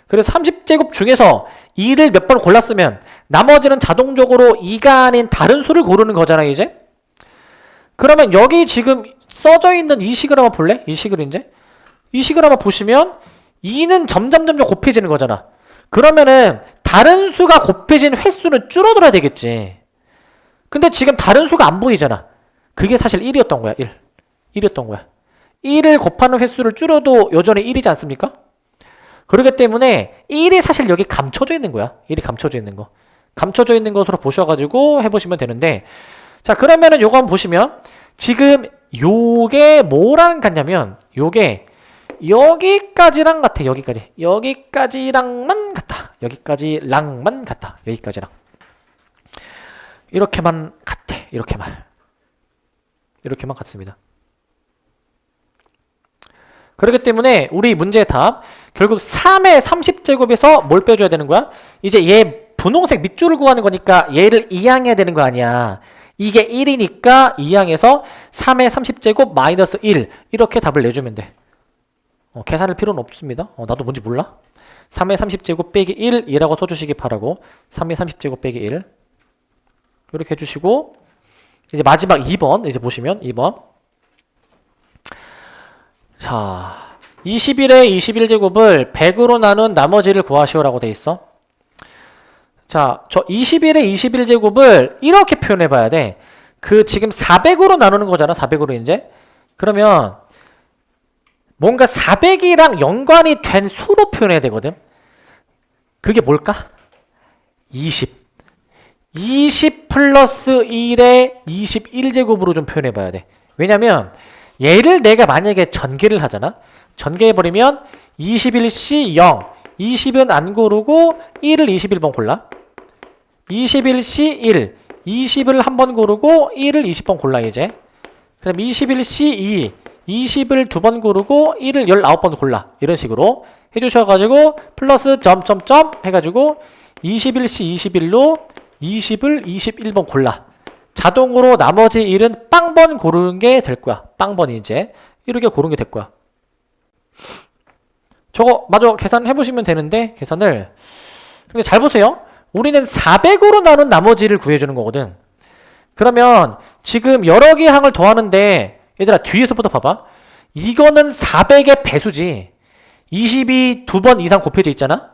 그래서 30제곱 중에서 2를 몇 번 골랐으면 나머지는 자동적으로 2가 아닌 다른 수를 고르는 거잖아요. 이제. 그러면 여기 지금 써져 있는 이 식을 한번 볼래? 이 식을 이제. 이 식을 한번 보시면 2는 점점 곱해지는 거잖아. 그러면은 다른 수가 곱해진 횟수는 줄어들어야 되겠지. 근데 지금 다른 수가 안 보이잖아. 그게 사실 1이었던 거야. 1이었던 거야. 1을 곱하는 횟수를 줄여도 여전히 1이지 않습니까? 그렇기 때문에 1이 사실 여기 감춰져 있는 거야. 1이 감춰져 있는 거. 감춰져 있는 것으로 보셔가지고 해보시면 되는데, 자, 그러면은 요거 한번 보시면 지금 요게 뭐랑 같냐면 요게 여기까지랑 같아. 여기까지랑만 같다. 여기까지랑만 같다. 여기까지랑. 이렇게만 같아. 이렇게만 같습니다. 그렇기 때문에 우리 문제의 답 결국 3의 30제곱에서 뭘 빼줘야 되는 거야? 이제 얘 분홍색 밑줄을 구하는 거니까 얘를 이항해야 되는 거 아니야. 이게 1이니까 이항해서 3의 30제곱 마이너스 1 이렇게 답을 내주면 돼. 계산할 필요는 없습니다. 나도 뭔지 몰라. 3의 30제곱 빼기 1이라고 써주시기 바라고 3의 30제곱 빼기 1 이렇게 해주시고 이제 마지막 2번 이제 보시면 2번 자 21의 21제곱을 100으로 나눈 나머지를 구하시오라고 돼 있어. 자, 저 21의 21제곱을 이렇게 표현해 봐야 돼. 그 지금 400으로 나누는 거잖아. 400으로 이제. 그러면 뭔가 400이랑 연관이 된 수로 표현해야 되거든. 그게 뭘까? 20 플러스 1의 21제곱으로 좀 표현해 봐야 돼. 왜냐면 얘를 내가 만약에 전개를 하잖아. 전개해버리면 21C 0 20은 안 고르고 1을 21번 골라. 21C 1 20을 한 번 고르고 1을 20번 골라 이제. 그 다음 21C 2 20을 두 번 고르고 1을 19번 골라. 이런 식으로 해주셔가지고 플러스 점점점 해가지고 21C 21로 20을 21번 골라. 자동으로 나머지 1은 빵번 고르는 게 될 거야. 빵번 이제 이렇게 고르는 게 될 거야. 저거 마저 계산해보시면 되는데 계산을 근데 잘 보세요. 우리는 400으로 나눈 나머지를 구해주는 거거든. 그러면 지금 여러 개의 항을 더하는데 얘들아 뒤에서부터 봐봐. 이거는 400의 배수지. 20이 두 번 이상 곱해져 있잖아.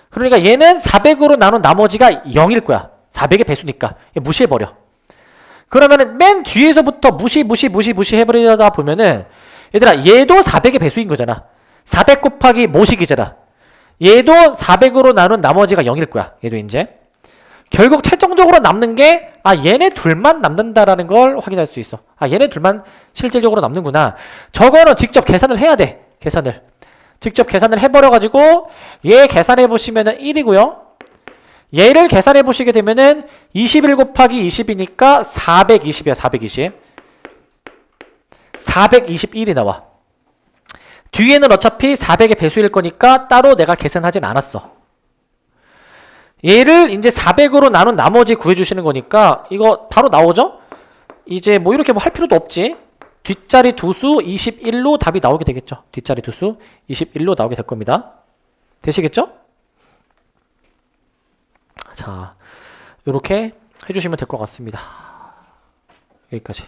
그러니까 얘는 400으로 나눈 나머지가 0일 거야. 400의 배수니까 무시해버려. 그러면은 맨 뒤에서부터 무시 해버리다 보면은 얘들아 얘도 400의 배수인 거잖아. 400 곱하기 모식이잖아. 얘도 400으로 나눈 나머지가 0일 거야. 얘도 이제 결국 최종적으로 남는 게 얘네 둘만 남는다라는 걸 확인할 수 있어. 얘네 둘만 실질적으로 남는구나. 저거는 직접 계산을 해야 돼. 직접 계산을 해버려가지고 얘 계산해 보시면은 1이고요. 얘를 계산해 보시게 되면은 21 곱하기 20이니까 420이야. 421이 나와. 뒤에는 어차피 400의 배수일 거니까 따로 내가 계산하진 않았어. 얘를 이제 400으로 나눈 나머지 구해주시는 거니까 이거 바로 나오죠? 이제 뭐 이렇게 뭐 할 필요도 없지. 뒷자리 두수 21로 답이 나오게 되겠죠. 뒷자리 두수 21로 나오게 될 겁니다. 되시겠죠? 자, 이렇게 해주시면 될 것 같습니다. 여기까지.